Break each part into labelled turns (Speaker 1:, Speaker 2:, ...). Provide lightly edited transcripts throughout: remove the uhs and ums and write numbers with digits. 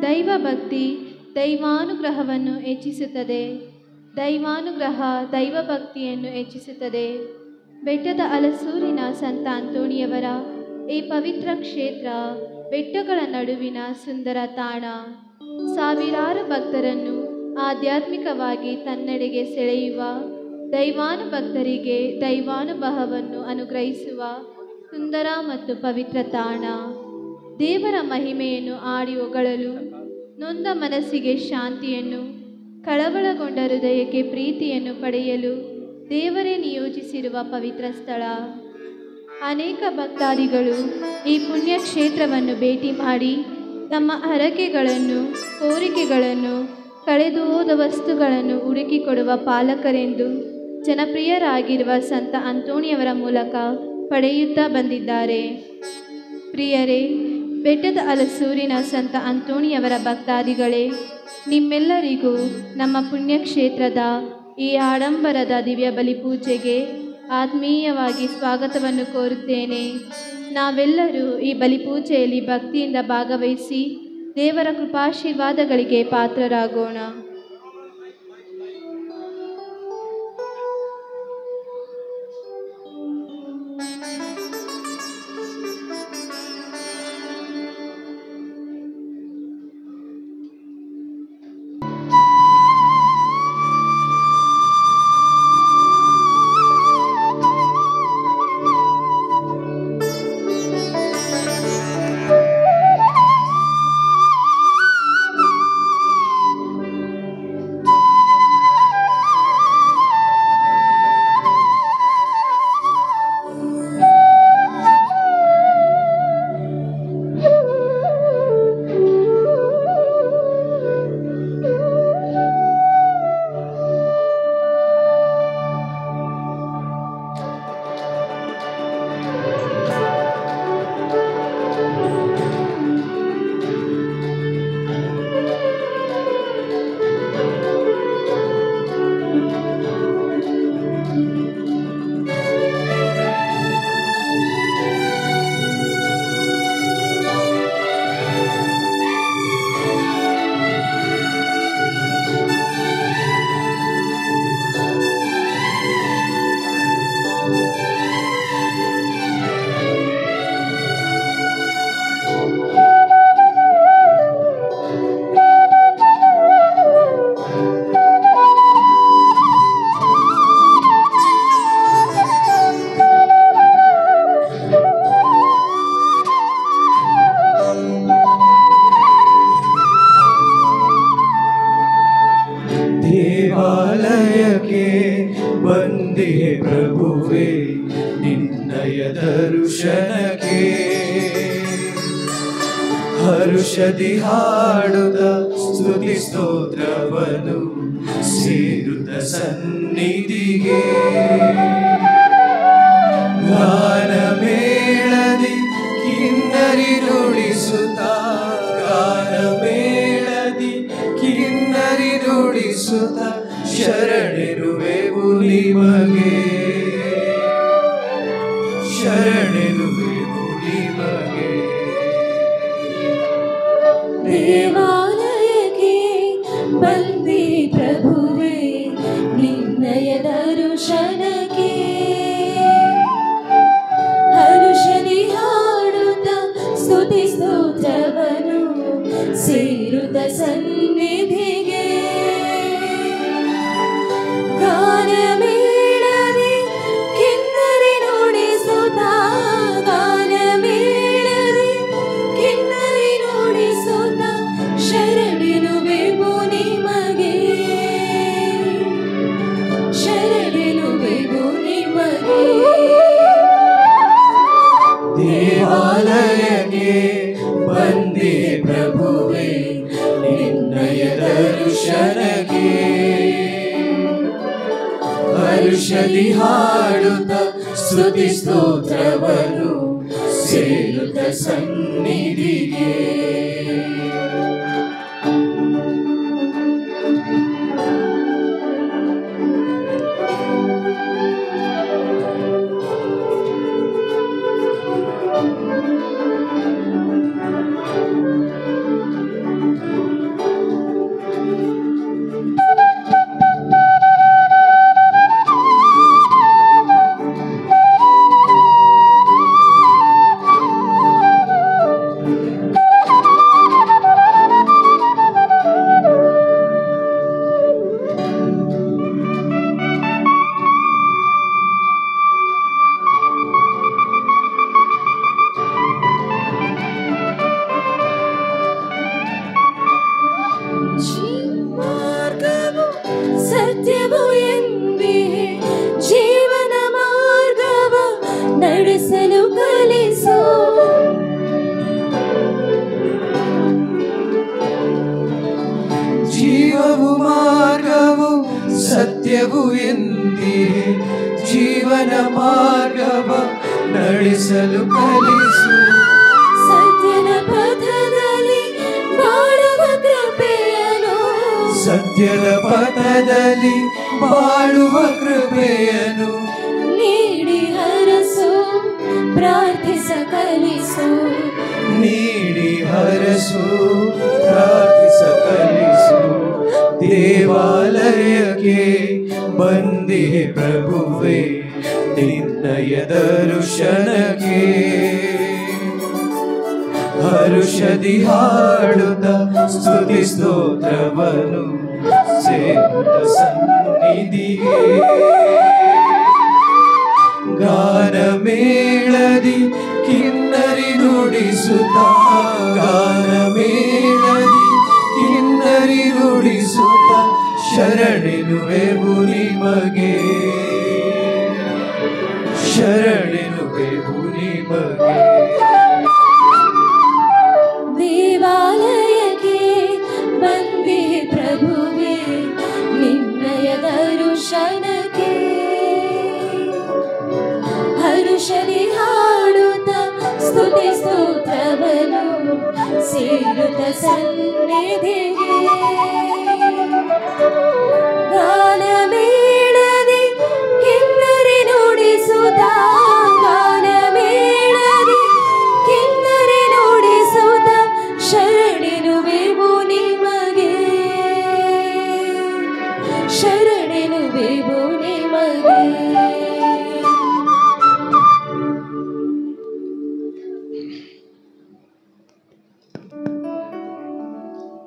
Speaker 1: ದೈವ ಭಕ್ತಿ ದೈವಾನುಗ್ರಹವನ್ನು ಹೆಚ್ಚಿಸುತ್ತದೆ. ದೈವಾನುಗ್ರಹ ದೈವ ಭಕ್ತಿಯನ್ನು ಹೆಚ್ಚಿಸುತ್ತದೆ. ಬೆಟ್ಟದ ಹಲಸೂರಿನ ಸಂತ ಅಂತೋಣಿಯವರ ಈ ಪವಿತ್ರ ಕ್ಷೇತ್ರ ಬೆಟ್ಟಗಳ ನಡುವಿನ ಸುಂದರ ತಾಣ ಸಾವಿರಾರು ಭಕ್ತರನ್ನು ಆಧ್ಯಾತ್ಮಿಕವಾಗಿ ತನ್ನೆಡೆಗೆ ಸೆಳೆಯುವ, ದೈವಾನುಭಕ್ತರಿಗೆ ದೈವಾನುಭವವನ್ನು ಅನುಗ್ರಹಿಸುವ ಸುಂದರ ಮತ್ತು ಪವಿತ್ರ ತಾಣ. ದೇವರ ಮಹಿಮೆಯನ್ನು ಹಾಡಿ ಹೊಗಳಲು, ನೊಂದ ಮನಸ್ಸಿಗೆ ಶಾಂತಿಯನ್ನು, ಕಳವಳಗೊಂಡ ಹೃದಯಕ್ಕೆ ಪ್ರೀತಿಯನ್ನು ಪಡೆಯಲು ದೇವರೇ ನಿಯೋಜಿಸಿರುವ ಪವಿತ್ರ ಸ್ಥಳ. ಅನೇಕ ಭಕ್ತಾದಿಗಳು ಈ ಪುಣ್ಯ ಕ್ಷೇತ್ರವನ್ನು ಭೇಟಿ ಮಾಡಿ ತಮ್ಮ ಹರಕೆಗಳನ್ನು, ಕೋರಿಕೆಗಳನ್ನು, ಕಳೆದು ಹೋದ ವಸ್ತುಗಳನ್ನು ಹುಡುಕಿಕೊಡುವ ಪಾಲಕರೆಂದು ಜನಪ್ರಿಯರಾಗಿರುವ ಸಂತ ಅಂತೋಣಿಯವರ ಮೂಲಕ ಪಡೆಯುತ್ತಾ ಬಂದಿದ್ದಾರೆ. ಪ್ರಿಯರೇ, ಬೆಟ್ಟದ ಹಲಸೂರಿನ ಸಂತ ಅಂತೋಣಿಯವರ ಭಕ್ತಾದಿಗಳೇ, ನಿಮ್ಮೆಲ್ಲರಿಗೂ ನಮ್ಮ ಪುಣ್ಯಕ್ಷೇತ್ರದ ಈ ಆಡಂಬರದ ದಿವ್ಯ ಬಲಿ ಪೂಜೆಗೆ ಆತ್ಮೀಯವಾಗಿ ಸ್ವಾಗತವನ್ನು ಕೋರುತ್ತೇನೆ. ನಾವೆಲ್ಲರೂ ಈ ಬಲಿಪೂಜೆಯಲ್ಲಿ ಭಕ್ತಿಯಿಂದ ಭಾಗವಹಿಸಿ ದೇವರ ಕೃಪಾಶೀರ್ವಾದಗಳಿಗೆ ಪಾತ್ರರಾಗೋಣ.
Speaker 2: ಹರುಷದಿ ಹಾಡುತ್ತ ಸ್ತುತಿ ಸ್ತೋತ್ರವನ್ನು ಸೇರುತ್ತ ಸನ್ನಿಧಿಗೆ, ಗಾನ ಮೇಳದಿ ಕಿನ್ನರಿ ನುಡಿಸುತ್ತ, ಗಾನ ಮೇಳದಿ ಕಿನ್ನರಿ ನುಡಿಸುತ್ತ ಶರಣೆನುವೆವು ನಿಮಗೆ, ಶರಣೆನುವೆವು ನಿಮಗೆ.
Speaker 3: ದೇವಾಲಯಕ್ಕೆ ಬಂದೆ ಪ್ರಭುವೇ ನಿನ್ನಯ ದರ್ಶನಕ್ಕೆ, ಹರುಷದಿ ಹಾಡುತ್ತ ಸ್ತುತಿ ಸ್ತೋತ್ರವನ್ನು ಸೇರುತ್ತ ಸನ್ನಿಧಿಗೆ, ಗಾನ ಮೇಳದಿ ಕಿನ್ನರಿ ನುಡಿಸುತ್ತ, ಗಾನ ಮೇಳದಿ ಕಿನ್ನರಿ ನುಡಿಸುತ್ತ ಶರಣೆನುವೆವು ನಿಮಗೆ, ಶರಣೆನುವೆವು ನಿಮಗೆ.
Speaker 2: ದೇವಾಲಯಕ್ಕೆ ಬಂದೆ ಪ್ರಭುವೇ ನಿನ್ನಯ ದರ್ಶನಕ್ಕೆ, ಹರುಷದಿ ಹಾಡುತ್ತ ಸ್ತುತಿ ಸ್ತೋತ್ರವನ್ನು ಸೇರುತ್ತ ಸನ್ನಿಧಿಗೆ. ನಡೆಸಲು ಕಲಿಸು.
Speaker 3: ಸತ್ಯದ ಪಥದಲ್ಲಿ ಬಾಳುವ ಕೃಪೆಯನು
Speaker 2: ಸತ್ಯದ ಪಥದಲ್ಲಿ ಬಾಳುವ ಕೃಪೆಯನು
Speaker 3: ನೀಡಿ ಹರಸು ಪ್ರಾರ್ಥಿಸ ಕಲಿಸು.
Speaker 2: ನೀಡಿ ಹರಸು ಪ್ರಾರ್ಥಿಸ ಕಲಿಸು. ದೇವಾಲಯಕ್ಕೆ ಬಂದೆ ಪ್ರಭುವೇ ನಿನ್ನಯ ದರ್ಶನಕ್ಕೆ. ಹರುಷದಿ ಹಾಡುತ್ತ ಸ್ತುತಿ ಸ್ತೋತ್ರವನ್ನು ಸೇರುತ್ತ ಸನ್ನಿಧಿಗೆ. ಗಾನ ಮೇಳದಿ ಕಿನ್ನರಿ ನುಡಿಸುತ್ತ, ಗಾನ ಮೇಳದಿ ಕಿನ್ನರಿ ನುಡಿಸುತ್ತ ಶರಣೆನುವೆವು ನಿಮಗೆ, ಶರಣೆನುವೆವು ನಿಮಗೆ.
Speaker 3: ದೇವಾಲಯಕ್ಕೆ ಬಂದೆ ಪ್ರಭುವೇ ನಿನ್ನಯ ದರ್ಶನಕ್ಕೆ. ಹರುಷದಿ ಹಾಡುತ್ತ ಸ್ತುತಿ ಸ್ತೋತ್ರವನ್ನು ಸೇರುತ್ತ ಸನ್ನಿಧಿಗೆ. ಗಾನ ಮೇಳದಿ ಕಿನ್ನರಿ ನುಡಿಸುತ್ತ, ಗಾನ ಮೇಳದಿ ಕಿನ್ನರಿ ನುಡಿಸುತ್ತ ಶರಣೆನುವೆವು ನಿಮಗೆ, ಶರಣೆನುವೆವು ನಿಮಗೆ.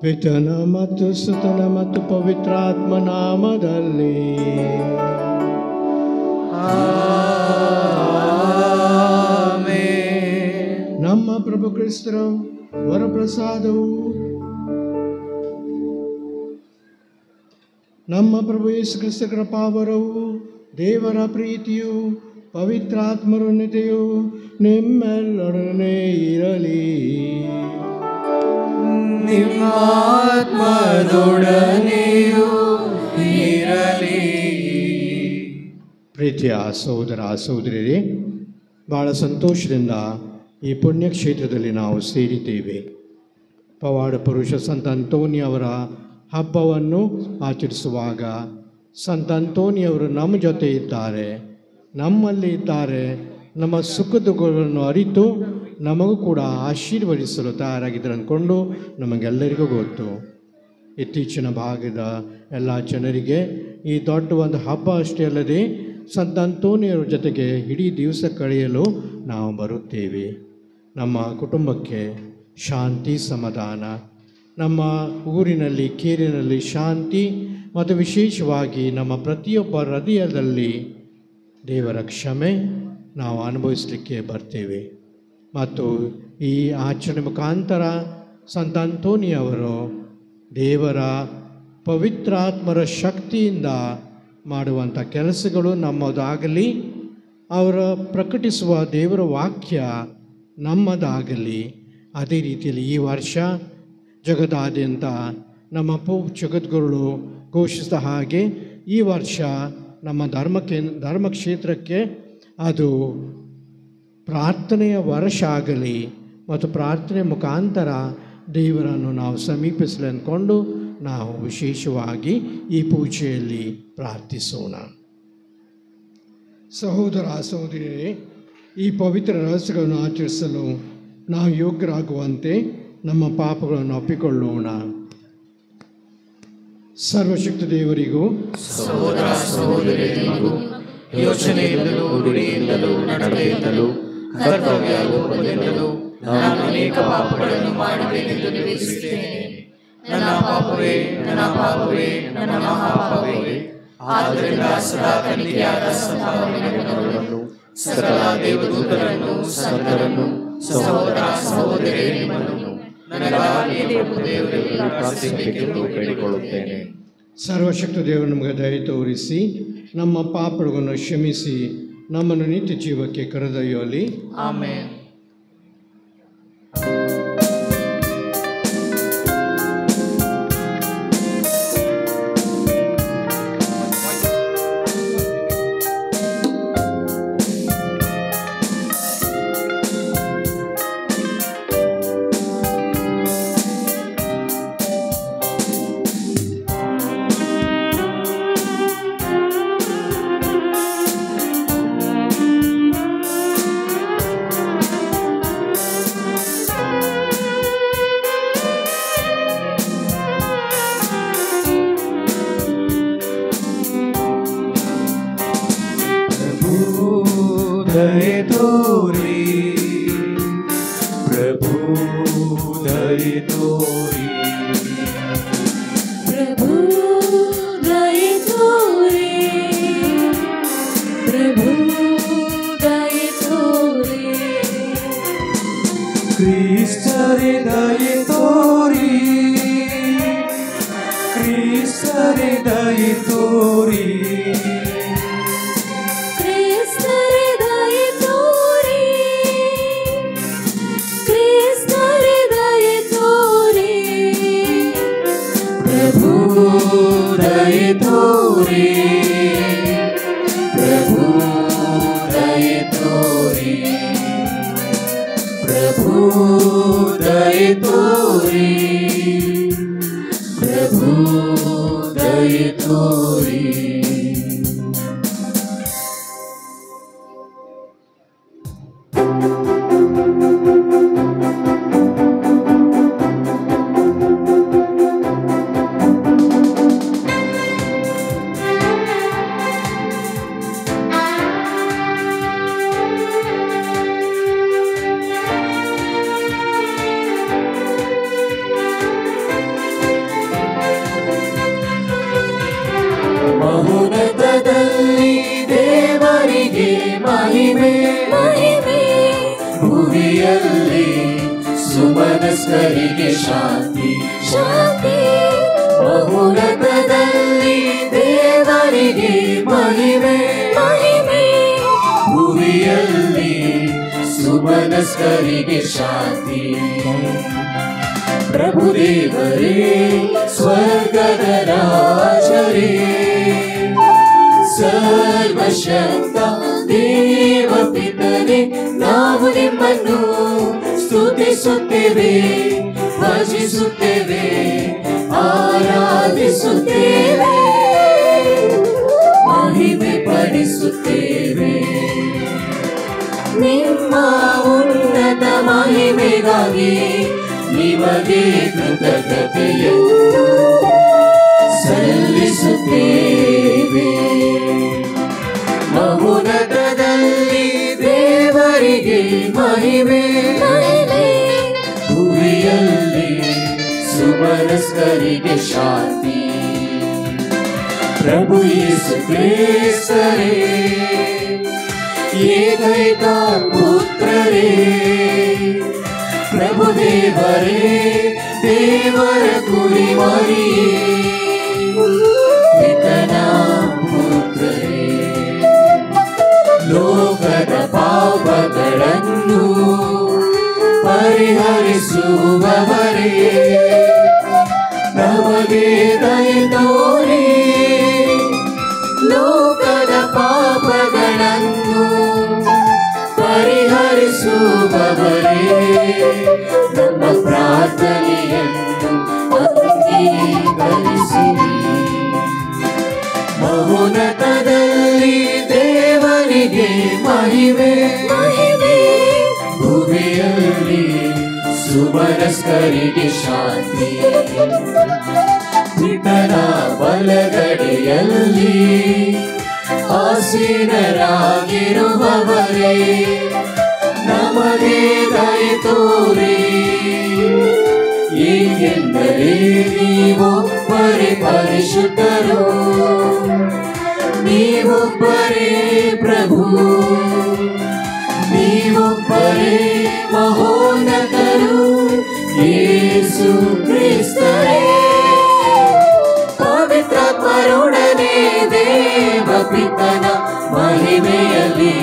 Speaker 4: ಪಿತನ ಮತ್ತು ಸುತನ ಮತ್ತು ಪವಿತ್ರಾತ್ಮ ನಾಮದಲ್ಲಿ. ನಮ್ಮ ಪ್ರಭು ಕ್ರಿಸ್ತರ ವರಪ್ರಸಾದವು, ನಮ್ಮ ಪ್ರಭು ಯೇಸು ಕ್ರಿಸ್ತ ಕೃಪಾವರವು, ದೇವರ ಪ್ರೀತಿಯು, ಪವಿತ್ರಾತ್ಮರೊನ್ನತೆಯು ನಿಮ್ಮೆಲ್ಲರೊಡನೆ ಇರಲಿ.
Speaker 2: ನಿಮ್ಮ ಆತ್ಮದೊಡನೆಯೂ ಇರಲಿ.
Speaker 4: ಪ್ರೀತಿಯ ಸಹೋದರ ಸಹೋದರಿಯರೇ, ಬಹಳ ಸಂತೋಷದಿಂದ ಈ ಪುಣ್ಯಕ್ಷೇತ್ರದಲ್ಲಿ ನಾವು ಸೇರಿದ್ದೇವೆ. ಪವಾಡ ಪುರುಷ ಸಂತ ಅಂತೋನಿ ಅವರ ಹಬ್ಬವನ್ನು ಆಚರಿಸುವಾಗ ಸಂತ ಅಂತೋನಿಯವರು ನಮ್ಮ ಜೊತೆ ಇದ್ದಾರೆ, ನಮ್ಮಲ್ಲಿ ಇದ್ದಾರೆ. ನಮ್ಮ ಸುಖ ದುಃಖಗಳನ್ನು ಅರಿತು ನಮಗೂ ಕೂಡ ಆಶೀರ್ವದಿಸಲು ತಯಾರಾಗಿದ್ದಾರೆ ಅಂದ್ಕೊಂಡು ನಮಗೆಲ್ಲರಿಗೂ ಗೊತ್ತು. ಇತ್ತೀಚಿನ ಭಾಗದ ಎಲ್ಲ ಜನರಿಗೆ ಈ ದೊಡ್ಡ ಒಂದು ಹಬ್ಬ ಅಷ್ಟೇ ಅಲ್ಲದೆ ಸಂತ ಅಂತೋನಿಯವರ ಜೊತೆಗೆ ಇಡೀ ದಿವಸ ಕಳೆಯಲು ನಾವು ಬರುತ್ತೇವೆ. ನಮ್ಮ ಕುಟುಂಬಕ್ಕೆ ಶಾಂತಿ ಸಮಾಧಾನ, ನಮ್ಮ ಊರಿನಲ್ಲಿ ಕೇರಿನಲ್ಲಿ ಶಾಂತಿ ಮತ್ತು ವಿಶೇಷವಾಗಿ ನಮ್ಮ ಪ್ರತಿಯೊಬ್ಬ ಹೃದಯದಲ್ಲಿ ದೇವರ ಕ್ಷಮೆ ನಾವು ಅನುಭವಿಸಲಿಕ್ಕೆ ಬರ್ತೇವೆ. ಮತ್ತು ಈ ಆಚರಣೆ ಮುಖಾಂತರ ಸಂತ ಅಂತೋನಿಯವರು ದೇವರ ಪವಿತ್ರಾತ್ಮರ ಶಕ್ತಿಯಿಂದ ಮಾಡುವಂಥ ಕೆಲಸಗಳು ನಮ್ಮದಾಗಲಿ, ಅವರ ಪ್ರಕಟಿಸುವ ದೇವರ ವಾಕ್ಯ ನಮ್ಮದಾಗಲಿ. ಅದೇ ರೀತಿಯಲ್ಲಿ ಈ ವರ್ಷ ಜಗದಾದ್ಯಂತ ನಮ್ಮ ಜಗದ್ಗುರುಗಳು ಘೋಷಿಸಿದ ಹಾಗೆ ಈ ವರ್ಷ ನಮ್ಮ ಧರ್ಮಕ್ಷೇತ್ರಕ್ಕೆ ಅದು ಪ್ರಾರ್ಥನೆಯ ವರ್ಷ ಆಗಲಿ ಮತ್ತು ಪ್ರಾರ್ಥನೆ ಮುಖಾಂತರ ದೇವರನ್ನು ನಾವು ಸಮೀಪಿಸಲಿ ಅಂದ್ಕೊಂಡು ನಾವು ವಿಶೇಷವಾಗಿ ಈ ಪೂಜೆಯಲ್ಲಿ ಪ್ರಾರ್ಥಿಸೋಣ. ಸಹೋದರ ಸಹೋದರಿಯರೇ, ಈ ಪವಿತ್ರ ರಹಸ್ಯಗಳನ್ನು ಆಚರಿಸಲು ನಾವು ಯೋಗ್ಯರಾಗುವಂತೆ ನಮ್ಮ ಪಾಪಗಳನ್ನು ಒಪ್ಪಿಕೊಳ್ಳೋಣ. ಸರ್ವಶಕ್ತ ದೇವರಿಗೂ
Speaker 2: ಸಹೋದರ ಸಹೋದರಿಯರಿಗೂ ಯೋಚನೆಯಿಂದಲೂ ನುಡಿಯಿಂದಲೂ ನಡತೆಯಿಂದಲೂ ಕರ್ತವ್ಯ ಲೋಪದಿಂದಲೂ ನಾನು ಅನೇಕ ಪಾಪಗಳನ್ನು ಮಾಡಿದ್ದೇನೆಂದು ನಿರೀಕ್ಷಿಸುತ್ತೇನೆ. ನನ್ನ ಪಾಪವೇ, ನನ್ನ ಪಾಪವೇ, ನನ್ನ ಮಹಾಪಾಪವೇ. ಆದ್ದರಿಂದ ಸದಾ ಕನ್ನಿಕೆಯಾದ ಸಂತಾನವನ್ನು, ಸಕಲ ದೇವದೂತರನ್ನು, ಸಂತರನ್ನು, ಸಹೋದರ ಸಹೋದರಿಯರನ್ನು ನನಗಾಗಿ ಪ್ರಭು ದೇವರಲ್ಲಿ ಪ್ರಾರ್ಥಿಸಬೇಕೆಂದು ಬೇಡಿಕೊಳ್ಳುತ್ತೇನೆ.
Speaker 4: ಸರ್ವಶಕ್ತ ದೇವರು ನಮಗೆ ದಯೆ ತೋರಿಸಿ ನಮ್ಮ ಪಾಪಗಳನ್ನು ಕ್ಷಮಿಸಿ ನಮ್ಮನ್ನು ನಿತ್ಯ ಜೀವಕ್ಕೆ ಕರೆದೊಯ್ಯಲಿ.
Speaker 2: ಆಮೆನ್. ತೋರಿ ಪ್ರಭು ದಯೆ ತೋರಿ
Speaker 3: ಪ್ರಭು ದಯೆ ತೋರಿ ಪ್ರಭು ದಯೆ ತೋರಿ
Speaker 2: ಕ್ರಿಸ್ತರೇ ದಯೆ ತೋರಿ ಕ್ರಿಸ್ತರೇ ದಯೆ ತೋರಿ
Speaker 3: ಕ್ರಿಸ್ತರೇ ದಯೆ ತೋರಿ ಕ್ರಿಸ್ತರೇ ದಯೆ ತೋರಿ
Speaker 2: ಪ್ರಭು ದಯೆ ತೋರಿ ಪ್ರಭು ದಯೆ ತೋರಿ ಪ್ರಭು ದಯೆ ತೋರಿ ಪ್ರಭು ದಯೆ ತೋರಿ ಮಹೋನ್ನತದಲ್ಲಿ ದೇವರಿಗೆ ಮಹಿಮೆ
Speaker 3: ಮಹಿಮೆ
Speaker 2: ಭುವಿಯಲ್ಲಿ ಸುಮನಸ್ಕರಿಗೆ ಶಾಂತಿ
Speaker 3: ಶಾಂತಿ
Speaker 2: ಮಹೋನ್ನತದಲ್ಲಿ ದೇವರಿಗೆ ಮಹಿಮೆ
Speaker 3: ಮಹಿಮೆ
Speaker 2: ಭುವಿಯಲ್ಲಿ ಸುಮನಸ್ಕರಿಗೆ ಶಾಂತಿ ಪ್ರಭುದೇವರೇ ಸ್ವರ್ಗದ ರಾಜರೇ ಸರ್ವಶಕ್ತ ದೇವ ಪಿತನೇ ನಾವು ನಿಮ್ಮನ್ನು ಸ್ತುತಿಸುತ್ತೇವೆ ಭಜಿಸುತ್ತೇವೆ ಆರಾಧಿಸುತ್ತೇವೆ ಮಹಿಮೆ ಪಡಿಸುತ್ತೇವೆ ನಿಮ್ಮ ಉನ್ನತ ಮಹಿಮೆಗಾಗಿ ನಿಮಗೆ ಕೃತಜ್ಞತೆಯನ್ನು ಸಲ್ಲಿಸುತ್ತೇವೆ ಮಹೋನ್ನತದಲ್ಲಿ ದೇವರಿಗೆ ಮಹಿಮೆ
Speaker 3: ಮಹಿಮೆ
Speaker 2: ಭುವಿಯಲ್ಲಿ ಸುಮನಸ್ಕರಿಗೆ ಶಾಂತಿ ಪ್ರಭು ಯೇಸು ಕ್ರಿಸ್ತರೇ ಏಕೈಕ ಪುತ್ರರೇ ಪ್ರಭು ದೇವರೇ ದೇವರ ಕುರಿಮರಿಯೇ ಪಿತನ ಪುತ್ರರೇ ಲೋಕದ ಪಾಪಗಳನ್ನು ಪರಿಹರಿಸುವವರೇ ನಮಗೆ ದಯೆ ತೋರಿ ಲೋಕದ ಪಾಪಗಳನ್ನು ಪರಿಹರಿಸುವವರೇ ನಮ್ಮ ಪ್ರಾರ್ಥನೆಯನ್ನು ಅಂಗೀಕರಿಸಿರಿ ಮಹೋನ್ನತದಲ್ಲಿ ದೇವರಿಗೆ ಮಹಿಮೆ
Speaker 3: ಮಹಿಮೆ
Speaker 2: ಭುವಿಯಲ್ಲಿ ಸುಮನಸ್ಕರಿಗೆ ಶಾಂತಿ ಪಿತನ ಬಲಗಡೆಯಲ್ಲಿ ಆಸೀನರಾಗಿರುವವರೇ ನಮಗೆ ದಯೆ ತೋರಿ ಏಕೆಂದರೆ ನೀವೊಬ್ಬರೇ ಪರಿಶುದ್ಧರು ನೀವೊಬ್ಬರೇ ಪ್ರಭು ನೀವೊಬ್ಬರೇ ಮಹೋನ್ನತರು ಯೇಸು ಕ್ರಿಸ್ತರೇ ಪವಿತ್ರಾತ್ಮರೊಡನೆ ದೇವ ಪಿತನ ಮಹಿಮೆಯಲ್ಲಿ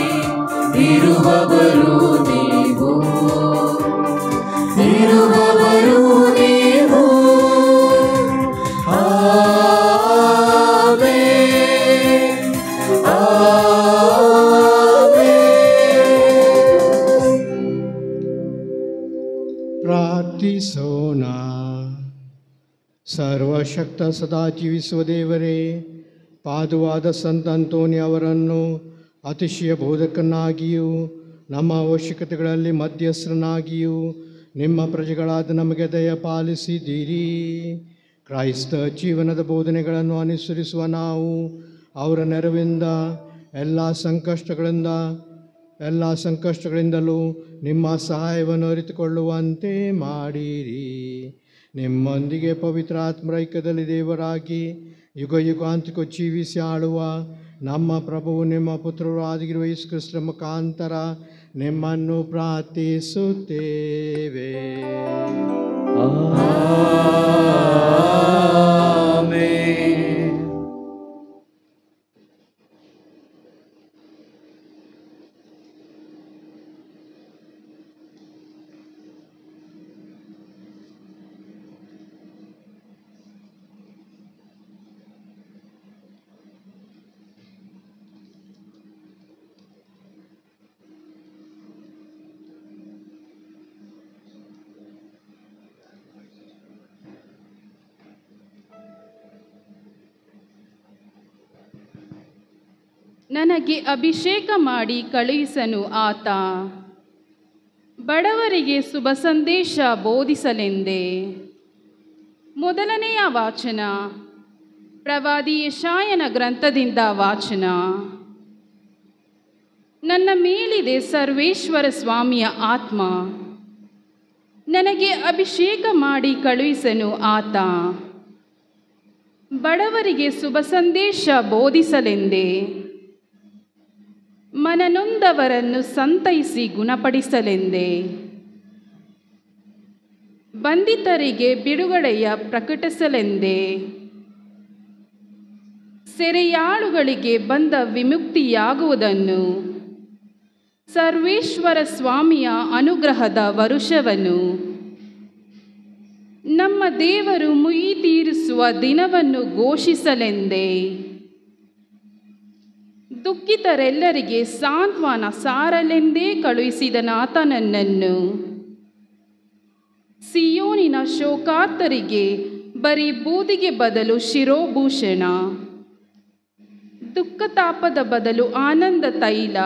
Speaker 2: ಇರುವವರು ನೀವು ಇರುವವರು ನೀವು ಆಮೆನ್
Speaker 4: ಪ್ರಾರ್ಥಿಸೋಣ. ಸರ್ವಶಕ್ತ ಸದಾ ಜೀವಿಸುವ ದೇವರೇ, ಪಾದುವಾದ ಸಂತ ಅಂತೋನಿ ಅವರನ್ನು ಅತಿಶಯ ಬೋಧಕನಾಗಿಯೂ ನಮ್ಮ ಅವಶ್ಯಕತೆಗಳಲ್ಲಿ ಮಧ್ಯಸ್ಥನಾಗಿಯೂ ನಿಮ್ಮ ಪ್ರಜೆಗಳಾದ ನಮಗೆ ದಯ ಪಾಲಿಸಿದ್ದೀರಿ. ಕ್ರೈಸ್ತ ಜೀವನದ ಬೋಧನೆಗಳನ್ನು ಅನುಸರಿಸುವ ನಾವು ಅವರ ನೆರವಿಂದ ಎಲ್ಲ ಸಂಕಷ್ಟಗಳಿಂದ ಎಲ್ಲ ಸಂಕಷ್ಟಗಳಿಂದಲೂ ನಿಮ್ಮ ಸಹಾಯವನ್ನು ಅರಿತುಕೊಳ್ಳುವಂತೆ ಮಾಡಿರಿ. ನಿಮ್ಮೊಂದಿಗೆ ಪವಿತ್ರಾತ್ಮರೈಕ್ಯದಲ್ಲಿ ದೇವರಾಗಿ ಯುಗ ಯುಗಾಂತಿಕ ಜೀವಿಸಿ ಆಳುವ ನಮ್ಮ ಪ್ರಭುವು ನಿಮ್ಮ ಪುತ್ರರು ಆಗಿರುವ ಯೇಸು ಕ್ರಿಸ್ತರ ಮುಖಾಂತರ ನಿಮ್ಮನ್ನು ಪ್ರಾರ್ಥಿಸುತ್ತೇವೆ.
Speaker 2: ಆಮೆನ್.
Speaker 5: ನನಗೆ ಅಭಿಷೇಕ ಮಾಡಿ ಕಳುಹಿಸನು ಆತ, ಬಡವರಿಗೆ ಶುಭ ಸಂದೇಶ ಬೋಧಿಸಲೆಂದೇ. ಮೊದಲನೆಯ ವಾಚನ ಪ್ರವಾದಿ ಯೆಶಾಯನ ಗ್ರಂಥದಿಂದ ವಾಚನ. ನನ್ನ ಮೇಲಿದೆ ಸರ್ವೇಶ್ವರ ಸ್ವಾಮಿಯ ಆತ್ಮ, ನನಗೆ ಅಭಿಷೇಕ ಮಾಡಿ ಕಳುಹಿಸನು ಆತ, ಬಡವರಿಗೆ ಶುಭ ಸಂದೇಶ ಬೋಧಿಸಲೆಂದೇ. ಮನನೊಂದವರನ್ನು ಸಂತೈಸಿ ಗುಣಪಡಿಸಲೆಂದೇ. ಬಂಧಿತರಿಗೆ ಬಿಡುಗಡೆಯ ಪ್ರಕಟಿಸಲೆಂದೇ. ಸೆರೆಯಾಳುಗಳಿಗೆ ಬಂದ ವಿಮುಕ್ತಿಯಾಗುವುದನ್ನು, ಸರ್ವೇಶ್ವರ ಸ್ವಾಮಿಯ ಅನುಗ್ರಹದ ವರುಷವನ್ನು, ನಮ್ಮ ದೇವರು ಮುಯಿ ತೀರಿಸುವ ದಿನವನ್ನು ಘೋಷಿಸಲೆಂದೇ. ದುಃಖಿತರೆಲ್ಲರಿಗೆ ಸಾಂತ್ವನ ಸಾರಲೆಂದೇ ಕಳುಹಿಸಿದನಾತ ನನ್ನನ್ನು. ಸಿಯೋನಿನ ಶೋಕಾರ್ತರಿಗೆ ಬರೀ ಬೂದಿಗೆ ಬದಲು ಶಿರೋಭೂಷಣ, ದುಃಖತಾಪದ ಬದಲು ಆನಂದ ತೈಲ,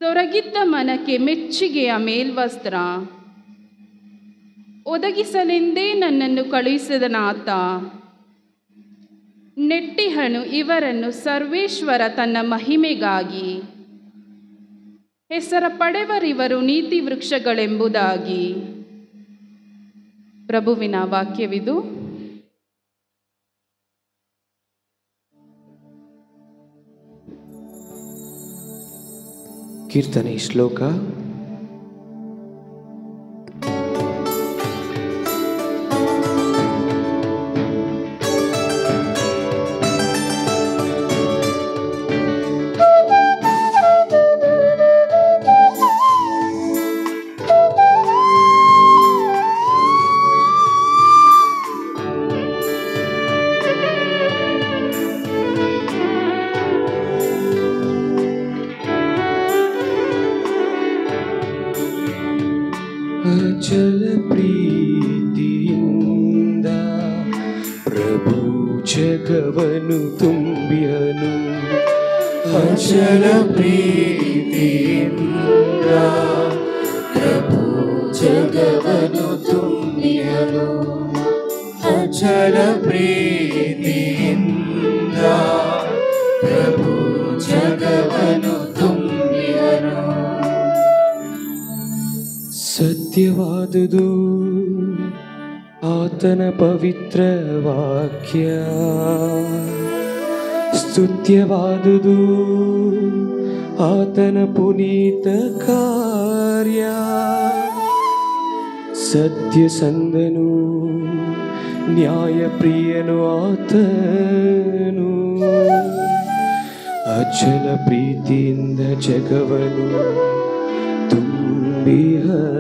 Speaker 5: ತೊರಗಿದ್ದ ಮನಕ್ಕೆ ಮೆಚ್ಚುಗೆಯ ಮೇಲ್ವಸ್ತ್ರ ಒದಗಿಸಲೆಂದೇ ನನ್ನನ್ನು ಕಳುಹಿಸಿದನಾತ. ನೆಟ್ಟಿಹನು ಇವರನ್ನು ಸರ್ವೇಶ್ವರ ತನ್ನ ಮಹಿಮೆಗಾಗಿ, ಹೆಸರ ಪಡೆವರಿವರು ನೀತಿ ವೃಕ್ಷಗಳೆಂಬುದಾಗಿ. ಪ್ರಭುವಿನ ವಾಕ್ಯವಿದು.
Speaker 6: ಕೀರ್ತನೆ ಶ್ಲೋಕ. ಅಚಲ ಪ್ರೀತಿಯಿಂದ ಪ್ರಭು ಜಗವನ್ನು ತುಂಬಿಯನು.
Speaker 2: ಅಚಲ ಪ್ರೀತಿಯಿಂದ ಪ್ರಭು ಜಗವನ್ನು ತುಂಬಿಯನು. ಅಚಲ ಪ್ರೀತಿಯಿಂದ ಪ್ರಭು ಜಗವನ್ನು ತುಂಬಿಯನು.
Speaker 6: ಸತ್ಯವಾದುದು ಆತನ ಪವಿತ್ರ ವಾಕ್ಯ, ಸ್ತುತ್ಯವಾದುದು ಆತನ ಪುನೀತ ಕಾರ್ಯ. ಸತ್ಯಸಂಧನು ನ್ಯಾಯಪ್ರಿಯನು ಆತನು, ಅಚಲ ಪ್ರೀತಿಯಿಂದ ಜಗವನು ತುಂಬಿಹನು.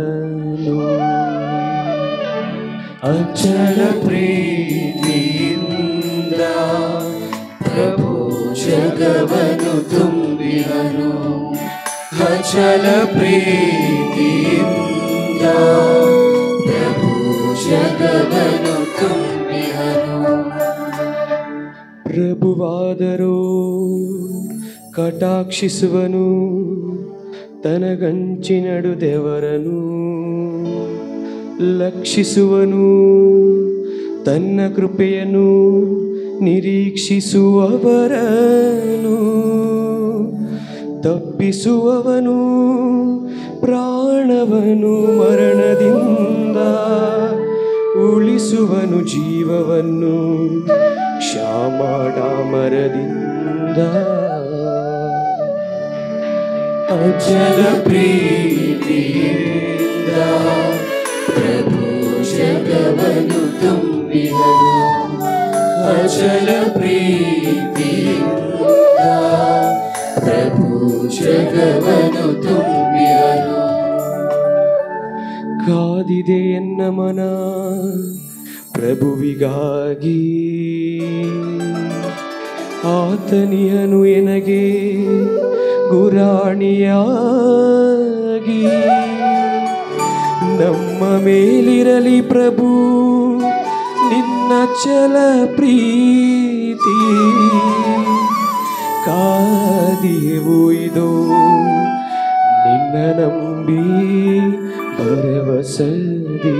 Speaker 2: ಅಚಲ ಪ್ರೀತಿಯಿಂದ ಪ್ರಭು ಜಗವನ್ನು ತುಂಬಿಹನು. ಅಚಲ ಪ್ರೀತಿಯಿಂದ ಪ್ರಭು ಜಗವನ್ನು ತುಂಬಿಹನು.
Speaker 6: ಪ್ರಭುವಾದರೂ ಕಟಾಕ್ಷಿಸುವನು, ತನಗಂಚಿನಡು ದೇವರನು ಲಕ್ಷಿಸುವನು. ತನ್ನ ಕೃಪೆಯನ್ನು ನಿರೀಕ್ಷಿಸುವವರನು ತಪ್ಪಿಸುವವನು ಪ್ರಾಣವನು ಮರಣದಿಂದ, ಉಳಿಸುವನು ಜೀವವನ್ನು ಕ್ಷಾಮಾಡಾಮರದಿಂದ.
Speaker 2: ಅಚಲ ಪ್ರೀತಿಯಿಂದ ಪ್ರಭು ಜಗವನ್ನು ತುಂಬಿದನು. ಅಚಲ ಪ್ರೀತಿಯಿಂದ ಪ್ರಭು ಜಗವನ್ನು ತುಂಬಿದನು.
Speaker 6: ಕಾದಿದೆ ಎನ್ನ ಮನ ಪ್ರಭುವಿಗಾಗಿ, ಆತನಿಯನು ಎನಗೆ ಗುರಾಣಿಯಾಗಿ. ನಮ್ಮ ಮೇಲಿರಲಿ ಪ್ರಭು ನಿನ್ನ ಚಲ ಪ್ರೀತಿ, ಕಾದಿಯೆವು ಇದೋ ನಿನ್ನ ನಂಬಿ ಭರವಸದಿ.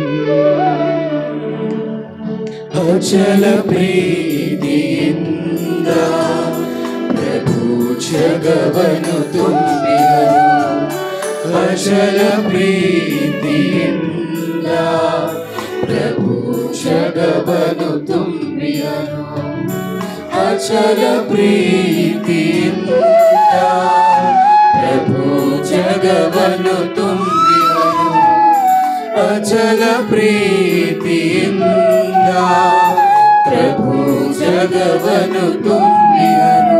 Speaker 2: ಅಚಲ ಪ್ರೀತಿಯಿಂದ ಪ್ರಭು ಜಗವನ್ನು ತುಂಬಿದನು. ಅಚಲ ಪ್ರೀತಿಯಿಂದ ಪ್ರಭು ಜಗವನ್ನು ತುಂಬಿದನು. ಅಚಲ ಪ್ರೀತಿಯಿಂದ ಪ್ರಭು ಜಗವನ್ನು ತುಂಬಿದನು. ಅಚಲ ಪ್ರೀತಿಯಿಂದ ಪ್ರಭು ಜಗವನ್ನು ತುಂಬಿದನು.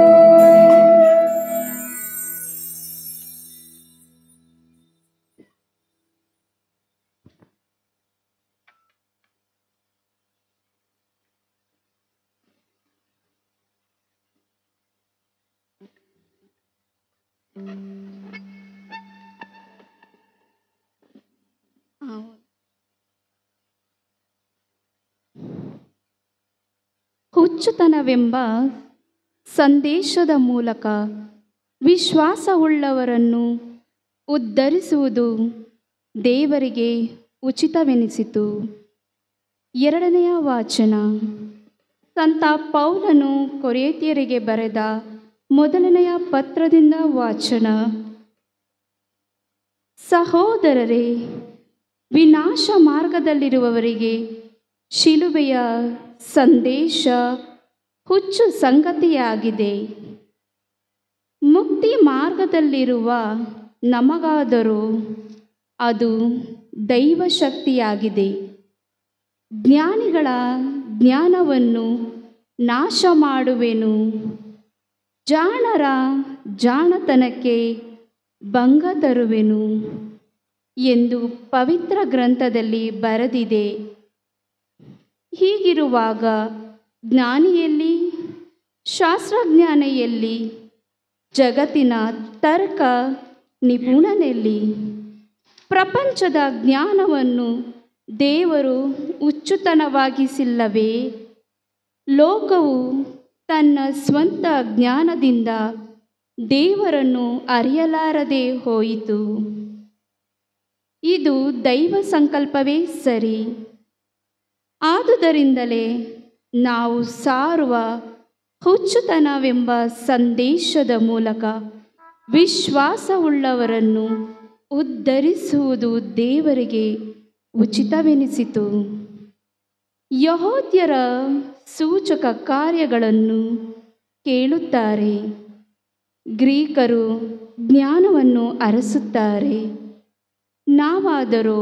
Speaker 5: ಹುಚ್ಚುತನವೆಂಬ ಸಂದೇಶದ ಮೂಲಕ ವಿಶ್ವಾಸವುಳ್ಳವರನ್ನು ಉದ್ಧರಿಸುವುದು ದೇವರಿಗೆ ಉಚಿತವೆನಿಸಿತು. 2ನೇ ವಾಚನ. ಸಂತ ಪೌಲನು ಕೊರಿಂಥಿಯರಿಗೆ ಬರೆದ 1ನೇ ಪತ್ರದಿಂದ ವಾಚನ. ಸಹೋದರರೇ, ವಿನಾಶ ಮಾರ್ಗದಲ್ಲಿರುವವರಿಗೆ ಶಿಲುಬೆಯ ಸಂದೇಶ ಹುಚ್ಚು ಸಂಗತಿಯಾಗಿದೆ. ಮುಕ್ತಿ ಮಾರ್ಗದಲ್ಲಿರುವ ನಮಗಾದರೂ ಅದು ದೈವಶಕ್ತಿಯಾಗಿದೆ. ಜ್ಞಾನಿಗಳ ಜ್ಞಾನವನ್ನು ನಾಶ ಮಾಡುವೆನು, ಜಾಣರ ಜಾಣತನಕ್ಕೆ ಭಂಗ ತರುವೆನು ಎಂದು ಪವಿತ್ರ ಗ್ರಂಥದಲ್ಲಿ ಬರೆದಿದೆ. ಹೀಗಿರುವಾಗ ಜ್ಞಾನಿಯಲ್ಲಿ, ಶಾಸ್ತ್ರಜ್ಞಾನಿಯಲ್ಲಿ, ಜಗತ್ತಿನ ತರ್ಕ ನಿಪುಣನಲ್ಲಿ ಪ್ರಪಂಚದ ಜ್ಞಾನವನ್ನು ದೇವರು ಹುಚ್ಚುತನವಾಗಿಸಿಲ್ಲವೇ? ಲೋಕವು ತನ್ನ ಸ್ವಂತ ಜ್ಞಾನದಿಂದ ದೇವರನ್ನು ಅರಿಯಲಾರದೆ ಹೋಯಿತು. ಇದು ದೈವ ಸಂಕಲ್ಪವೇ ಸರಿ. ಆದುದರಿಂದಲೇ ನಾವು ಸಾರುವ ಹುಚ್ಚುತನವೆಂಬ ಸಂದೇಶದ ಮೂಲಕ ವಿಶ್ವಾಸವುಳ್ಳವರನ್ನು ಉದ್ಧರಿಸುವುದು ದೇವರಿಗೆ ಉಚಿತವೆನಿಸಿತು. ಯಹೂದ್ಯರ ಸೂಚಕ ಕಾರ್ಯಗಳನ್ನು ಕೇಳುತ್ತಾರೆ, ಗ್ರೀಕರು ಜ್ಞಾನವನ್ನು ಅರಸುತ್ತಾರೆ. ನಾವಾದರೂ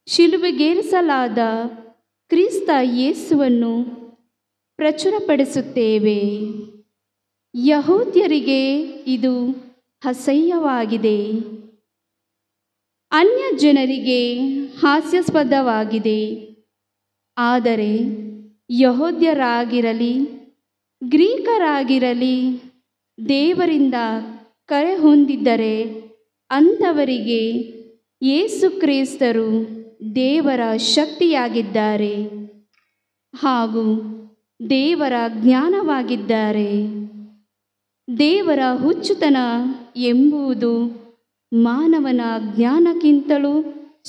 Speaker 5: ಶಿಲುಬೆಗೇರಿಸಲಾದ ಕ್ರಿಸ್ತ ಯೇಸುವನ್ನು ಪ್ರಚುರಪಡಿಸುತ್ತೇವೆ. ಯಹೂದ್ಯರಿಗೆ ಇದು ಅಸಹ್ಯವಾಗಿದೆ, ಅನ್ಯ ಜನರಿಗೆ ಹಾಸ್ಯಾಸ್ಪದವಾಗಿದೆ. ಆದರೆ ಯಹೂದ್ಯರಾಗಿರಲಿ ಗ್ರೀಕರಾಗಿರಲಿ ದೇವರಿಂದ ಕರೆ ಹೊಂದಿದ್ದರೆ ಅಂಥವರಿಗೆ ಯೇಸು ಕ್ರಿಸ್ತರು ದೇವರ ಶಕ್ತಿಯಾಗಿದ್ದಾರೆ ಹಾಗೂ ದೇವರ ಜ್ಞಾನವಾಗಿದ್ದಾರೆ. ದೇವರ ಹುಚ್ಚುತನ ಎಂಬುದು ಮಾನವನ ಜ್ಞಾನಕ್ಕಿಂತಲೂ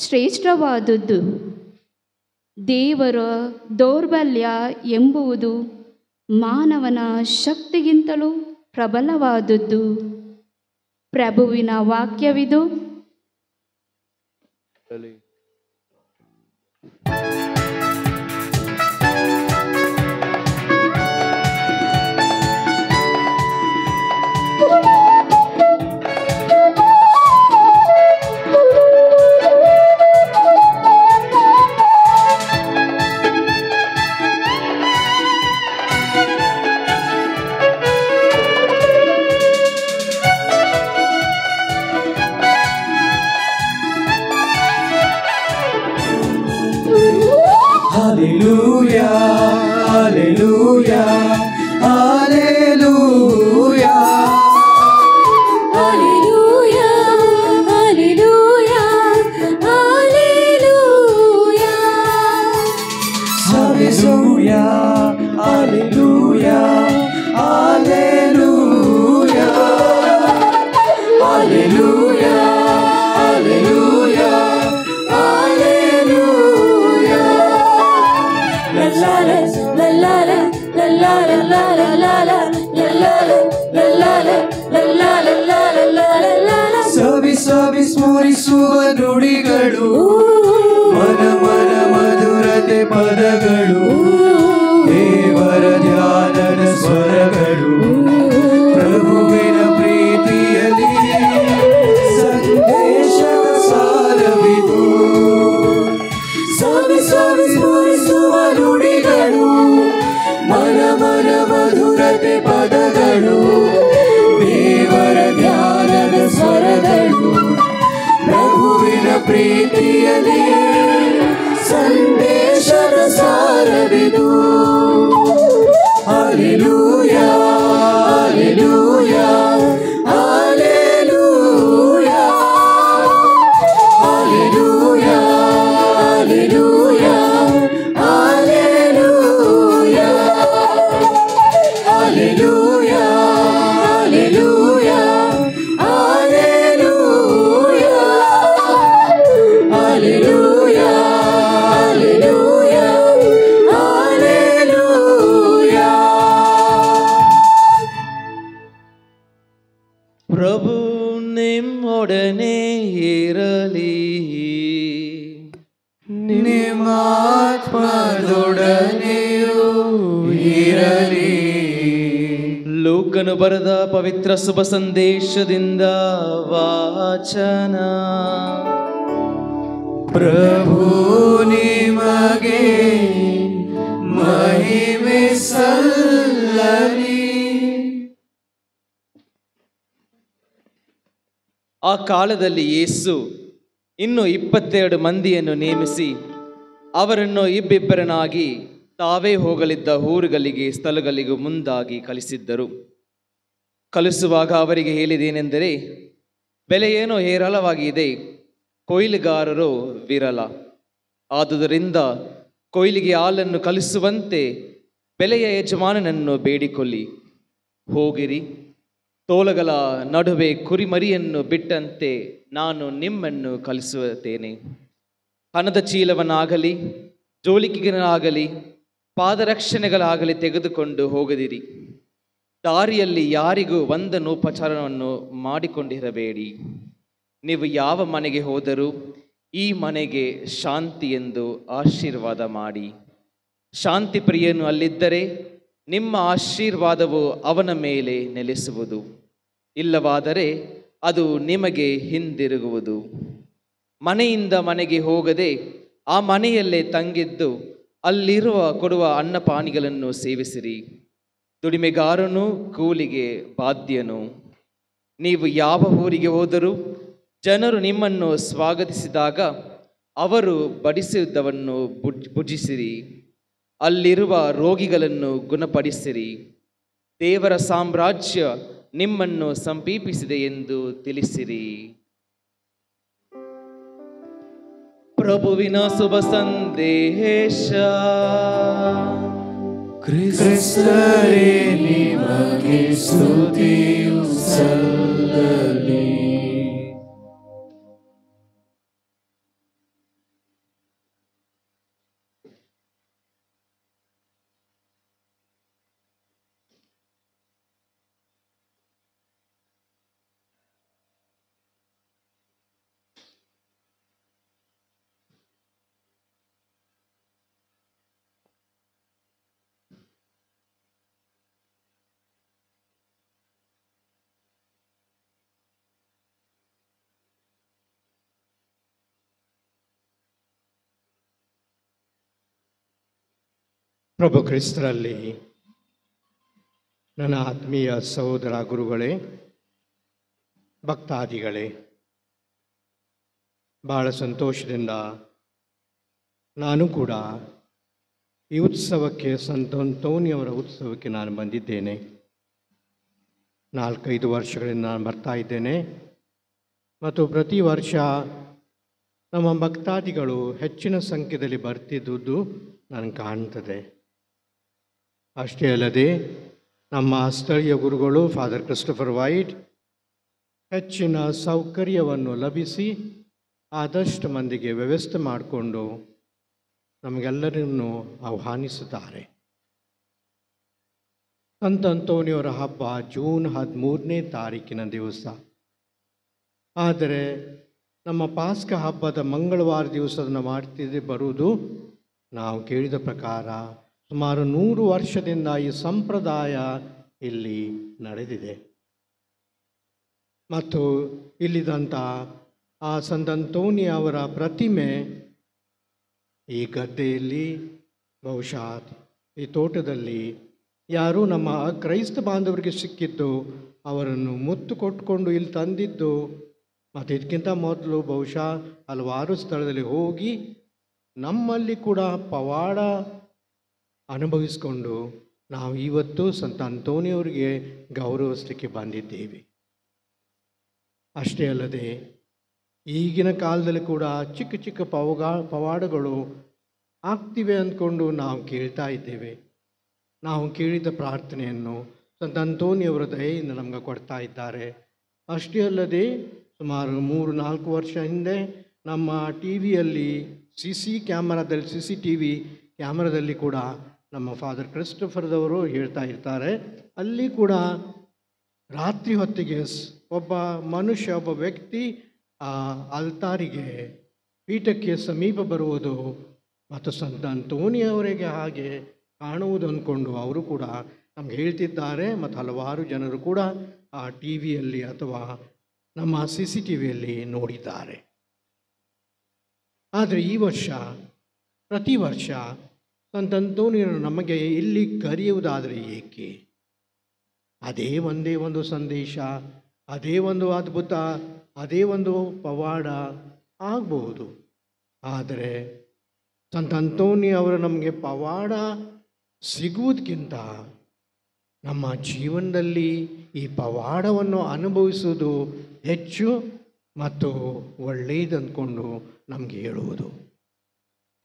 Speaker 5: ಶ್ರೇಷ್ಠವಾದುದು. ದೇವರ ದೌರ್ಬಲ್ಯ ಎಂಬುದು ಮಾನವನ ಶಕ್ತಿಗಿಂತಲೂ ಪ್ರಬಲವಾದುದು. ಪ್ರಭುವಿನ ವಾಕ್ಯವಿದು.
Speaker 2: Hallelujah, hallelujah, hallelujah.
Speaker 3: Hallelujah, hallelujah, hallelujah.
Speaker 2: Hallelujah, hallelujah, hallelujah. Hallelujah, hallelujah, hallelujah.
Speaker 3: La la la la la la la la la la la la la la la la la la la.
Speaker 2: ಸವಿ ಸವಿ ಸ್ಮರಿಸುವ ನುಡಿಗಳು, ಮನ ಮನ ಮಧುರತೆ ಪದಗಳು, ದೇವರ ಧ್ಯಾನದ ಸ್ವರಗಳು, ಪ್ರಭುವಿನ ಪ್ರೀತಿಯಲ್ಲಿ ಸಂದೇಶದ ಸಾರವಿದು. ಸವಿ ಸವಿ ಸ್ಮರಿಸುವ ನುಡಿಗಳು, ಮನ ಮನ ಮಧುರತೆ ಪದಗಳು, ದೇವರ ಧ್ಯಾನದ ಸ್ವರಗಳು, ಪ್ರಭುವಿನ ಪ್ರೀತಿಯಲ್ಲಿ ಸಂದೇಶದ ಸಾರವಿದು. Hallelujah, hallelujah, hallelujah. Hallelujah, hallelujah, hallelujah. Hallelujah, hallelujah, hallelujah. Hallelujah, hallelujah, hallelujah. ಪ್ರಭು ನಿಮ್ಮೊಡನೆ ಇರಲಿ, ನಿಮ್ಮ ಆತ್ಮದೊಡನೆಯೂ ಇರಲಿ. ಲೂಕನು ಬರೆದ ಪವಿತ್ರ ಶುಭ ಸಂದೇಶದಿಂದ ವಾಚನ. ಪ್ರಭು ನಿಮಗೆ ಮಹಿಮೆ ಸಲ್ಲಲಿ.
Speaker 7: ಆ ಕಾಲದಲ್ಲಿ ಯೇಸು ಇನ್ನು 22 ಮಂದಿಯನ್ನು ನೇಮಿಸಿ ಅವರನ್ನು ಇಬ್ಬಿಬ್ಬರನ್ನಾಗಿ ತಾವೇ ಹೋಗಲಿದ್ದ ಊರುಗಳಿಗೆ ಸ್ಥಳಗಳಿಗೂ ಮುಂದಾಗಿ ಕಳಿಸಿದ್ದರು. ಕಲಿಸುವಾಗ ಅವರಿಗೆ ಹೇಳಿದೇನೆಂದರೆ, ಬೆಲೆಯೇನೋ ಹೇರಳವಾಗಿದೆ, ಕೊಯ್ಲುಗಾರರು ವಿರಳ. ಆದುದರಿಂದ ಕೊಯ್ಲಿಗೆ ಹಾಲನ್ನು ಕಲಿಸುವಂತೆ ಬೆಲೆಯ ಯಜಮಾನನನ್ನು ಬೇಡಿಕೊಳ್ಳಿ. ಹೋಗಿರಿ, ತೋಳಗಳ ನಡುವೆ ಕುರಿಮರಿಯನ್ನು ಬಿಟ್ಟಂತೆ ನಾನು ನಿಮ್ಮನ್ನು ಕಲಿಸುತ್ತೇನೆ. ಹಣದ ಚೀಲವನ್ನಾಗಲಿ ಜೋಳಿಗೆಗಳಾಗಲಿ ಪಾದರಕ್ಷಣೆಗಳಾಗಲಿ ತೆಗೆದುಕೊಂಡು ಹೋಗದಿರಿ. ದಾರಿಯಲ್ಲಿ ಯಾರಿಗೂ ವಂದನೋಪಚಾರವನ್ನು ಮಾಡಿಕೊಂಡಿರಬೇಡಿ. ನೀವು ಯಾವ ಮನೆಗೆ ಹೋದರೂ ಈ ಮನೆಗೆ ಶಾಂತಿ ಎಂದು ಆಶೀರ್ವಾದ ಮಾಡಿ. ಶಾಂತಿ ಪ್ರಿಯನು ಅಲ್ಲಿದ್ದರೆ ನಿಮ್ಮ ಆಶೀರ್ವಾದವು ಅವನ ಮೇಲೆ ನೆಲೆಸುವುದು, ಇಲ್ಲವಾದರೆ ಅದು ನಿಮಗೆ ಹಿಂದಿರುಗುವುದು. ಮನೆಯಿಂದ ಮನೆಗೆ ಹೋಗದೆ ಆ ಮನೆಯಲ್ಲೇ ತಂಗಿದ್ದು ಅಲ್ಲಿರುವ ಕೊಡುವ ಅನ್ನಪಾನಿಗಳನ್ನು ಸೇವಿಸಿರಿ. ದುಡಿಮೆಗಾರನು ಕೂಲಿಗೆ ಬಾಧ್ಯನು. ನೀವು ಯಾವ ಊರಿಗೆ ಹೋದರೂ ಜನರು ನಿಮ್ಮನ್ನು ಸ್ವಾಗತಿಸಿದಾಗ ಅವರು ಬಡಿಸಿದ್ದವನ್ನು ಭುಜಿಸಿರಿ. ಅಲ್ಲಿರುವ ರೋಗಿಗಳನ್ನು ಗುಣಪಡಿಸಿರಿ. ದೇವರ ಸಾಮ್ರಾಜ್ಯ ನಿಮ್ಮನ್ನು ಸಮೀಪಿಸಿದೆ ಎಂದು ತಿಳಿಸಿರಿ. ಪ್ರಭುವಿನ ಶುಭ ಸಂದೇಶ.
Speaker 2: ಕ್ರಿಸ್ತರೇ ನಿಮಗೆ ಸ್ತುತಿಯು ಸಲ್ಲಲಿ.
Speaker 4: ಪ್ರಭು ಕ್ರಿಸ್ತರಲ್ಲಿ ನನ್ನ ಆತ್ಮೀಯ ಸಹೋದರ ಗುರುಗಳೇ, ಭಕ್ತಾದಿಗಳೇ, ಬಹಳ ಸಂತೋಷದಿಂದ ನಾನು ಕೂಡ ಈ ಉತ್ಸವಕ್ಕೆ, ಸಂತ ಅಂತೋನಿಯವರ ಉತ್ಸವಕ್ಕೆ ನಾನು ಬಂದಿದ್ದೇನೆ. 4-5 ವರ್ಷಗಳಿಂದ ನಾನು ಬರ್ತಾ ಇದ್ದೇನೆ ಮತ್ತು ಪ್ರತಿ ವರ್ಷ ನಮ್ಮ ಭಕ್ತಾದಿಗಳು ಹೆಚ್ಚಿನ ಸಂಖ್ಯೆಯಲ್ಲಿ ಬರ್ತಿದ್ದುದು ನನಗೆ ಕಾಣ್ತದೆ. ಅಷ್ಟೇ ಅಲ್ಲದೆ ನಮ್ಮ ಸ್ಥಳೀಯ ಗುರುಗಳು ಫಾದರ್ ಕ್ರಿಸ್ಟೋಫರ್ ವೈಟ್ ಹೆಚ್ಚಿನ ಸೌಕರ್ಯವನ್ನು ಲಭಿಸಿ ಆದಷ್ಟು ಮಂದಿಗೆ ವ್ಯವಸ್ಥೆ ಮಾಡಿಕೊಂಡು ನಮಗೆಲ್ಲರನ್ನು ಆಹ್ವಾನಿಸುತ್ತಾರೆ. ಸಂತ ಅಂತೋನಿಯವರ ಹಬ್ಬ ಜೂನ್ 13ನೇ ತಾರೀಕಿನ ದಿವಸ. ಆದರೆ ನಮ್ಮ ಪಾಸ್ಕ ಹಬ್ಬದ ಮಂಗಳವಾರ ದಿವಸವನ್ನು ಮಾಡ್ತಿದ್ದೆ ಬರುವುದು ನಾವು ಕೇಳಿದ ಪ್ರಕಾರ ಸುಮಾರು 100 ವರ್ಷದಿಂದ ಈ ಸಂಪ್ರದಾಯ ಇಲ್ಲಿ ನಡೆದಿದೆ. ಮತ್ತು ಇಲ್ಲಿದ್ದಂಥ ಆ ಸಂತ ಅಂತೋನಿ ಅವರ ಪ್ರತಿಮೆ ಈ ಗದ್ದೆಯಲ್ಲಿ, ಬಹುಶಃ ಈ ತೋಟದಲ್ಲಿ ಯಾರೂ ನಮ್ಮ ಕ್ರೈಸ್ತ ಬಾಂಧವರಿಗೆ ಸಿಕ್ಕಿದ್ದು ಅವರನ್ನು ಮುತ್ತು ಕೊಟ್ಕೊಂಡು ಇಲ್ಲಿ ತಂದಿದ್ದು. ಮತ್ತು ಇದಕ್ಕಿಂತ ಮೊದಲು ಬಹುಶಃ ಹಲವಾರು ಸ್ಥಳದಲ್ಲಿ ಹೋಗಿ ನಮ್ಮಲ್ಲಿ ಕೂಡ ಪವಾಡ ಅನುಭವಿಸಿಕೊಂಡು ನಾವು ಇವತ್ತು ಸಂತ ಅಂತೋನಿಯವರಿಗೆ ಗೌರವಿಸಲಿಕ್ಕೆ ಬಂದಿದ್ದೇವೆ. ಅಷ್ಟೇ ಅಲ್ಲದೆ ಈಗಿನ ಕಾಲದಲ್ಲಿ ಕೂಡ ಚಿಕ್ಕ ಚಿಕ್ಕ ಪವಾಡಗಳು ಆಗ್ತಿವೆ ಅಂದ್ಕೊಂಡು ನಾವು ಕೇಳ್ತಾ ಇದ್ದೇವೆ. ನಾವು ಕೇಳಿದ ಪ್ರಾರ್ಥನೆಯನ್ನು ಸಂತ ಅಂತೋನಿಯವರ ದಯೆಯಿಂದ ನಮಗೆ ಕೊಡ್ತಾ ಇದ್ದಾರೆ. ಅಷ್ಟೇ ಅಲ್ಲದೆ ಸುಮಾರು 3-4 ವರ್ಷ ಹಿಂದೆ ನಮ್ಮ ಟಿ ವಿಯಲ್ಲಿ CCTV ಕ್ಯಾಮರಾದಲ್ಲಿ ಕೂಡ ನಮ್ಮ ಫಾದರ್ ಕ್ರಿಸ್ಟೋಫರ್ದವರು ಹೇಳ್ತಾ ಇರ್ತಾರೆ. ಅಲ್ಲಿ ಕೂಡ ರಾತ್ರಿ ಹೊತ್ತಿಗೆ ಒಬ್ಬ ಮನುಷ್ಯ, ಒಬ್ಬ ವ್ಯಕ್ತಿ ಆ ಅಲ್ತಾರಿಗೆ, ಪೀಠಕ್ಕೆ ಸಮೀಪ ಬರುವುದು ಮತ್ತು ಸಂತ ಅಂತೋನಿಯವರಿಗೆ ಹಾಗೆ ಕಾಣುವುದು ಅಂದ್ಕೊಂಡು ಅವರು ಕೂಡ ನಮ್ಗೆ ಹೇಳ್ತಿದ್ದಾರೆ. ಮತ್ತು ಹಲವಾರು ಜನರು ಕೂಡ ಆ ಟಿ ವಿಯಲ್ಲಿ ಅಥವಾ ನಮ್ಮ CCTVಯಲ್ಲಿ ನೋಡಿದ್ದಾರೆ. ಆದರೆ ಈ ವರ್ಷ, ಪ್ರತಿ ವರ್ಷ ಸಂತ ಅಂತೋನಿಯರು ನಮಗೆ ಇಲ್ಲಿ ಕರೆಯುವುದಾದರೆ ಏಕೆ? ಅದೇ ಒಂದೇ ಒಂದು ಸಂದೇಶ, ಅದೇ ಒಂದು ಅದ್ಭುತ, ಅದೇ ಒಂದು ಪವಾಡ ಆಗಬಹುದು. ಆದರೆ ಸಂತ ಅಂತೋನಿ ಅವರು ನಮಗೆ ಪವಾಡ ಸಿಗುವುದಕ್ಕಿಂತ ನಮ್ಮ ಜೀವನದಲ್ಲಿ ಈ ಪವಾಡವನ್ನು ಅನುಭವಿಸುವುದು ಹೆಚ್ಚು ಮತ್ತು ಒಳ್ಳೆಯದು ಅಂದ್ಕೊಂಡು ನಮಗೆ ಹೇಳುವುದು.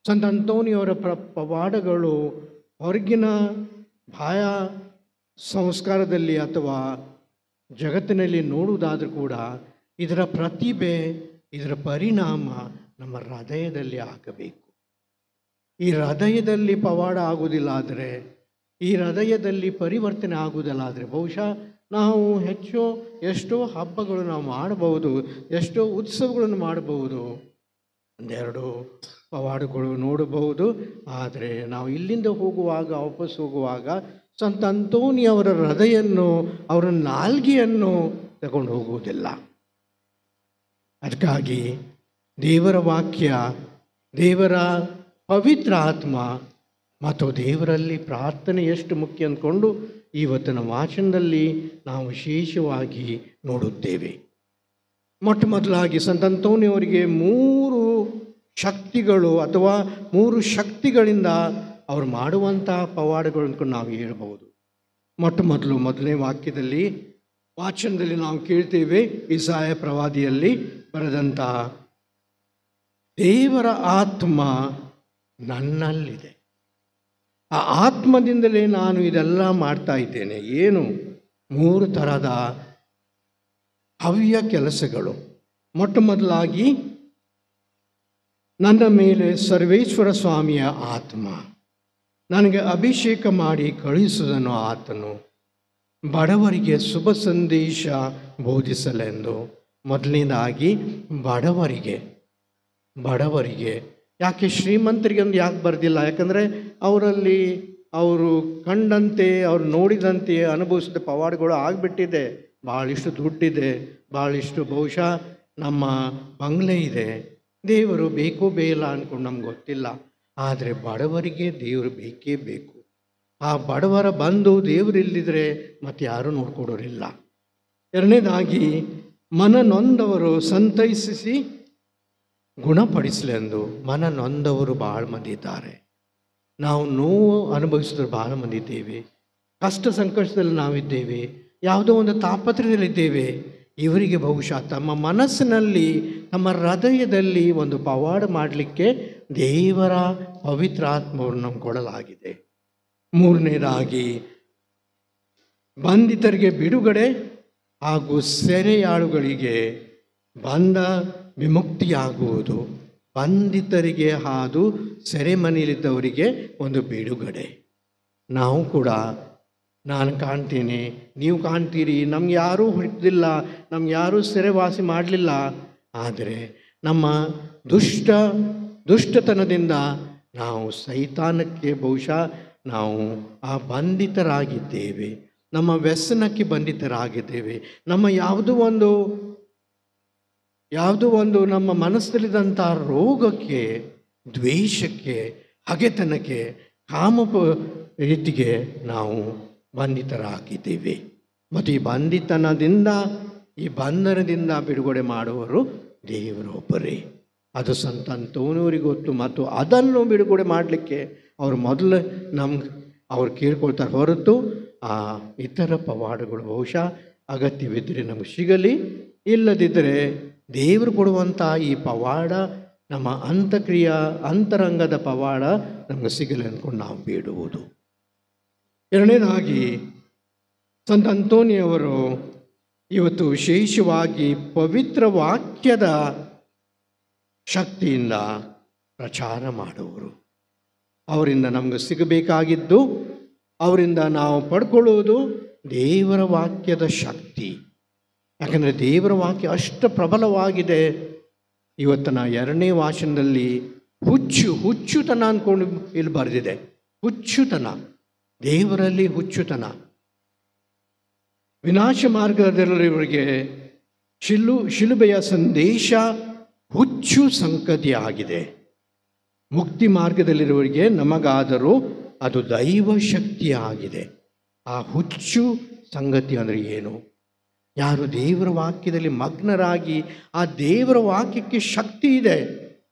Speaker 4: ಸಂತ ಅಂತೋನಿಯವರ ಪವಾಡಗಳು ಹೊರಗಿನ ಬಾಹ್ಯ ಸಂಸ್ಕಾರದಲ್ಲಿ ಅಥವಾ ಜಗತ್ತಿನಲ್ಲಿ ನೋಡುವುದಾದರೂ ಕೂಡ ಇದರ ಪ್ರತಿಭೆ, ಇದರ ಪರಿಣಾಮ ನಮ್ಮ ಹೃದಯದಲ್ಲಿ ಆಗಬೇಕು. ಈ ಹೃದಯದಲ್ಲಿ ಪವಾಡ ಆಗುವುದಿಲ್ಲ ಆದರೆ, ಈ ಹೃದಯದಲ್ಲಿ ಪರಿವರ್ತನೆ ಆಗುವುದಿಲ್ಲ ಆದರೆ ಬಹುಶಃ ನಾವು ಎಷ್ಟೋ ಹಬ್ಬಗಳು ನಾವು ಮಾಡಬಹುದು, ಎಷ್ಟೋ ಉತ್ಸವಗಳನ್ನು ಮಾಡಬಹುದು, ಒಂದೆರಡು ಪವಾಡಗಳು ನೋಡಬಹುದು. ಆದರೆ ನಾವು ಇಲ್ಲಿಂದ ಹೋಗುವಾಗ, ವಾಪಸ್ ಹೋಗುವಾಗ ಸಂತ ಅಂತೋನಿ ಅವರ ಹೃದಯನ್ನು, ಅವರ ನಾಲ್ಗೆಯನ್ನು ತಗೊಂಡು ಹೋಗುವುದಿಲ್ಲ. ಅದಕ್ಕಾಗಿ ದೇವರ ವಾಕ್ಯ, ದೇವರ ಪವಿತ್ರ ಆತ್ಮ ಮತ್ತು ದೇವರಲ್ಲಿ ಪ್ರಾರ್ಥನೆ ಎಷ್ಟು ಮುಖ್ಯ ಅಂದ್ಕೊಂಡು ಇವತ್ತಿನ ವಾಚನದಲ್ಲಿ ನಾವು ವಿಶೇಷವಾಗಿ ನೋಡುತ್ತೇವೆ. ಮೊಟ್ಟ ಮೊದಲಾಗಿ ಸಂತ ಅಂತೋನಿಯವರಿಗೆ 3 ಶಕ್ತಿಗಳು ಅಥವಾ 3 ಶಕ್ತಿಗಳಿಂದ ಅವರು ಮಾಡುವಂತಹ ಪವಾಡಗಳು ಅಂದ್ಕೊಂಡು ನಾವು ಹೇಳ್ಬೋದು. ಮೊದಲನೇ ವಾಕ್ಯದಲ್ಲಿ, ವಾಚನದಲ್ಲಿ ನಾವು ಕೇಳ್ತೇವೆ, ಇಸಾಯ ಪ್ರವಾದಿಯಲ್ಲಿ ಬರೆದಂತಹ ದೇವರ ಆತ್ಮ ನನ್ನಲ್ಲಿದೆ, ಆ ಆತ್ಮದಿಂದಲೇ ನಾನು ಇದೆಲ್ಲ ಮಾಡ್ತಾ ಇದ್ದೇನೆ. ಏನು? 3 ಥರದ ಹವ್ಯ ಕೆಲಸಗಳು. ಮೊದಲಾಗಿ ನನ್ನ ಮೇಲೆ ಸರ್ವೇಶ್ವರ ಸ್ವಾಮಿಯ ಆತ್ಮ, ನನಗೆ ಅಭಿಷೇಕ ಮಾಡಿ ಕಳುಹಿಸುವುದನ್ನು ಆತನು, ಬಡವರಿಗೆ ಶುಭ ಸಂದೇಶ ಬೋಧಿಸಲೆಂದು. ಮೊದಲನೇದಾಗಿ ಬಡವರಿಗೆ ಯಾಕೆ ಶ್ರೀಮಂತರಿಗೆ ಒಂದು ಯಾಕೆ ಬರೆದಿಲ್ಲ? ಯಾಕಂದರೆ ಅವರಲ್ಲಿ ಅವರು ಕಂಡಂತೆ, ಅವರು ನೋಡಿದಂತೆ ಅನುಭವಿಸಿದ ಪವಾಡಗಳು ಆಗಿಬಿಟ್ಟಿದೆ. ಭಾಳಿಷ್ಟು ದುಡ್ಡಿದೆ, ಭಾಳಿಷ್ಟು ಬಹುಶಃ ನಮ್ಮ ಬಂಗ್ಲೆ ಇದೆ, ದೇವರು ಬೇಕೋ ಬೇಯಿಲ್ಲ ಅಂದ್ಕೊಂಡು ನಮ್ಗೆ ಗೊತ್ತಿಲ್ಲ. ಆದರೆ ಬಡವರಿಗೆ ದೇವರು ಬೇಕೇ ಬೇಕು. ಆ ಬಡವರ ಬಂದು ದೇವರಿಲ್ಲದಿದ್ದರೆ ಮತ್ತೆ ಯಾರೂ ನೋಡ್ಕೊಡೋರಿಲ್ಲ. ಎರಡನೇದಾಗಿ ಮನನೊಂದವರು ಸಂತೈಸಿಸಿ ಗುಣಪಡಿಸಲೆಂದು ಮನನೊಂದವರು ಭಾಳ ಮಂದಿ ಇದ್ದಾರೆ. ನಾವು ನೋವು ಅನುಭವಿಸಿದ್ರೆ ಭಾಳ ಮಂದಿ ಇದ್ದೇವೆ, ಕಷ್ಟ ಸಂಕಷ್ಟದಲ್ಲಿ ನಾವಿದ್ದೇವೆ, ಯಾವುದೋ ಒಂದು ತಾಪತ್ರಯದಲ್ಲಿದ್ದೇವೆ. ಇವರಿಗೆ ಬಹುಶಃ ತಮ್ಮ ಮನಸ್ಸಿನಲ್ಲಿ ತಮ್ಮ ಹೃದಯದಲ್ಲಿ ಒಂದು ಪವಾಡ ಮಾಡಲಿಕ್ಕೆ ದೇವರ ಪವಿತ್ರಾತ್ಮವನ್ನು ನಮ್ಗೆ ಕೊಡಲಾಗಿದೆ. ಮೂರನೇದಾಗಿ ಬಂಧಿತರಿಗೆ ಬಿಡುಗಡೆ ಹಾಗೂ ಸೆರೆಯಾಳುಗಳಿಗೆ ಬಂಧ ವಿಮುಕ್ತಿಯಾಗುವುದು. ಬಂಧಿತರಿಗೆ ಹಾಗೂ ಸೆರೆಮನೆಯಲ್ಲಿದ್ದವರಿಗೆ ಒಂದು ಬಿಡುಗಡೆ. ನಾವು ಕೂಡ, ನಾನು ಕಾಣ್ತೀನಿ, ನೀವು ಕಾಣ್ತೀರಿ, ನಮ್ಗೆ ಯಾರೂ ಹುಡುಕಿಲ್ಲ, ನಮ್ಗೆ ಯಾರೂ ಸೆರೆವಾಸಿ ಮಾಡಲಿಲ್ಲ. ಆದರೆ ನಮ್ಮ ದುಷ್ಟತನದಿಂದ ನಾವು ಸೈತಾನಕ್ಕೆ ಬಹುಶಃ ನಾವು ಆ ಬಂಧಿತರಾಗಿದ್ದೇವೆ, ನಮ್ಮ ವ್ಯಸನಕ್ಕೆ ಬಂಧಿತರಾಗಿದ್ದೇವೆ. ನಮ್ಮ ಯಾವುದೋ ಒಂದು ನಮ್ಮ ಮನಸ್ಸಲ್ಲಿದ್ದಂಥ ರೋಗಕ್ಕೆ, ದ್ವೇಷಕ್ಕೆ, ಹಗೆತನಕ್ಕೆ, ರೀತಿಗೆ ನಾವು ಬಂಧಿತರಾಗಿದ್ದೇವೆ. ಮತ್ತು ಈ ಈ ಬಂಧನದಿಂದ ಬಿಡುಗಡೆ ಮಾಡುವವರು ದೇವರೊಬ್ಬರೇ. ಅದು ಸಂತ ಅಂತೋನಿಯವರಿಗೆ ಗೊತ್ತು. ಮತ್ತು ಅದನ್ನು ಬಿಡುಗಡೆ ಮಾಡಲಿಕ್ಕೆ ಅವರು ಮೊದಲು ಅವ್ರು ಕೇಳ್ಕೊಳ್ತಾರೆ ಹೊರತು ಆ ಇತರ ಪವಾಡಗಳು ಬಹುಶಃ ಅಗತ್ಯವಿದ್ದರೆ ನಮಗೆ ಸಿಗಲಿ, ಇಲ್ಲದಿದ್ದರೆ ದೇವರು ಕೊಡುವಂಥ ಈ ಪವಾಡ ನಮ್ಮ ಅಂತರಂಗದ ಪವಾಡ ನಮಗೆ ಸಿಗಲಿ ಅಂದ್ಕೊಂಡು ನಾವು ಬೇಡುವುದು. ಎರಡನೇದಾಗಿ ಸಂತ ಅಂತೋನಿಯವರು ಇವತ್ತು ವಿಶೇಷವಾಗಿ ಪವಿತ್ರ ವಾಕ್ಯದ ಶಕ್ತಿಯಿಂದ ಪ್ರಚಾರ ಮಾಡುವರು. ಅವರಿಂದ ನಮಗೆ ಸಿಗಬೇಕಾಗಿದ್ದು, ಅವರಿಂದ ನಾವು ಪಡ್ಕೊಳ್ಳುವುದು ದೇವರ ವಾಕ್ಯದ ಶಕ್ತಿ. ಯಾಕಂದರೆ ದೇವರ ವಾಕ್ಯ ಅಷ್ಟು ಪ್ರಬಲವಾಗಿದೆ. ಇವತ್ತಿನ 2ನೇ ವಾಚನದಲ್ಲಿ ಹುಚ್ಚುತನ ಅಂದ್ಕೊಂಡು ಇಲ್ಲಿ ಬರೆದಿದೆ. ಹುಚ್ಚುತನ, ದೇವರಲ್ಲಿ ಹುಚ್ಚುತನ. ವಿನಾಶ ಮಾರ್ಗದಲ್ಲಿರುವವರಿಗೆ ಶಿಲುಬೆಯ ಸಂದೇಶ ಹುಚ್ಚು ಸಂಗತಿ ಆಗಿದೆ. ಮುಕ್ತಿ ಮಾರ್ಗದಲ್ಲಿರುವವರಿಗೆ ನಮಗಾದರೂ ಅದು ದೈವ ಶಕ್ತಿ ಆಗಿದೆ. ಆ ಹುಚ್ಚು ಸಂಗತಿ ಅಂದರೆ ಏನು? ಯಾರು ದೇವರ ವಾಕ್ಯದಲ್ಲಿ ಮಗ್ನರಾಗಿ, ಆ ದೇವರ ವಾಕ್ಯಕ್ಕೆ ಶಕ್ತಿ ಇದೆ,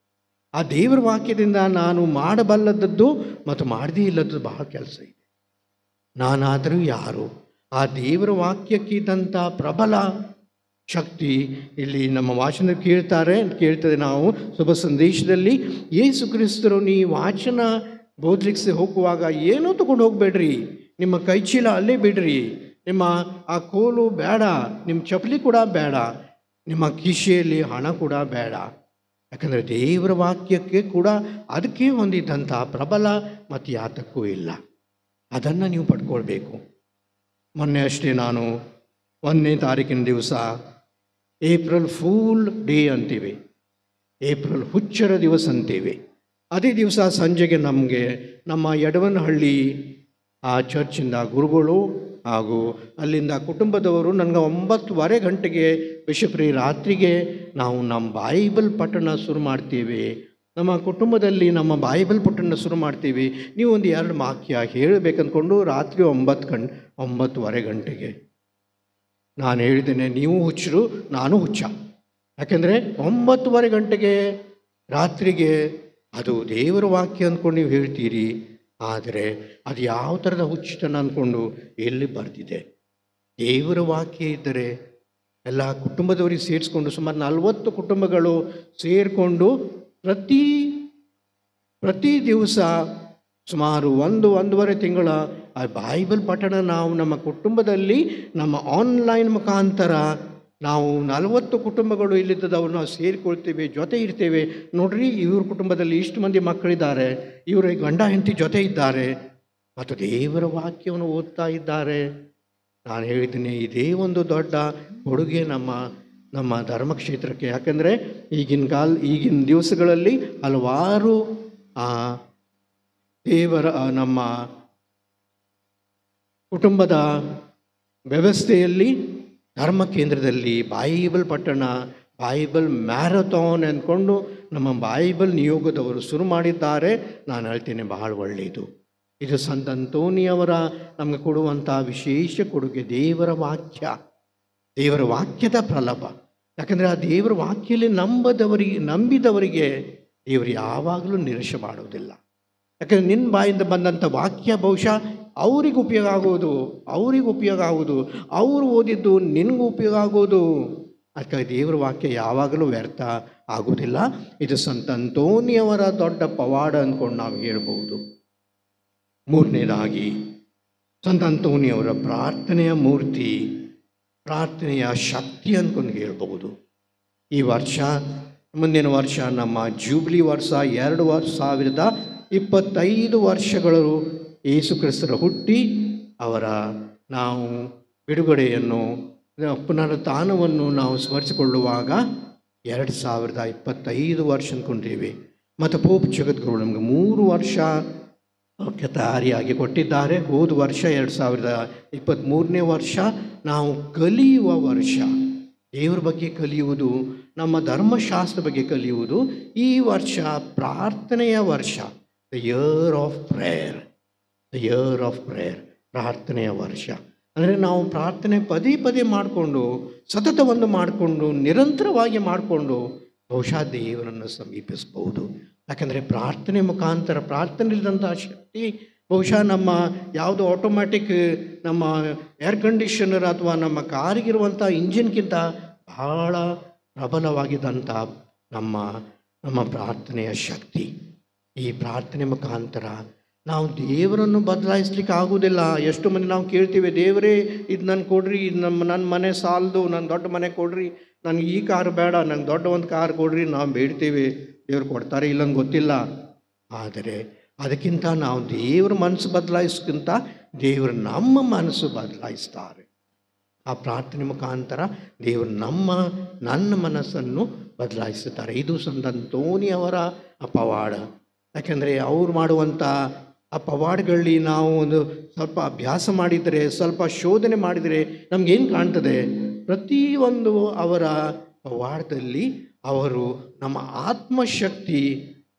Speaker 4: ಆ ದೇವರ ವಾಕ್ಯದಿಂದ ನಾನು ಮಾಡಬಲ್ಲದದ್ದು ಮತ್ತು ಮಾಡದೇ ಇಲ್ಲದ್ದು ಬಹಳ ಕೆಲಸ ಇದೆ. ನಾನಾದರೂ ಯಾರು? ಆ ದೇವರ ವಾಕ್ಯಕ್ಕೆ ಇದ್ದಂಥ ಪ್ರಬಲ ಶಕ್ತಿ ಇಲ್ಲಿ ನಮ್ಮ ವಾಚನ ಕೇಳ್ತದೆ. ನಾವು ಶುಭ ಸಂದೇಶದಲ್ಲಿ ಯೇಸು ಕ್ರಿಸ್ತರು ನೀ ವಾಚನ ಬೋಧಲಿಕ್ಕೆ ಹೋಗುವಾಗ ಏನೂ ತಗೊಂಡು ಹೋಗಬೇಡ್ರಿ, ನಿಮ್ಮ ಕೈಚೀಲ ಅಲ್ಲೇ ಬಿಡ್ರಿ, ನಿಮ್ಮ ಆ ಕೋಲು ಬೇಡ, ನಿಮ್ಮ ಚಪ್ಪಲಿ ಕೂಡ ಬೇಡ, ನಿಮ್ಮ ಕಿಶೆಯಲ್ಲಿ ಹಣ ಕೂಡ ಬೇಡ. ಯಾಕಂದರೆ ದೇವರ ವಾಕ್ಯಕ್ಕೆ ಕೂಡ ಅದಕ್ಕೆ ಹೊಂದಿದ್ದಂಥ ಪ್ರಬಲ ಮತ್ತು ಯಾತಕ್ಕೂ ಇಲ್ಲ. ಅದನ್ನು ನೀವು ಪಡ್ಕೊಳ್ಬೇಕು. ಮೊನ್ನೆ ಅಷ್ಟೇ ನಾನು 1ನೇ ತಾರೀಕಿನ ದಿವಸ ಏಪ್ರಿಲ್ ಫೂಲ್ ಡೇ ಅಂತೀವಿ, ಏಪ್ರಿಲ್ ಹುಚ್ಚರ ದಿವಸ ಅಂತೀವಿ. ಅದೇ ದಿವಸ ಸಂಜೆಗೆ ನಮಗೆ ನಮ್ಮ ಯಡವನಹಳ್ಳಿ ಆ ಚರ್ಚಿಂದ ಗುರುಗಳು ಹಾಗೂ ಅಲ್ಲಿಂದ ಕುಟುಂಬದವರು ನನಗೆ 9:15 ಗಂಟೆಗೆ ಬಿಷಪ್ರಿ ರಾತ್ರಿಗೆ ನಾವು ನಮ್ಮ ಬೈಬಲ್ ಪಠಣ ಶುರು ಮಾಡ್ತೀವಿ, ನಮ್ಮ ಕುಟುಂಬದಲ್ಲಿ ನಮ್ಮ ಬೈಬಲ್ ಪಠಣ ಶುರು ಮಾಡ್ತೀವಿ, ನೀವು ಒಂದು 2 ವಾಕ್ಯ ಹೇಳಬೇಕಂದ್ಕೊಂಡು ರಾತ್ರಿ 9:15 ಗಂಟೆಗೆ ನಾನು ಹೇಳಿದ್ದೇನೆ, ನೀವು ಹುಚ್ಚರು, ನಾನು ಹುಚ್ಚ. ಯಾಕೆಂದರೆ 9:15 ಗಂಟೆಗೆ ರಾತ್ರಿಗೆ ಅದು ದೇವರ ವಾಕ್ಯ ಅಂದ್ಕೊಂಡು ನೀವು ಹೇಳ್ತೀರಿ. ಆದರೆ ಅದು ಯಾವ ಥರದ ಹುಚ್ಚತನ ಅಂದ್ಕೊಂಡು ಎಲ್ಲಿ ಬರೆದಿದೆ? ದೇವರ ವಾಕ್ಯ ಇದ್ದರೆ ಎಲ್ಲ ಕುಟುಂಬದವರಿಗೆ ಸೇರಿಸ್ಕೊಂಡು ಸುಮಾರು 40 ಕುಟುಂಬಗಳು ಸೇರಿಕೊಂಡು ಪ್ರತಿ ದಿವಸ ಸುಮಾರು 1-1.5 ತಿಂಗಳ ಆ ಬೈಬಲ್ ಪಠಣ ನಾವು ನಮ್ಮ ಕುಟುಂಬದಲ್ಲಿ ನಮ್ಮ ಆನ್ಲೈನ್ ಮುಖಾಂತರ ನಾವು 40 ಕುಟುಂಬಗಳು ಇಲ್ಲಿದ್ದದವ್ರು ನಾವು ಸೇರಿಕೊಳ್ತೇವೆ, ಜೊತೆ ಇರ್ತೇವೆ. ನೋಡ್ರಿ, ಇವ್ರ ಕುಟುಂಬದಲ್ಲಿ ಇಷ್ಟು ಮಂದಿ ಮಕ್ಕಳಿದ್ದಾರೆ, ಇವರ ಗಂಡ ಹೆಂಡತಿ ಜೊತೆ ಇದ್ದಾರೆ ಮತ್ತು ದೇವರ ವಾಕ್ಯವನ್ನು ಓದ್ತಾ ಇದ್ದಾರೆ. ನಾನು ಹೇಳಿದ್ದೀನಿ, ಇದೇ ಒಂದು ದೊಡ್ಡ ಕೊಡುಗೆ ನಮ್ಮ ಧರ್ಮಕ್ಷೇತ್ರಕ್ಕೆ. ಯಾಕೆಂದರೆ ಈಗಿನ ದಿವಸಗಳಲ್ಲಿ ಹಲವಾರು ದೇವರ ನಮ್ಮ ಕುಟುಂಬದ ವ್ಯವಸ್ಥೆಯಲ್ಲಿ ಧರ್ಮ ಕೇಂದ್ರದಲ್ಲಿ ಬೈಬಲ್ ಪಠಣ, ಬೈಬಲ್ ಮ್ಯಾರಥಾನ್ ಅಂದ್ಕೊಂಡು ನಮ್ಮ ಬೈಬಲ್ ನಿಯೋಗದವರು ಶುರು ಮಾಡಿದ್ದಾರೆ. ನಾನು ಹೇಳ್ತೇನೆ, ಬಹಳ ಒಳ್ಳೆಯದು. ಇದು ಸಂತ ಅಂತೋನಿಯವರ ನಮಗೆ ಕೊಡುವಂಥ ವಿಶೇಷ ಕೊಡುಗೆ, ದೇವರ ವಾಕ್ಯ, ದೇವರ ವಾಕ್ಯದ ಪ್ರಲಭ. ಯಾಕಂದರೆ ಆ ದೇವರ ವಾಕ್ಯಲ್ಲಿ ನಂಬಿದವರಿಗೆ ದೇವರು ಯಾವಾಗಲೂ ನಿರಾಶೆ ಮಾಡೋದಿಲ್ಲ. ಯಾಕಂದರೆ ನಿನ್ನ ಬಾಯಿಂದ ಬಂದಂಥ ವಾಕ್ಯ ಬಹುಶಃ ಅವ್ರಿಗೆ ಉಪಯೋಗ ಆಗೋದು, ಅವರು ಓದಿದ್ದು ನಿನಗೂ ಉಪಯೋಗ ಆಗೋದು. ಅದಕ್ಕಾಗಿ ದೇವರ ವಾಕ್ಯ ಯಾವಾಗಲೂ ವ್ಯರ್ಥ ಆಗೋದಿಲ್ಲ. ಇದು ಸಂತ ಅಂತೋನಿಯವರ ದೊಡ್ಡ ಪವಾಡ ಅಂದ್ಕೊಂಡು ನಾವು ಹೇಳ್ಬೋದು. ಮೂರನೇದಾಗಿ ಸಂತ ಅಂತೋನಿಯವರ ಪ್ರಾರ್ಥನೆಯ ಮೂರ್ತಿ, ಪ್ರಾರ್ಥನೆಯ ಶಕ್ತಿ ಅಂದ್ಕೊಂಡು ಹೇಳ್ಬೋದು. ಈ ವರ್ಷ, ಮುಂದಿನ ವರ್ಷ ನಮ್ಮ ಜೂಬ್ಲಿ ವರ್ಷ, 2025 ವರ್ಷಗಳು ಯೇಸು ಕ್ರಿಸ್ತರ ಹುಟ್ಟಿ ಅವರ ನಾವು ಬಿಡುಗಡೆಯನ್ನು, ಪುನರುತ್ಥಾನವನ್ನು ನಾವು ಸ್ಮರಿಸಿಕೊಳ್ಳುವಾಗ 2025 ವರ್ಷ ಅಂದ್ಕೊಂಡಿದ್ದೀವಿ. ಮತ್ತು ಪೋಪ್ ಜಗದ್ಗುರು ನಮಗೆ 3 ವರ್ಷ ತಯಾರಿಯಾಗಿ ಕೊಟ್ಟಿದ್ದಾರೆ. ಹೋದ ವರ್ಷ 2023ನೇ ವರ್ಷ ನಾವು ಕಲಿಯುವ ವರ್ಷ, ದೇವರ ಬಗ್ಗೆ ಕಲಿಯುವುದು, ನಮ್ಮ ಧರ್ಮಶಾಸ್ತ್ರ ಬಗ್ಗೆ ಕಲಿಯುವುದು. ಈ ವರ್ಷ ಪ್ರಾರ್ಥನೆಯ ವರ್ಷ, ದ ಇಯರ್ ಆಫ್ ಪ್ರೇಯರ್, ಪ್ರಾರ್ಥನೆಯ ವರ್ಷ. ಅಂದರೆ ನಾವು ಪ್ರಾರ್ಥನೆ ಪದೇ ಪದೇ ಮಾಡಿಕೊಂಡು, ಸತತವನ್ನು ಮಾಡಿಕೊಂಡು, ನಿರಂತರವಾಗಿ ಮಾಡಿಕೊಂಡು ಬಹುಶಃ ದೇವರನ್ನು ಸಮೀಪಿಸ್ಬೋದು. ಯಾಕಂದರೆ ಪ್ರಾರ್ಥನೆ ಮುಖಾಂತರ, ಪ್ರಾರ್ಥನೆಯಿಲ್ಲದಂಥ ಶಕ್ತಿ ಬಹುಶಃ ನಮ್ಮ ಯಾವುದು ಆಟೋಮ್ಯಾಟಿಕ್ ನಮ್ಮ ಏರ್ ಕಂಡೀಷನರ್ ಅಥವಾ ನಮ್ಮ ಕಾರಿಗಿರುವಂಥ ಇಂಜಿನ್ಗಿಂತ ಬಹಳ ಪ್ರಬಲವಾಗಿದ್ದಂಥ ನಮ್ಮ ಪ್ರಾರ್ಥನೆಯ ಶಕ್ತಿ. ಈ ಪ್ರಾರ್ಥನೆ ಮುಖಾಂತರ ನಾವು ದೇವರನ್ನು ಬದಲಾಯಿಸ್ಲಿಕ್ಕೆ ಆಗೋದಿಲ್ಲ. ಎಷ್ಟು ಮಂದಿ ನಾವು ಕೇಳ್ತೀವಿ, ದೇವರೇ ಇದು ನನಗೆ ಕೊಡ್ರಿ, ಇದು ನನ್ನ ಮನೆ ಸಾಲದು, ನನ್ನ ದೊಡ್ಡ ಮನೆ ಕೊಡ್ರಿ, ನನಗೆ ಈ ಕಾರು ಬೇಡ, ನಂಗೆ ದೊಡ್ಡ ಒಂದು ಕಾರು ಕೊಡ್ರಿ. ನಾವು ಬೇಡ್ತೀವಿ, ದೇವ್ರು ಕೊಡ್ತಾರೆ ಇಲ್ಲಂಗೆ ಗೊತ್ತಿಲ್ಲ. ಆದರೆ ಅದಕ್ಕಿಂತ ನಾವು ದೇವ್ರ ಮನಸ್ಸು ಬದಲಾಯಿಸ್ಕಿಂತ ದೇವರು ನಮ್ಮ ಮನಸ್ಸು ಬದಲಾಯಿಸ್ತಾರೆ. ಆ ಪ್ರಾರ್ಥನೆ ಮುಖಾಂತರ ದೇವರು ನನ್ನ ಮನಸ್ಸನ್ನು ಬದಲಾಯಿಸುತ್ತಾರೆ. ಇದು ಸಂತ ಅಂತೋನಿಯವರ ಪವಾಡ. ಯಾಕೆಂದರೆ ಅವ್ರು ಮಾಡುವಂಥ ಆ ಪವಾಡಗಳಲ್ಲಿ ನಾವು ಒಂದು ಸ್ವಲ್ಪ ಅಭ್ಯಾಸ ಮಾಡಿದರೆ, ಸ್ವಲ್ಪ ಶೋಧನೆ ಮಾಡಿದರೆ ನಮಗೇನು ಕಾಣ್ತದೆ? ಪ್ರತಿಯೊಂದು ಅವರ ಪವಾಡದಲ್ಲಿ ಅವರು ನಮ್ಮ ಆತ್ಮಶಕ್ತಿ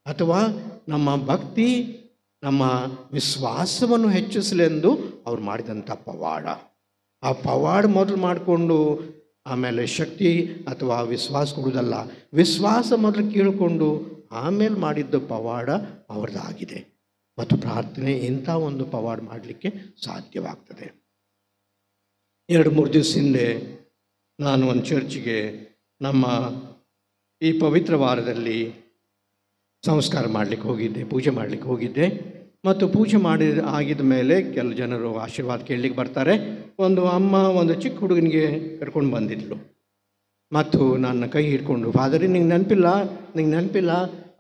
Speaker 4: ಅಥವಾ ನಮ್ಮ ಭಕ್ತಿ, ನಮ್ಮ ವಿಶ್ವಾಸವನ್ನು ಹೆಚ್ಚಿಸಲೆಂದು ಅವ್ರು ಮಾಡಿದಂಥ ಪವಾಡ. ಆ ಪವಾಡ ಮೊದಲು ಮಾಡಿಕೊಂಡು ಆಮೇಲೆ ಶಕ್ತಿ ಅಥವಾ ವಿಶ್ವಾಸ ಕೊಡುವುದಲ್ಲ, ವಿಶ್ವಾಸ ಮೊದಲು ಕೇಳಿಕೊಂಡು ಆಮೇಲೆ ಮಾಡಿದ್ದ ಪವಾಡ ಅವ್ರದ್ದಾಗಿದೆ. ಮತ್ತು ಪ್ರಾರ್ಥನೆ ಇಂಥ ಒಂದು ಪವಾಡ ಮಾಡಲಿಕ್ಕೆ ಸಾಧ್ಯವಾಗ್ತದೆ. 2-3 ದಿವಸ ಹಿಂದೆ ನಾನು ಒಂದು ಚರ್ಚಿಗೆ ನಮ್ಮ ಈ ಪವಿತ್ರ ವಾರದಲ್ಲಿ ಸಂಸ್ಕಾರ ಮಾಡಲಿಕ್ಕೆ ಹೋಗಿದ್ದೆ, ಪೂಜೆ ಮಾಡಲಿಕ್ಕೆ ಹೋಗಿದ್ದೆ. ಮತ್ತು ಪೂಜೆ ಆಗಿದ ಮೇಲೆ ಕೆಲ ಜನರು ಆಶೀರ್ವಾದ ಕೇಳಲಿಕ್ಕೆ ಬರ್ತಾರೆ. ಒಂದು ಅಮ್ಮ ಒಂದು ಚಿಕ್ಕ ಹುಡುಗನಿಗೆ ಕರ್ಕೊಂಡು ಬಂದಿದ್ಲು ಮತ್ತು ನನ್ನ ಕೈ ಹಿಡ್ಕೊಂಡು, ಫಾದರಿ ನಿಂಗೆ ನೆನಪಿಲ್ಲ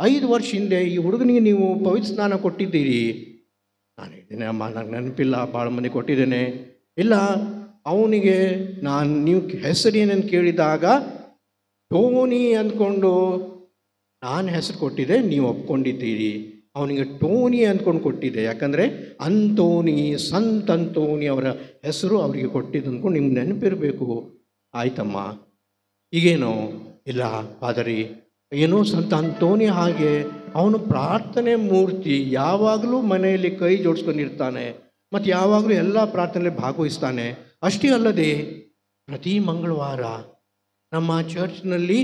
Speaker 4: 5 ವರ್ಷ ಹಿಂದೆ ಈ ಹುಡುಗನಿಗೆ ನೀವು ಪವಿತ್ರ ಸ್ನಾನ ಕೊಟ್ಟಿದ್ದೀರಿ. ನಾನು ಹೇಳಿದ್ದೇನೆ, ಅಮ್ಮ ನನಗೆ ನೆನಪಿಲ್ಲ, ಭಾಳ ಮಂದಿ ಕೊಟ್ಟಿದ್ದೇನೆ. ಇಲ್ಲ, ಅವನಿಗೆ ನೀವು ಹೆಸರು ಏನೇನು ಕೇಳಿದಾಗ ಟೋನಿ ಅಂದ್ಕೊಂಡು ನಾನು ಹೆಸರು ಕೊಟ್ಟಿದ್ದೆ, ನೀವು ಒಪ್ಕೊಂಡಿದ್ದೀರಿ. ಅವನಿಗೆ ಟೋನಿ ಅಂದ್ಕೊಂಡು ಕೊಟ್ಟಿದ್ದೆ, ಯಾಕಂದರೆ ಸಂತ ಅಂತೋನಿ ಅವರ ಹೆಸರು ಅವರಿಗೆ ಕೊಟ್ಟಿದ್ದು ಅಂದ್ಕೊಂಡು ನಿಮ್ಗೆ ನೆನಪಿರಬೇಕು. ಆಯ್ತಮ್ಮ, ಈಗೇನೋ ಇಲ್ಲ ಫಾದರಿ, ಏನೋ ಸಂತ ಅಂತೋನಿ ಹಾಗೆ ಅವನು ಪ್ರಾರ್ಥನೆ ಮೂರ್ತಿ, ಯಾವಾಗಲೂ ಮನೆಯಲ್ಲಿ ಕೈ ಜೋಡಿಸ್ಕೊಂಡಿರ್ತಾನೆ ಮತ್ತು ಯಾವಾಗಲೂ ಎಲ್ಲ ಪ್ರಾರ್ಥನೆಯಲ್ಲಿ ಭಾಗವಹಿಸ್ತಾನೆ. ಅಷ್ಟೇ ಅಲ್ಲದೆ ಪ್ರತಿ ಮಂಗಳವಾರ ನಮ್ಮ ಚರ್ಚ್ನಲ್ಲಿ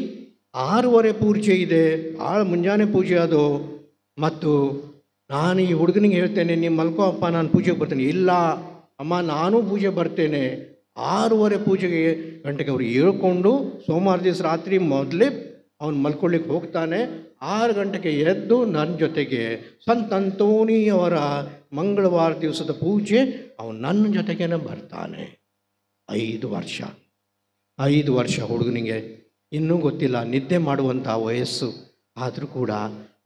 Speaker 4: 6:30 ಪೂಜೆ ಇದೆ, ಭಾಳ ಮುಂಜಾನೆ ಪೂಜೆ ಅದು. ಮತ್ತು ನಾನು ಈ ಹುಡುಗನಿಗೆ ಹೇಳ್ತೇನೆ, ನೀವು ಮಲ್ಕೋ ಅಪ್ಪ, ನಾನು ಪೂಜೆಗೆ ಬರ್ತೇನೆ. ಇಲ್ಲ ಅಮ್ಮ, ನಾನು ಪೂಜೆ ಬರ್ತೇನೆ. 6:30 ಗಂಟೆಗೆ ಅವ್ರು ಹೇಳ್ಕೊಂಡು ಸೋಮವಾರ ದಿವಸ ರಾತ್ರಿ ಮೊದಲೇ ಅವನು ಮಲ್ಕೊಳ್ಳಿಕ್ಕೆ ಹೋಗ್ತಾನೆ. 6 ಗಂಟೆಗೆ ಎದ್ದು ನನ್ನ ಜೊತೆಗೆ ಸಂತ ಅಂತೋನಿಯವರ ಮಂಗಳವಾರ ದಿವಸದ ಪೂಜೆ ಅವನು ನನ್ನ ಜೊತೆಗೇನೆ ಬರ್ತಾನೆ. 5 ವರ್ಷ ಹುಡುಗನಿಗೆ ಇನ್ನೂ ಗೊತ್ತಿಲ್ಲ, ನಿದ್ದೆ ಮಾಡುವಂಥ ವಯಸ್ಸು. ಆದರೂ ಕೂಡ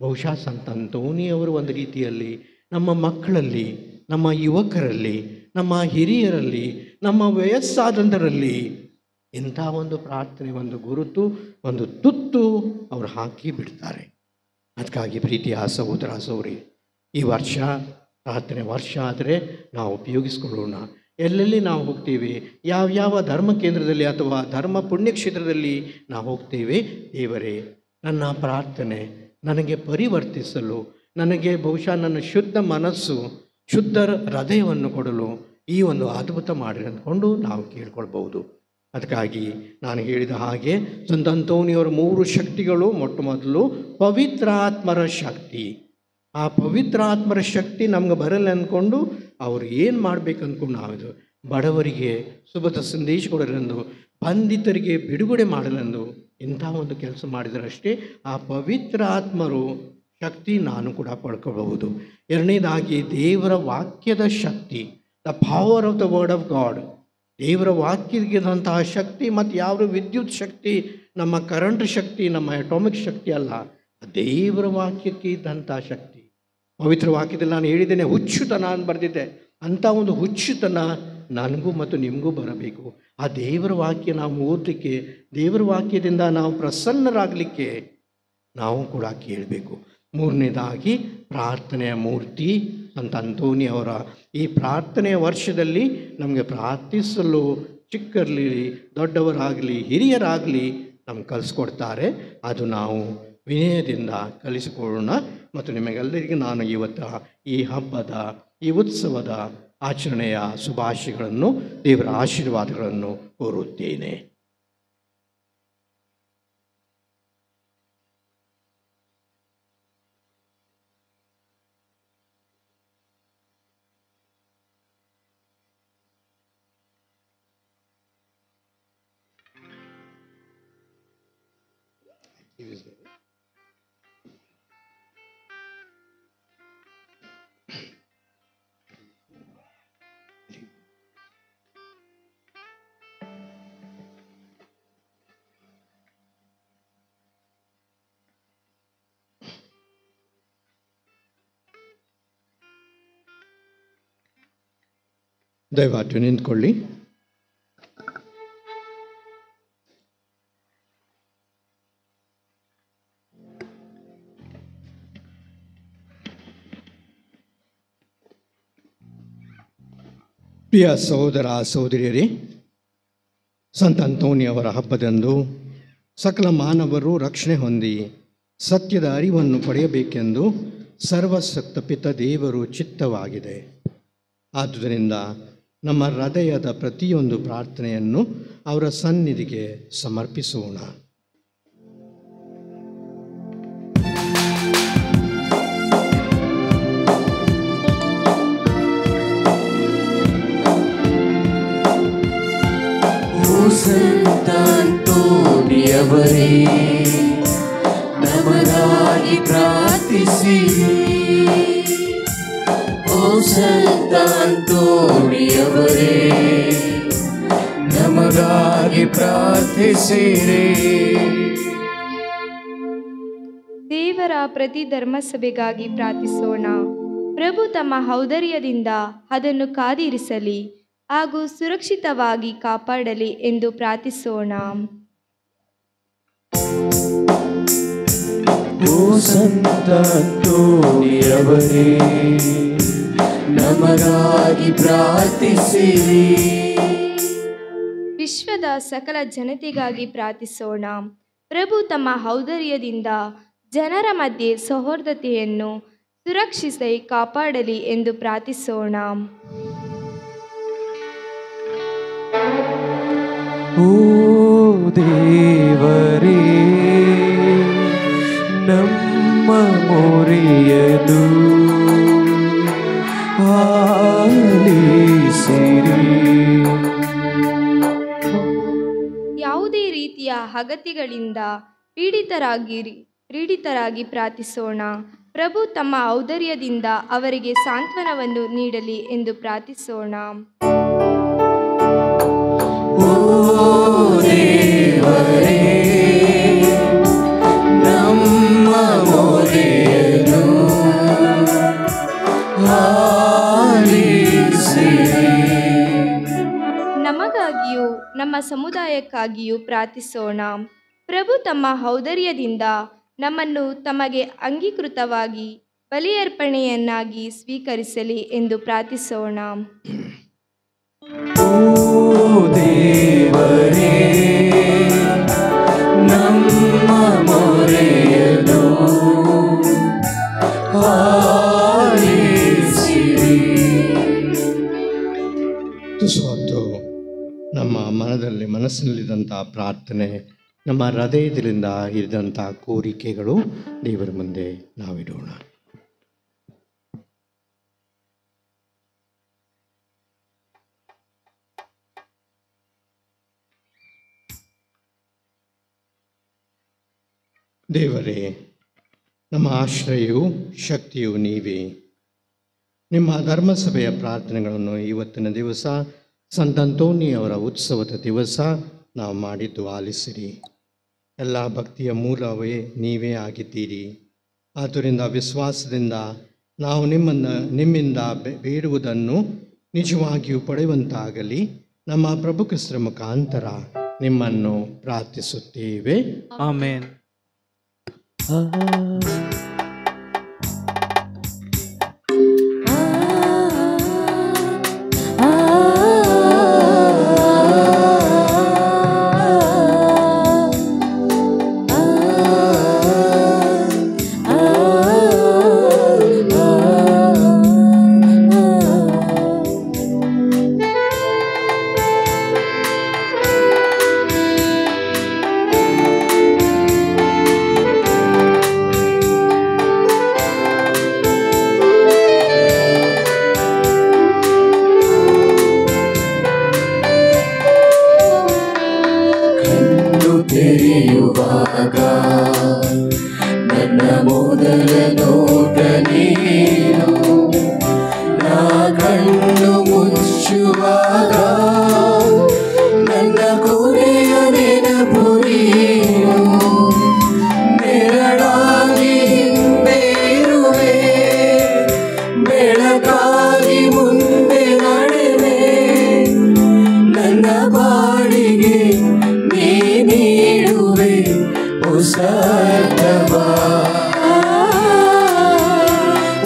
Speaker 4: ಬಹುಶಃ ಸಂತ ಅಂತೋನಿಯವರು ಒಂದು ರೀತಿಯಲ್ಲಿ ನಮ್ಮ ಮಕ್ಕಳಲ್ಲಿ, ನಮ್ಮ ಯುವಕರಲ್ಲಿ, ನಮ್ಮ ಹಿರಿಯರಲ್ಲಿ, ನಮ್ಮ ವಯಸ್ಸಾದಂಥರಲ್ಲಿ ಇಂಥ ಒಂದು ಪ್ರಾರ್ಥನೆ, ಒಂದು ಗುರುತು, ಒಂದು ತುತ್ತು ಅವರು ಹಾಕಿ ಬಿಡ್ತಾರೆ. ಅದಕ್ಕಾಗಿ ಪ್ರೀತಿಯ ಸಹೋದರ ಸಹೋದರಿ, ಈ ವರ್ಷ ಪ್ರಾರ್ಥನೆ ವರ್ಷ ಆದರೆ ನಾವು ಉಪಯೋಗಿಸ್ಕೊಳ್ಳೋಣ. ಎಲ್ಲೆಲ್ಲಿ ನಾವು ಹೋಗ್ತೀವಿ, ಯಾವ ಧರ್ಮ ಕೇಂದ್ರದಲ್ಲಿ ಅಥವಾ ಧರ್ಮ ಪುಣ್ಯಕ್ಷೇತ್ರದಲ್ಲಿ ನಾವು ಹೋಗ್ತೀವಿ, ದೇವರೇ ನನ್ನ ಪ್ರಾರ್ಥನೆ ನನಗೆ ಪರಿವರ್ತಿಸಲು, ನನಗೆ ಬಹುಶಃ ನನ್ನ ಶುದ್ಧ ಮನಸ್ಸು ಶುದ್ಧ ಹೃದಯವನ್ನು ಕೊಡಲು ಈ ಒಂದು ಅದ್ಭುತ ಮಾಡಿ ಅಂದ್ಕೊಂಡು ನಾವು ಕೇಳ್ಕೊಳ್ಬಹುದು. ಅದಕ್ಕಾಗಿ ನಾನು ಹೇಳಿದ ಹಾಗೆ ಸಂತ ಅಂತೋನಿಯವರ 3 ಶಕ್ತಿಗಳು, ಮೊಟ್ಟ ಮೊದಲು ಪವಿತ್ರಾತ್ಮರ ಶಕ್ತಿ. ಆ ಪವಿತ್ರಾತ್ಮರ ಶಕ್ತಿ ನಮ್ಗೆ ಬರಲ್ಲ ಅಂದ್ಕೊಂಡು ಅವರು ಏನು ಮಾಡಬೇಕು ಅಂದ್ಕೊಂಡು ನಾವು ಬಡವರಿಗೆ ಶುಭದ ಸಂದೇಶ ಕೊಡಲೆಂದು, ಬಂಧಿತರಿಗೆ ಬಿಡುಗಡೆ ಮಾಡಲೆಂದು ಇಂಥ ಒಂದು ಕೆಲಸ ಮಾಡಿದರಷ್ಟೇ ಆ ಪವಿತ್ರ ಆತ್ಮರು ಶಕ್ತಿ ನಾನು ಕೂಡ ಪಡ್ಕೊಳ್ಬಹುದು. ಎರಡನೇದಾಗಿ ದೇವರ ವಾಕ್ಯದ ಶಕ್ತಿ, the power of the word of God. ದೇವರ ವಾಕ್ಯದಂತಹ ಶಕ್ತಿ ಮತ್ತು ಯಾವ ವಿದ್ಯುತ್ ಶಕ್ತಿ, ನಮ್ಮ ಕರೆಂಟ್ ಶಕ್ತಿ, ನಮ್ಮ ಅಟಾಮಿಕ್ ಶಕ್ತಿ ಅಲ್ಲ, ದೇವರ ವಾಕ್ಯಕ್ಕೆ ಇದ್ದಂಥ ಶಕ್ತಿ. ಪವಿತ್ರ ವಾಕ್ಯದಲ್ಲಿ ನಾನು ಹೇಳಿದ್ದೇನೆ, ಹುಚ್ಚುತನ ಅಂತ ಬರೆದಿದ್ದೆ. ಅಂಥ ಒಂದು ಹುಚ್ಚುತನ ನನಗೂ ಮತ್ತು ನಿಮಗೂ ಬರಬೇಕು. ಆ ದೇವರ ವಾಕ್ಯ ನಾವು ಓದಲಿಕ್ಕೆ, ದೇವರ ವಾಕ್ಯದಿಂದ ನಾವು ಪ್ರಸನ್ನರಾಗಲಿಕ್ಕೆ ನಾವು ಕೂಡ ಕೇಳಬೇಕು. ಮೂರನೇದಾಗಿ ಪ್ರಾರ್ಥನೆಯ ಮೂರ್ತಿ ಸಂತ ಅಂತೋನಿ ಅವರ ಈ ಪ್ರಾರ್ಥನೆಯ ವರ್ಷದಲ್ಲಿ ನಮಗೆ ಪ್ರಾರ್ಥಿಸಲು ಚಿಕ್ಕರಲಿ ದೊಡ್ಡವರಾಗಲಿ ಹಿರಿಯರಾಗಲಿ ನಮ್ಗೆ ಕಲಿಸ್ಕೊಡ್ತಾರೆ. ಅದು ನಾವು ವಿನಯದಿಂದ ಕಲಿಸಿಕೊಳ್ಳೋಣ. ಮತ್ತು ನಿಮಗೆಲ್ಲರಿಗೂ ನಾನು ಇವತ್ತು ಈ ಹಬ್ಬದ, ಈ ಉತ್ಸವದ ಆಚರಣೆಯ ಶುಭಾಶಯಗಳನ್ನು, ದೇವರ ಆಶೀರ್ವಾದಗಳನ್ನು ಕೋರುತ್ತೇನೆ. ದಯವಿಟ್ಟು ನಿಂತ್ಕೊಳ್ಳಿ. ಪ್ರಿಯ ಸಹೋದರ ಸಹೋದರಿಯರೇ, ಸಂತ ಅಂತೋನಿಯವರ ಹಬ್ಬದಂದು ಸಕಲ ಮಾನವರು ರಕ್ಷಣೆ ಹೊಂದಿ ಸತ್ಯದ ಅರಿವನ್ನು ಪಡೆಯಬೇಕೆಂದು ಸರ್ವಶಕ್ತ ಪಿತ ದೇವರು ಚಿತ್ತವಾಗಿದೆ. ಆದುದರಿಂದ ನಮ್ಮ ಹೃದಯದ ಪ್ರತಿಯೊಂದು ಪ್ರಾರ್ಥನೆಯನ್ನು ಅವರ ಸನ್ನಿಧಿಗೆ ಸಮರ್ಪಿಸೋಣ.
Speaker 2: ಸಂತ ಅಂತೋನಿಯವರೇ, ನಮಗಾಗಿ ಪ್ರಾರ್ಥಿಸಿರಿ. ಓ ಸಂತ ಅಂತೋನಿಯವರೇ, ನಮಗಾಗಿ ಪ್ರಾರ್ಥಿಸಿರಿ.
Speaker 5: ದೇವರ ಪ್ರತಿ ಧರ್ಮಸಭೆಗಾಗಿ ಪ್ರಾರ್ಥಿಸೋಣ. ಪ್ರಭು ತಮ್ಮ ಔದಾರ್ಯದಿಂದ ಅದನ್ನು ಕಾದಿರಿಸಲಿ ಹಾಗೂ ಸುರಕ್ಷಿತವಾಗಿ ಕಾಪಾಡಲಿ ಎಂದು ಪ್ರಾರ್ಥಿಸೋಣ.
Speaker 2: ಓ ಸಂತ ಅಂತೋನಿಯವರೇ, ನಮಗಾಗಿ ಪ್ರಾರ್ಥಿಸಿರಿ.
Speaker 5: ವಿಶ್ವದ ಸಕಲ ಜನತೆಗಾಗಿ ಪ್ರಾರ್ಥಿಸೋಣ. ಪ್ರಭು ತಮ್ಮ ಔದಾರ್ಯದಿಂದ ಜನರ ಮಧ್ಯೆ ಸೌಹಾರ್ದತೆಯನ್ನು ಸುರಕ್ಷಿಸಿ ಕಾಪಾಡಲಿ ಎಂದು ಪ್ರಾರ್ಥಿಸೋಣ.
Speaker 6: ಓ ದೇವರೇ, ನಮ್ಮ ಮೊರೆಯನ್ನು ಆಲಿಸಿರಿ.
Speaker 5: ಯಾವುದೇ ರೀತಿಯ ಅಗತ್ಯಗಳಿಂದ ಪೀಡಿತರಾಗಿ ಪ್ರಾರ್ಥಿಸೋಣ. ಪ್ರಭು ತಮ್ಮ ಔದಾರ್ಯದಿಂದ ಅವರಿಗೆ ಸಾಂತ್ವನವನ್ನು ನೀಡಲಿ ಎಂದು ಪ್ರಾರ್ಥಿಸೋಣ.
Speaker 2: ಓ ದೇವರೇ, ನಮ್ಮ ಮೊರೆಯನ್ನು ಆಲಿಸಿರಿ.
Speaker 5: ನಮಗಾಗಿಯೂ ನಮ್ಮ ಸಮುದಾಯಕ್ಕಾಗಿಯೂ ಪ್ರಾರ್ಥಿಸೋಣ. ಪ್ರಭು ತಮ್ಮ ಔದಾರ್ಯದಿಂದ ನಮ್ಮನ್ನು ತಮಗೆ ಅಂಗೀಕೃತವಾಗಿ ಬಲಿಯರ್ಪಣೆಯನ್ನಾಗಿ ಸ್ವೀಕರಿಸಲಿ ಎಂದು ಪ್ರಾರ್ಥಿಸೋಣ.
Speaker 2: ಓ ದೇವರೇ, ನಮ್ಮ ಮೊರೆಯನ್ನು ಆಲಿಸಿರಿ.
Speaker 4: ಮನಸ್ಸಿನಲ್ಲಿದ್ದಂಥ ಪ್ರಾರ್ಥನೆ, ನಮ್ಮ ಹೃದಯದಿಂದ ಇರಿದಂಥ ಕೋರಿಕೆಗಳು ದೇವರ ಮುಂದೆ ನಾವಿಡೋಣ. ದೇವರೇ, ನಮ್ಮ ಆಶ್ರಯವು ಶಕ್ತಿಯು ನೀವೇ. ನಿಮ್ಮ ಧರ್ಮಸಭೆಯ ಪ್ರಾರ್ಥನೆಗಳನ್ನು ಇವತ್ತಿನ ದಿವಸ ಸಂತ ಅಂತೋನಿಯವರ ಉತ್ಸವದ ದಿವಸ ನಾವು ಮಾಡಿದ್ದು ಆಲಿಸಿರಿ. ಎಲ್ಲ ಭಕ್ತಿಯ ಮೂಲವೇ ನೀವೇ ಆಗಿದ್ದೀರಿ. ಆದ್ದರಿಂದ ವಿಶ್ವಾಸದಿಂದ ನಾವು ನಿಮ್ಮಿಂದ ಬೇಡುವುದನ್ನು ನಿಜವಾಗಿಯೂ ಪಡೆಯುವಂತಾಗಲಿ ನಮ್ಮ ಪ್ರಭು ಕ್ರಿಸ್ತರ ಮುಖಾಂತರ ನಿಮ್ಮನ್ನು ಪ್ರಾರ್ಥಿಸುತ್ತೇವೆ.
Speaker 6: ಆಮೇನ್.
Speaker 2: ನನ್ನ ಮೊದಲ ನೋಟ ನೀನು, ನಾ ಕಣ್ಣು ಮುಚ್ಚುವಾಗ ನನ್ನ ಕೊನೆಯ ನೆನಪು ನೀನು. ನೆರಳಾಗಿ ಹಿಂದೆ ಇರುವೆ, ಬೆಳಕಾಗಿ ಮುಂದೆ ನಡೆವೆ. ನನ್ನ ಬಾಳಿಗೆ ನೀ ನೀಡುವೆ ಹೊಸ ಅರ್ಥವ.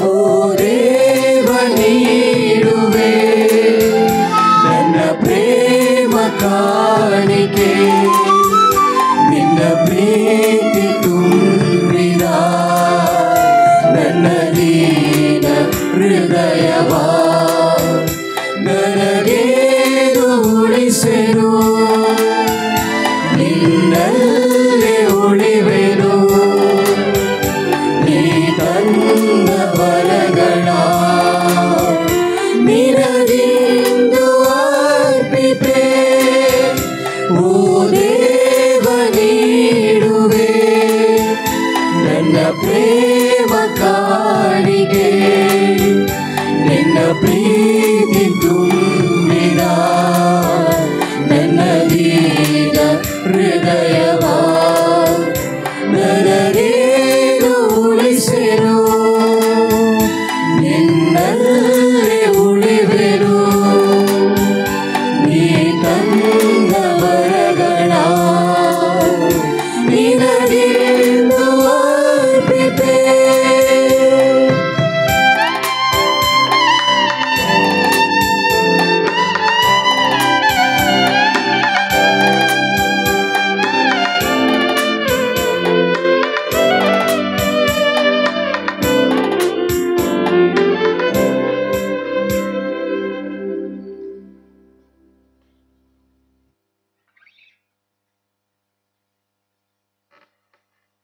Speaker 2: ಓ ದೇವ ನೀಡುವೆ ನನ್ನ ಪ್ರೇಮ ಕಾಣಿಕೆ, ನಿನ್ನ ಪ್ರೀತಿ ತುಂಬಿದ ನನ್ನ ದೀನ ಹೃದಯವ. ನನಗೆ ಉಳಿಸೆನು, ನಿನ್ನಲ್ಲೇ ಉಳಿವೆನು. ನೀ ತಂದ ಬಲಗಳ ನಿನಗಿಂದು ಅರ್ಪಿಪೆ. ಓ ದೇವ ನೀಡುವೆ ನನ್ನ ಪ್ರೇಮ ಕಾಣಿಕೆ, ನಿನ್ನ ಪ್ರೀತಿ ತುಂಬಿದ ನನ್ನ ದೀನ ಹೃದಯವ. ನನಗೆ ಉಳಿಸೆನು, ನಿನ್ನಲ್ಲೇ ಉಳಿವೆನು. ನೀ ತಂದ ಬರಗಳ ನಿನಗಿಂದು ಅರ್ಪಿತೆ.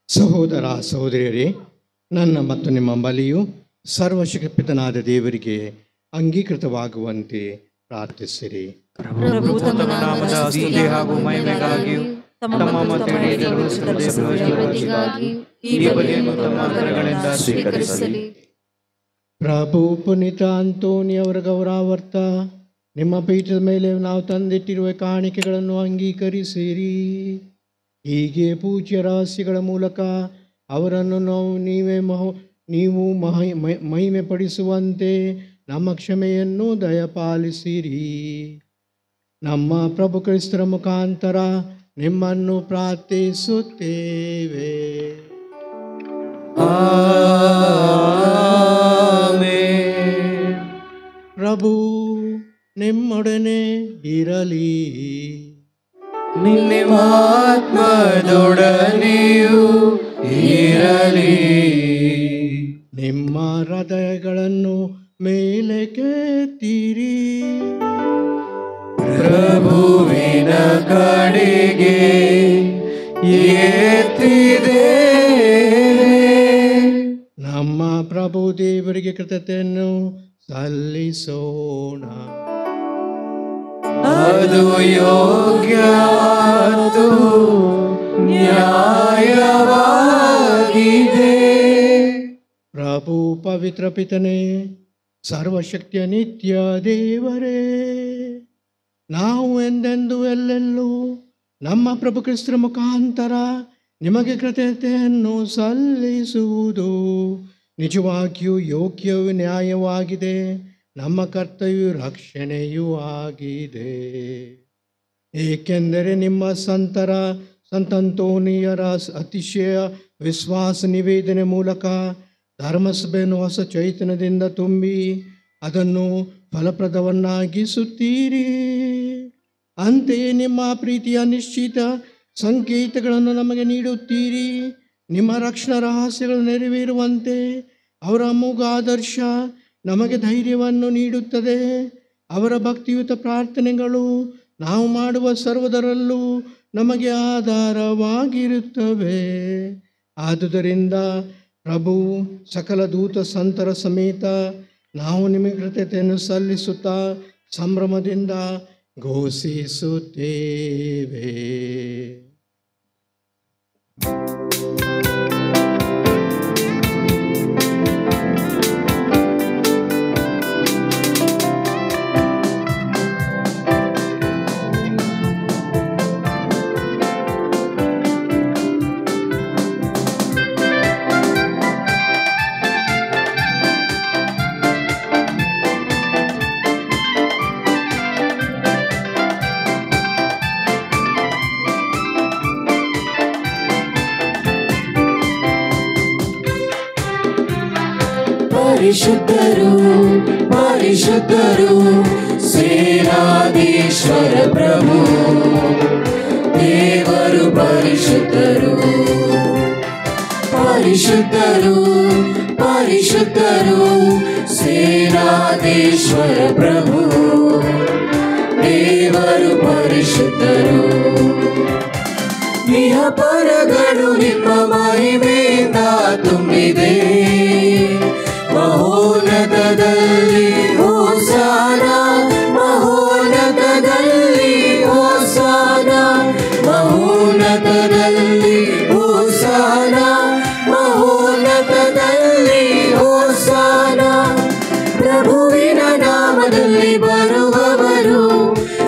Speaker 4: ಸಹೋದರ ಸಹೋದರಿಯರೇ, ನನ್ನ ಮತ್ತು ನಿಮ್ಮ ಬಲಿಯು ಸರ್ವಶಕ್ತನಾದ ದೇವರಿಗೆ ಅಂಗೀಕೃತವಾಗುವಂತೆ ಪ್ರಾರ್ಥಿಸಿರಿ.
Speaker 6: ಪ್ರಭು ತಮ್ಮ ನಾಮದ ಸ್ತುತಿ ಹಾಗೂ ಮಹಿಮೆಗಾಗಿಯೂ ತಮ್ಮ ಮತ್ತು ಇಡೀ ಸರ್ವಸೃಷ್ಟಿಗಾಗಿ ಈ ಬಲಿಯನ್ನು ತಮ್ಮ ಕರಗಳಿಂದ ಸ್ವೀಕರಿಸಲಿ.
Speaker 4: ಪ್ರಭು ಪುನೀತ ಅಂತೋನಿಯವರ ಗೌರವಾರ್ಥ ನಿಮ್ಮ ಪೀಠದ ಮೇಲೆ ನಾವು ತಂದಿಟ್ಟಿರುವ ಕಾಣಿಕೆಗಳನ್ನು ಅಂಗೀಕರಿಸಿರಿ. ಹೀಗೆ ಪೂಜ್ಯ ರಹಸ್ಯಗಳ ಮೂಲಕ ಅವರನ್ನು ನೀವು ಮಹಿಮೆ ಪಡಿಸುವಂತೆ ನಮ್ಮ ಕ್ಷಮೆಯನ್ನು ದಯಪಾಲಿಸಿರಿ. ನಮ್ಮ ಪ್ರಭು ಕ್ರಿಸ್ತರ ಮುಖಾಂತರ ನಿಮ್ಮನ್ನು ಪ್ರಾರ್ಥಿಸುತ್ತೇವೆ. ಪ್ರಭು ನಿಮ್ಮೊಡನೆ ಇರಲಿ,
Speaker 2: ನಿನ್ನ ಆತ್ಮದೊಡನೆಯೂ ಇರಲಿ.
Speaker 4: ನಿಮ್ಮ ಹೃದಯಗಳನ್ನು ಮೇಲಕ್ಕೆತ್ತಿರಿ.
Speaker 2: ಪ್ರಭುವಿನ ಕಡೆಗೆ ಎತ್ತಿದೆ.
Speaker 4: ನಮ್ಮ ಪ್ರಭು ದೇವರಿಗೆ ಕೃತಜ್ಞತೆಯನ್ನು ಸಲ್ಲಿಸೋಣ.
Speaker 2: ಅದು ಯೋಗ್ಯ ಮತ್ತು ನ್ಯಾಯವಾಗಿದೆ.
Speaker 4: ಪ್ರಭು ಪವಿತ್ರ ಪಿತನೇ, ಸರ್ವಶಕ್ತಿಯ ನಿತ್ಯ ದೇವರೇ, ನಾವು ಎಂದೆಂದು ಎಲ್ಲೆಲ್ಲೂ ನಮ್ಮ ಪ್ರಭು ಕ್ರಿಸ್ತರ ಮುಖಾಂತರ ನಿಮಗೆ ಕೃತಜ್ಞತೆಯನ್ನು ಸಲ್ಲಿಸುವುದು ನಿಜವಾಗಿಯೂ ಯೋಗ್ಯವೂ ನ್ಯಾಯವಾಗಿದೆ, ನಮ್ಮ ಕರ್ತವ್ಯ ರಕ್ಷಣೆಯೂ ಆಗಿದೆ. ಏಕೆಂದರೆ ನಿಮ್ಮ ಸಂತಂತೋನಿಯರ ಅತಿಶಯ ವಿಶ್ವಾಸ ನಿವೇದನೆ ಮೂಲಕ ಧರ್ಮಸಭೆಯನ್ನು ಹೊಸ ಚೈತನ್ಯದಿಂದ ತುಂಬಿ ಅದನ್ನು ಫಲಪ್ರದವನ್ನಾಗಿಸುತ್ತೀರಿ. ಅಂತೆಯೇ ನಿಮ್ಮ ಪ್ರೀತಿಯ ನಿಶ್ಚಿತ ಸಂಕೇತಗಳನ್ನು ನಮಗೆ ನೀಡುತ್ತೀರಿ. ನಿಮ್ಮ ರಕ್ಷಣಾ ರಹಸ್ಯಗಳು ನೆರವೇರುವಂತೆ ಅವರ ಅಮೋಘ ಆದರ್ಶ ನಮಗೆ ಧೈರ್ಯವನ್ನು ನೀಡುತ್ತದೆ. ಅವರ ಭಕ್ತಿಯುತ ಪ್ರಾರ್ಥನೆಗಳು ನಾವು ಮಾಡುವ ಸರ್ವದರಲ್ಲೂ ನಮಗೆ ಆಧಾರವಾಗಿರುತ್ತವೆ. ಆದುದರಿಂದ ಪ್ರಭು, ಸಕಲ ದೂತ ಸಂತರ ಸಮೇತ ನಾವು ನಿಮಗೆ ಕೃತಜ್ಞತೆಯನ್ನು ಸಲ್ಲಿಸುತ್ತಾ ಸಂಭ್ರಮದಿಂದ ಘೋಷಿಸುತ್ತೇವೆ.
Speaker 2: ಪರಿಶುದ್ಧರು ಪರಿಶುದ್ಧರು ಸೇನಾಧೀಶ್ವರ ಪ್ರಭು, ದೇವರು ಪರಿಶುದ್ಧರು. ಪರಿಶುದ್ಧರು ಪರಿಶುದ್ಧರು ಸೇನಾಧೀಶ್ವರ ಪ್ರಭು, ದೇವರು ಪರಿಶುದ್ಧರು. ಇಹ ಪರಗಳು ನಿಮ್ಮ ಮಹಿಮೆಯಿಂದ ತುಂಬಿದೆ. ಮಹೋನ್ನತದಲ್ಲಿ ಹೋಸಾನ, ಮಹೋನ್ನತದಲ್ಲಿ ಹೋಸಾನ, ಮಹೋನ್ನತದಲ್ಲಿ ಹೋಸಾನ, ಮಹೋನ್ನತದಲ್ಲಿ ಹೋಸಾನ. ಪ್ರಭುವಿನ ನಾಮದಲ್ಲಿ ಬರುವವರು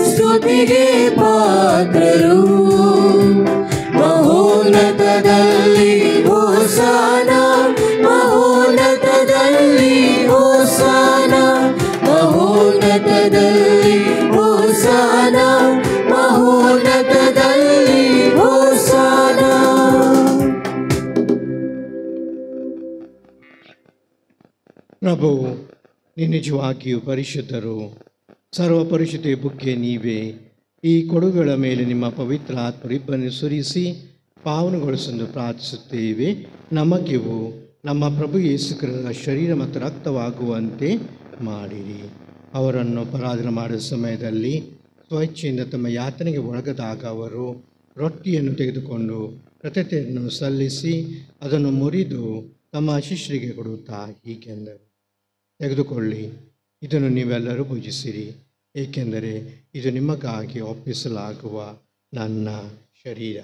Speaker 2: ಸ್ತುತಿಗೆ ಪಾತ್ರರು. ಮಹೋನ್ನತದಲ್ಲಿ ಹೋಸಾನ, ಮಹೋನ್ನತದಲ್ಲಿ ಹೋಸಾನ, ಮಹೋನ್ನತದಲ್ಲಿ ಹೋಸಾನ, ಮಹೋನ್ನತದಲ್ಲಿ ಹೋಸಾನ.
Speaker 4: ಪ್ರಭು, ನೀನು ನಿಜವಾಗಿಯೂ ಪರಿಶುದ್ಧರು. ಸರ್ವ ಪರಿಶುದ್ಧ ಬುಗ್ಗೆ ನೀವೇ. ಈ ಕೊಡುಗಳ ಮೇಲೆ ನಿಮ್ಮ ಪವಿತ್ರ ಆತ್ಮರಿಬ್ಬನ್ನು ಸುರಿಸಿ ಪಾವನಗೊಳಿಸಲು ಪ್ರಾರ್ಥಿಸುತ್ತೇವೆ. ನಮಗಿವು ನಮ್ಮ ಪ್ರಭು ಯೇಸು ಕ್ರಿಸ್ತನ ಶರೀರ ಮತ್ತು ರಕ್ತವಾಗುವಂತೆ ಮಾಡಿರಿ. ಅವರನ್ನು ಪರಾಧನೆ ಮಾಡುವ ಸಮಯದಲ್ಲಿ ಸ್ವಇಚ್ಛೆಯಿಂದ ತಮ್ಮ ಯಾತನೆಗೆ ಒಳಗದಾಗ ಅವರು ರೊಟ್ಟಿಯನ್ನು ತೆಗೆದುಕೊಂಡು ಕೃತಜ್ಞತೆಯನ್ನು ಸಲ್ಲಿಸಿ ಅದನ್ನು ಮುರಿದು ತಮ್ಮ ಶಿಷ್ಯರಿಗೆ ಕೊಡುತ್ತಾ ಹೀಗೆಂದರು, ತೆಗೆದುಕೊಳ್ಳಿ, ಇದನ್ನು ನೀವೆಲ್ಲರೂ ಭುಜಿಸಿರಿ, ಏಕೆಂದರೆ ಇದು ನಿಮಗಾಗಿ ಒಪ್ಪಿಸಲಾಗುವ ನನ್ನ ಶರೀರ.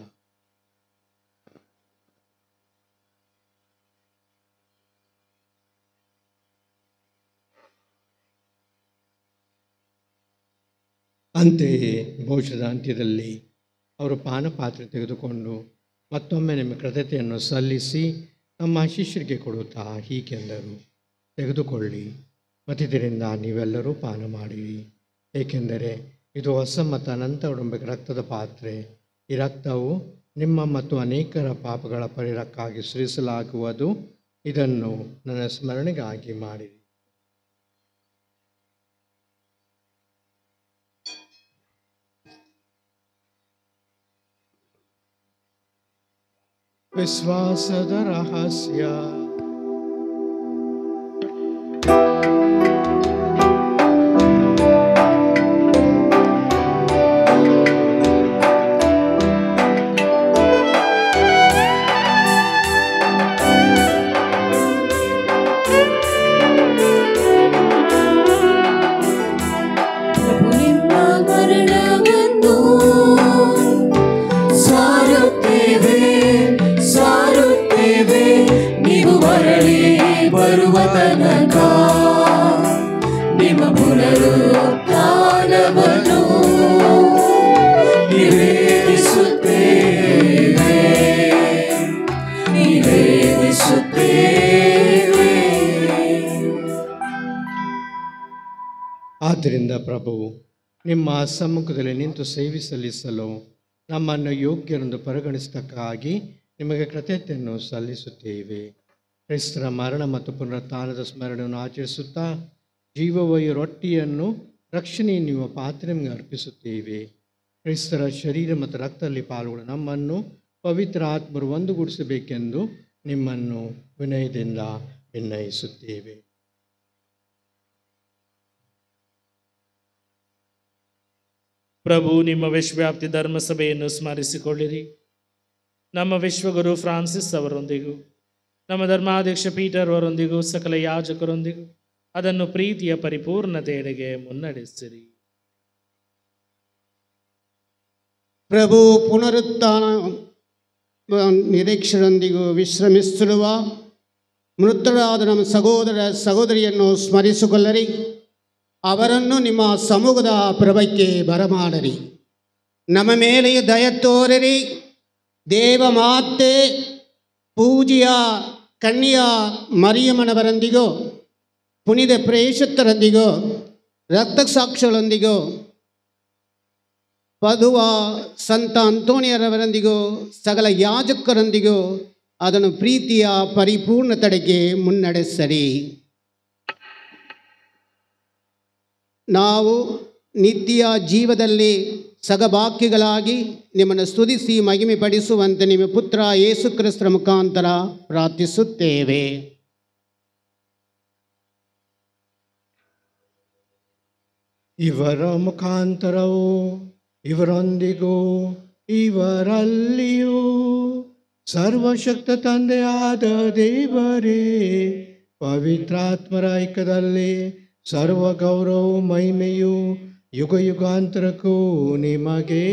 Speaker 4: ಅಂತೆಯೇ ಭೋಜನದ ಅಂತ್ಯದಲ್ಲಿ ಅವರು ಪಾನಪಾತ್ರೆ ತೆಗೆದುಕೊಂಡು ಮತ್ತೊಮ್ಮೆ ನಿಮ್ಮ ಕೃತಜ್ಞತೆಯನ್ನು ಸಲ್ಲಿಸಿ ತಮ್ಮ ಶಿಷ್ಯರಿಗೆ ಕೊಡುತ್ತಾ ಹೀಗೆಂದರು, ತೆಗೆದುಕೊಳ್ಳಿ, ಮತ್ತಿದರಿಂದ ನೀವೆಲ್ಲರೂ ಪಾನ ಮಾಡಿರಿ, ಏಕೆಂದರೆ ಇದು ಹೊಸ ಮತ್ತು ಅನಂತ ಒಡಂಬಡಿಕೆ ರಕ್ತದ ಪಾತ್ರೆ. ಈ ರಕ್ತವು ನಿಮ್ಮ ಮತ್ತು ಅನೇಕರ ಪಾಪಗಳ ಪರಿಹಾರಕ್ಕಾಗಿ ಸುರಿಸಲಾಗುವುದು. ಇದನ್ನು ನನ್ನ ಸ್ಮರಣೆಗಾಗಿ ಮಾಡಿರಿ. ವಿಶ್ವಾಸದ ರಹಸ್ಯ.
Speaker 2: ಬರುವ ತನಕ ನಿಮ್ಮ ಪುನರುತ್ಥಾನವನ್ನು ನಿವೇದಿಸುತ್ತೇವೆ.
Speaker 4: ಆದ್ದರಿಂದ ಪ್ರಭುವು ನಿಮ್ಮ ಸಮ್ಮುಖದಲ್ಲಿ ನಿಂತು ಸೇವೆ ಸಲ್ಲಿಸಲು ನಮ್ಮನ್ನು ಯೋಗ್ಯರೆಂದು ಪರಿಗಣಿಸತಕ್ಕಾಗಿ ನಿಮಗೆ ಕೃತಜ್ಞತೆಯನ್ನು ಸಲ್ಲಿಸುತ್ತೇವೆ. ಕ್ರಿಸ್ತರ ಮರಣ ಮತ್ತು ಪುನರುತ್ಥಾನದ ಸ್ಮರಣೆಯನ್ನು ಆಚರಿಸುತ್ತಾ ಜೀವವಯ ರೊಟ್ಟಿಯನ್ನು ರಕ್ಷಣೆ ನೀಡುವ ಪಾತ್ರೆ ನಿಮಗೆ ಅರ್ಪಿಸುತ್ತೇವೆ. ಕ್ರಿಸ್ತರ ಶರೀರ ಮತ್ತು ರಕ್ತದಲ್ಲಿ ಪಾಲ್ಗೊಳ್ಳ ನಮ್ಮನ್ನು ಪವಿತ್ರ ಆತ್ಮರು ಒಂದುಗೂಡಿಸಬೇಕೆಂದು ನಿಮ್ಮನ್ನು ವಿನಯದಿಂದ ವಿನಯಿಸುತ್ತೇವೆ.
Speaker 8: ಪ್ರಭು, ನಿಮ್ಮ ವಿಶ್ವವ್ಯಾಪ್ತಿ ಧರ್ಮಸಭೆಯನ್ನು ಸ್ಮರಿಸಿಕೊಳ್ಳಿರಿ. ನಮ್ಮ ವಿಶ್ವಗುರು ಫ್ರಾನ್ಸಿಸ್ ಅವರೊಂದಿಗೂ ನಮ್ಮ ಧರ್ಮಾಧ್ಯಕ್ಷ ಪೀಟರ್ ಅವರೊಂದಿಗೂ ಸಕಲ ಯಾಜಕರೊಂದಿಗೂ ಅದನ್ನು ಪ್ರೀತಿಯ ಪರಿಪೂರ್ಣತೆಯೆಡೆಗೆ ಮುನ್ನಡೆಸಿರಿ.
Speaker 9: ಪ್ರಭು, ಪುನರುತ್ಥಾನ ನಿರೀಕ್ಷರೊಂದಿಗೂ ವಿಶ್ರಮಿಸಿರುವ ಮೃತರಾದ ನಮ್ಮ ಸಹೋದರ ಸಹೋದರಿಯನ್ನು ಸ್ಮರಿಸಿಕೊಳ್ಳರಿ. ಅವರನ್ನು ನಿಮ್ಮ ಸಮೂಹದ ಪ್ರಭಕ್ಕೆ ಬರಮಾಡಿರಿ. ನಮ್ಮ ಮೇಲೆ ದಯ ತೋರಿರಿ. ದೇವಮಾತೆ ಪೂಜ್ಯ ಕನ್ಯಾ ಮರಿಯಮ್ಮನವರೊಂದಿಗೂ ಪುನೀತ ಪ್ರೇಷಿತರೊಂದಿಗೂ ರಕ್ತಸಾಕ್ಷಿಗಳೊಂದಿಗೂ ಪದುವ ಸಂತ ಅಂತೋಣಿಯರವರೊಂದಿಗೂ ಸಕಲ ಯಾಜಕರೊಂದಿಗೂ ಅದನ್ನು ಪ್ರೀತಿಯ ಪರಿಪೂರ್ಣತೆಡೆಗೆ ಮುನ್ನಡೆಸರಿ. ನಾವು ನಿತ್ಯ ಜೀವದಲ್ಲಿ ಸಹಭಾಗಿಗಳಾಗಿ ನಿಮ್ಮನ್ನು ಸ್ತುತಿಸಿ ಮಹಿಮೆ ಪಡಿಸುವಂತೆ ನಿಮ್ಮ ಪುತ್ರ ಯೇಸು ಕ್ರಿಸ್ತರ ಮುಖಾಂತರ ಪ್ರಾರ್ಥಿಸುತ್ತೇವೆ.
Speaker 4: ಇವರ ಮುಖಾಂತರವು ಇವರೊಂದಿಗೂ ಇವರಲ್ಲಿಯೂ ಸರ್ವಶಕ್ತ ತಂದೆಯಾದ ದೇವರೇ, ಪವಿತ್ರಾತ್ಮರ ಐಕ್ಯದಲ್ಲಿ ಸರ್ವ ಗೌರವ ಮಹಿಮೆಯು ಯುಗ ಯುಗಾಂತರಕ್ಕೂ ನಿಮಗೆ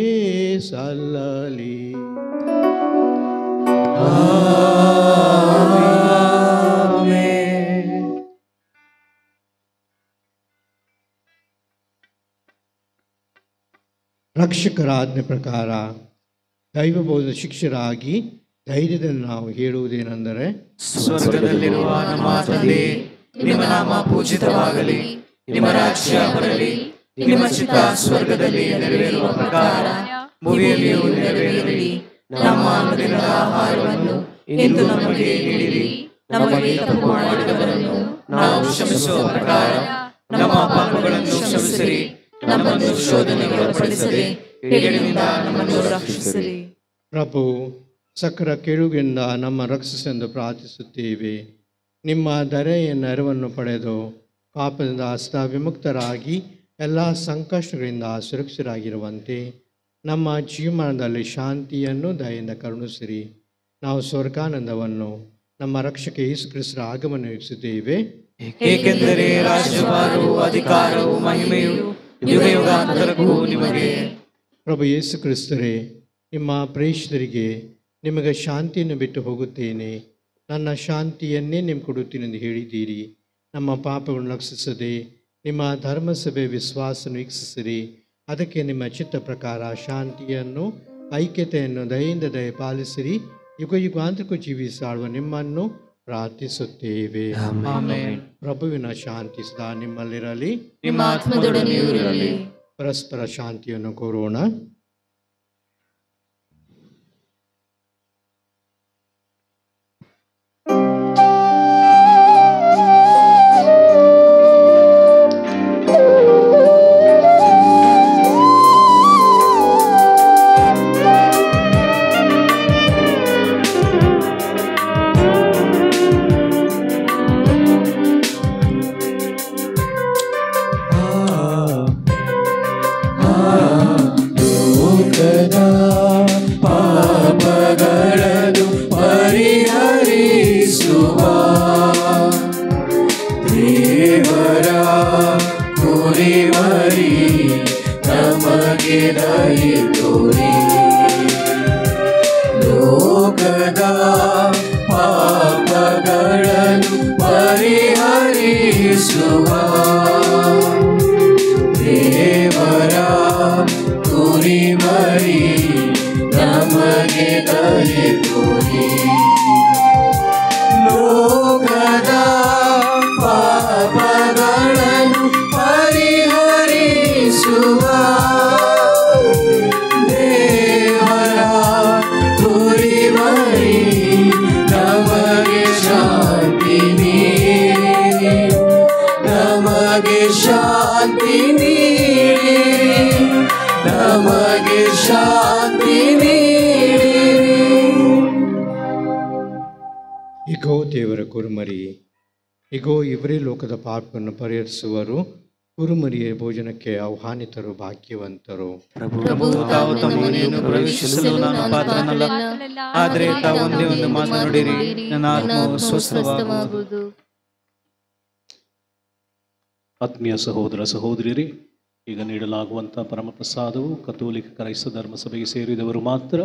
Speaker 4: ಸಲ್ಲಲಿ. ರಕ್ಷಕರ ಆಜ್ಞೆ ಪ್ರಕಾರ ದೈವಬೋಧ ಶಿಕ್ಷರಾಗಿ ಧೈರ್ಯದಲ್ಲಿ ನಾವು ಹೇಳುವುದೇನೆಂದರೆ,
Speaker 6: ಸ್ವರ್ಗದಲ್ಲಿರುವ ನಮ್ಮ ತಂದೆ, ನಿಮ್ಮ ನಾಮ ಪೂಜಿತವಾಗಲಿ, ನಿಮ್ಮ ರಾಜ್ಯ ಬರಲಿ, ನಿಮ್ಮ ಚಿತ್ತ ಸ್ವರ್ಗದಲ್ಲಿ ನೆರವೇರುವ ಪ್ರಕಾರ ಭೂಮಿಯಲ್ಲಿಯೂ ನೆರವೇರಲಿ. ನಮ್ಮ ಅನುದಿನದ ಆಹಾರವನ್ನು ಇಂದು ನಮಗೆ ನೀಡಿರಿ. ನಮಗೆ ತಪ್ಪು ಮಾಡಿದವರನ್ನು ನಾವು ಕ್ಷಮಿಸುವ ಪ್ರಕಾರ ನಮ್ಮ ಪಾಪಗಳನ್ನು ಕ್ಷಮಿಸಿರಿ. ನಮ್ಮನ್ನು ಶೋಧನೆಗೆ ಒಳಪಡಿಸದೆ ಕೇಡಿನಿಂದ ನಮ್ಮನ್ನು ರಕ್ಷಿಸಿರಿ.
Speaker 4: ಪ್ರಭು, ಸಕಲ ಕೆಡುಗಿಂದ ನಮ್ಮ ರಕ್ಷಿಸೆಂದು ಪ್ರಾರ್ಥಿಸುತ್ತೇವೆ. ನಿಮ್ಮ ದಯೆಯ ನೆರವನ್ನು ಪಡೆದು ಪಾಪದಿಂದ ವಿಮುಕ್ತರಾಗಿ ಎಲ್ಲ ಸಂಕಷ್ಟಗಳಿಂದ ಸುರಕ್ಷಿತರಾಗಿರುವಂತೆ ನಮ್ಮ ಜೀವನದಲ್ಲಿ ಶಾಂತಿಯನ್ನು ದಯೆಯಿಂದ ಕರುಣಿಸಿರಿ. ನಾವು ಸ್ವರ್ಗಾನಂದವನ್ನು ನಮ್ಮ ರಕ್ಷಕ ಯೇಸು ಕ್ರಿಸ್ತರ ಆಗಮನ ವೀಕ್ಷಿಸುತ್ತೇವೆ.
Speaker 6: ಏಕೆಂದರೆ ರಾಜ್ಯಭಾರವು, ಅಧಿಕಾರವು, ಮಹಿಮೆಯು ಯುಗ ಯುಗಾಂತರಕ್ಕೂ ನಿಮಗೆ.
Speaker 4: ಪ್ರಭು ಯೇಸು ಕ್ರಿಸ್ತರೇ, ನಿಮ್ಮ ಪ್ರೇಷಿತರಿಗೆ ನಿಮಗೆ ಶಾಂತಿಯನ್ನು ಬಿಟ್ಟು ಹೋಗುತ್ತೇನೆ, ನನ್ನ ಶಾಂತಿಯನ್ನೇ ನಿಮ್ಗೆ ಕೊಡುತ್ತೀನೆಂದು ಹೇಳಿದ್ದೀರಿ. ನಮ್ಮ ಪಾಪಗಳನ್ನು ರಕ್ಷಿಸದೆ ನಿಮ್ಮ ಧರ್ಮಸಭೆ ವಿಶ್ವಾಸವನ್ನು ವೀಕ್ಷಿಸಿರಿ. ಅದಕ್ಕೆ ನಿಮ್ಮ ಚಿತ್ತ ಪ್ರಕಾರ ಶಾಂತಿಯನ್ನು, ಐಕ್ಯತೆಯನ್ನು ದಯೆಯಿಂದ ದಯಪಾಲಿಸಿರಿ. ಯುಗ ಯುಗಾಂತರಕ್ಕೂ ಜೀವಿಸಾಳುವ ನಿಮ್ಮನ್ನು ಪ್ರಾರ್ಥಿಸುತ್ತೇವೆ. ಪ್ರಭುವಿನ ಶಾಂತಿ ಸದಾ ನಿಮ್ಮಲ್ಲಿರಲಿ,
Speaker 3: ನಿಮ್ಮ ಆತ್ಮದೊಡನೆಯೂ ಇರಲಿ.
Speaker 4: ಪರಸ್ಪರ ಶಾಂತಿಯನ್ನು ಕೋರೋಣ.
Speaker 2: ಪಾಪಗಳನ್ನು ಪರಿಹರಿಸುವ ದೇವರ ಕುರಿಮರಿ ನಮಗೆ ದಯೆ ತೋರಿ. ಲೋಕದ ಪಾಪಗಳನ್ನು ಪರಿಹರಿಸುವ ದೇವರ ಕುರಿಮರಿ ನಮಗೆ ದಯೆ ತೋರಿ ಲೋಕದ ಪಾಪಗಳನ್ನು ಪರಿಹರಿಸುವ ದೇವರ ಕುರಿಮರಿ ನಮಗೆ ಶಾಂತಿ ನೀಡಿ ನಮಗೆ ಶಾಂತಿ ನೀಡಿ ನಮಗೆ ಶಾಂತಿ ನೀಡಿ.
Speaker 4: ಇಗೋ ದೇವರ ಕುರುಮರಿ, ಇಗೋ ಇವರೇ ಲೋಕದ ಪಾಪವನ್ನು ಪರಿಹರಿಸುವರು. ಕುರುಮರಿಯ ಭೋಜನಕ್ಕೆ ಆಹ್ವಾನಿತರು ಭಾಗ್ಯವಂತರು.
Speaker 6: ಪ್ರಭು ತಾವು ತಮ್ಮ ಮನೆಯನ್ನು ಪ್ರವೇಶಿಸಲು ನಾನು ಪಾತ್ರನಲ್ಲ, ಆದರೆ ತಾವು ಒಂದೇ ಒಂದು ಮಾತು ನುಡಿರಿ, ನನ್ನ ಆತ್ಮವು ಸ್ವಸ್ಥವಾಗುವುದು.
Speaker 10: ಆತ್ಮೀಯ ಸಹೋದರ ಸಹೋದರಿಯರೇ, ಈಗ ನೀಡಲಾಗುವಂಥ ಪರಮಪ್ರಸಾದವು ಕಥೋಲಿಕ ಕ್ರೈಸ್ತ ಧರ್ಮಸಭೆಗೆ ಸೇರಿದವರು ಮಾತ್ರ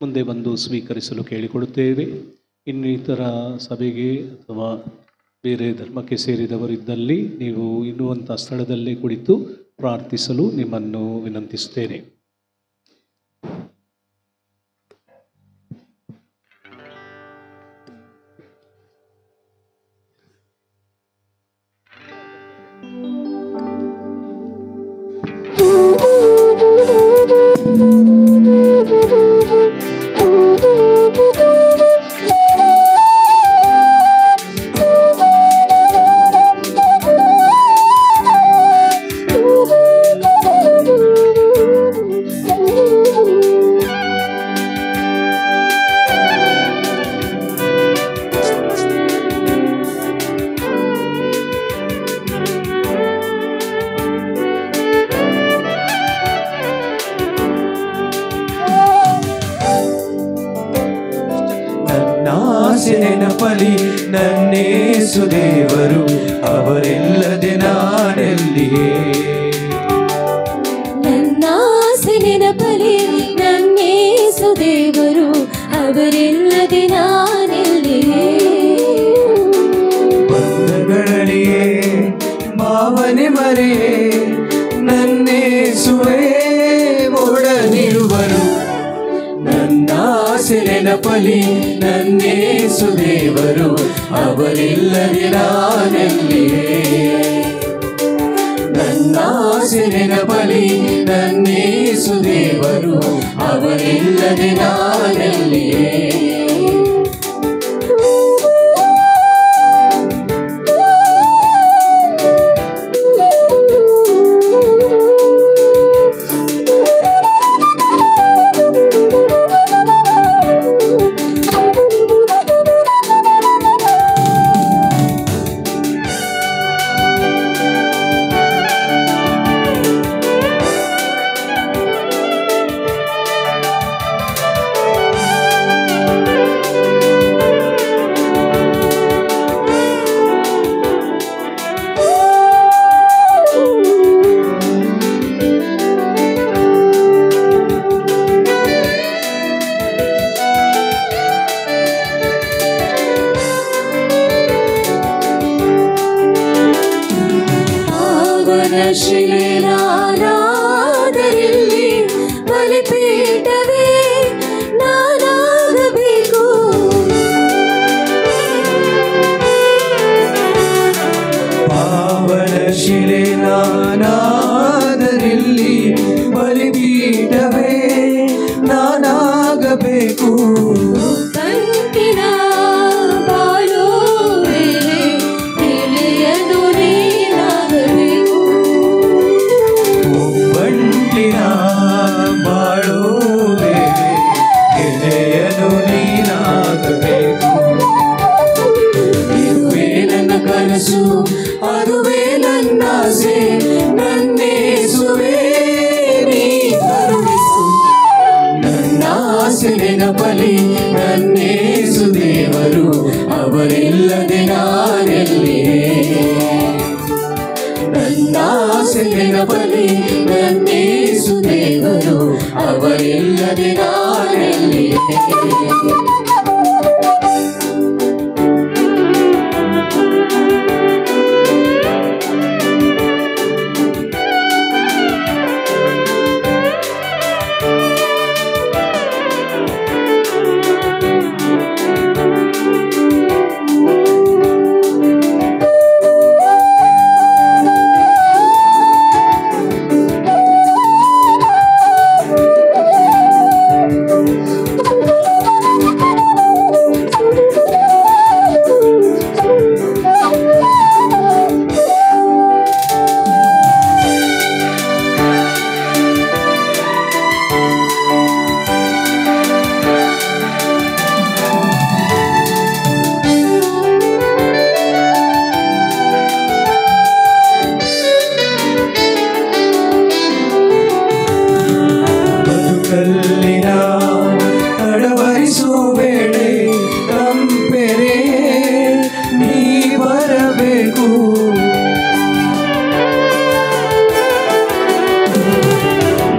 Speaker 10: ಮುಂದೆ ಬಂದು ಸ್ವೀಕರಿಸಲು ಕೇಳಿಕೊಡುತ್ತೇವೆ. ಇನ್ನಿತರ ಸಭೆಗೆ ಅಥವಾ ಬೇರೆ ಧರ್ಮಕ್ಕೆ ಸೇರಿದವರಿದ್ದಲ್ಲಿ ನೀವು ಇರುವಂಥ ಸ್ಥಳದಲ್ಲೇ ಕುಳಿತು ಪ್ರಾರ್ಥಿಸಲು ನಿಮ್ಮನ್ನು ವಿನಂತಿಸುತ್ತೇನೆ.
Speaker 2: ನೆನಪಲಿ ನನ್ನೇಸು ದೇವರು, ಅವರಿಲ್ಲದೆ ನಾನೆಲ್ಲಿಯೇ.
Speaker 3: ನನ್ನಾಸೆ ನೆನಪಲಿ ನನ್ನೇಸು ದೇವರು, ಅವರಿಲ್ಲದೆ ನಾನೆಲ್ಲಿಯೇ.
Speaker 2: ಬಂಧಗಳಲ್ಲಿಯೇ ಭಾವನೆ ಮರೆಯೇ ನನ್ನೇಸುವೆ ಒಡನಿರುವರು. ನನ್ನಾಸೆ ನೆನಪಲಿ ನನ್ನೇಸು ದೇವರು, ಅವರಿಲ್ಲದೆ ನಾನೆಲ್ಲಿಯೇ. ನನ್ನಾಸೆ ನೆನಪಲಿ ನನ್ನೇಸು ದೇವರು, ಅವರಿಲ್ಲದೆ ನಾನೆಲ್ಲಿಯೇ. ಶಿಲೆನಾದರಲ್ಲಿ ಬಲಿಪೀಠವೇ ನಾನಾಗಬೇಕು. ಪಾವನ ಶಿಲೆನಾದರಲ್ಲಿ ಬಲಿಪೀಠವೇ ನಾನಾಗಬೇಕು. ಕಂಟಿನ ಬಾಳು ವೇಳೆ ಎಲೆಯದು ನೀನಾಗಬೇಕು. ಒಬ್ಬಂಟಿನ ಬಾಳು ವೇಳೆ ಎಲೆಯದು ನೀನಾಗಬೇಕು. ಇದುವೇ ನನ್ನ ಕನಸು, ಅದುವೇ ನನ್ನ ಆಸೆ, ನನ್ನೇಸುವೆ ನೀ ಕರುಣಿಸು. ನನ್ನ ಆಸೆ ನೆನಪಲಿ ನನ್ನೇಸು ದೇವರು, ಅವರಿಲ್ಲದೆ ನಾನೆಲ್ಲಿಯೇ. ನನ್ನ ಆಸೆ ನೆನಪಲಿ ನನ್ನೇಸು ದೇವರು, ಅವರಿಲ್ಲದೆ ನಾನೆಲ್ಲಿಯೇ.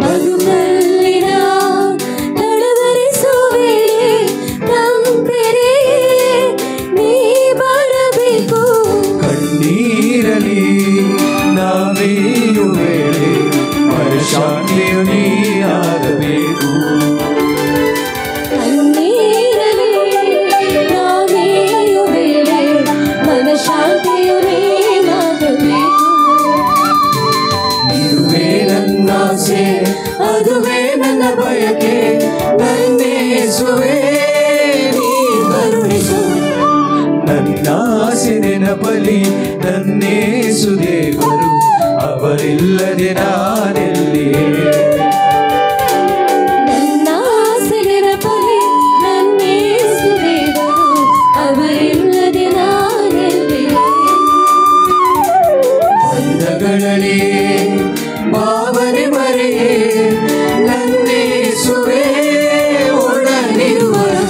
Speaker 3: ಬದುಕಲ್ಲಿನ ತಡವರಿಸುವೆ ತಂಪೆರೆಯೇ ನೀ ಬರಬೇಕು.
Speaker 2: ಕಣ್ಣೀರಲಿ ನಾವೇಯು ವೇಳೆ ಮನಶಾಂತಿಯು ನೀನಾಗಬೇಕು.
Speaker 3: ಕಣ್ಣೀರಲಿ ನಾವೇಯು ವೇಳೆ ಮನಶಾಂತಿಯು ನೀನಾಗಬೇಕು.
Speaker 2: ಇದುವೇ ನನ್ನಾಸೆ ಅದುವೇ ನನ್ನ ಬಯಕೆ ನನ್ನೇಸುವೆ ನೀ ಕರುಣಿಸು. ನನ್ನಾಸೆ ನೆನಪಲಿ ನನ್ನೇಸು ದೇವರು ಅವರಿಲ್ಲದೆ ನಾನೆಲ್ಲಿಯೇ.
Speaker 3: ನನ್ನ ಆಸೆ ನೆನಪಲಿ ನನ್ನೇಸು ದೇವರು ಅವರಿಲ್ಲದೆ ನಾನೆಲ್ಲಿಯೇ.
Speaker 2: ಬಂಧಗಳಲ್ಲಿ ಭಾವನೆ ಮರೆಯೇ ನನ್ನೇಸುವೆ ಒಡನಿರುವರು.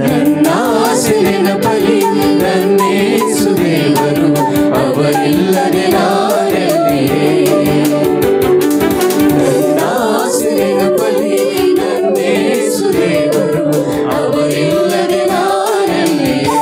Speaker 2: ನನ್ನ ಆಸೆ ನೆನಪಲಿ ನನ್ನೇಸು ದೇವರು ಅವರಿಲ್ಲದೆ ನಾನೆಲ್ಲಿಯೇ. ನನ್ನ ಆಸೆ ನೆನಪಲಿ ನನ್ನೇಸು ದೇವರು ಅವರಿಲ್ಲದೆ ನಾನೆಲ್ಲಿಯೇ.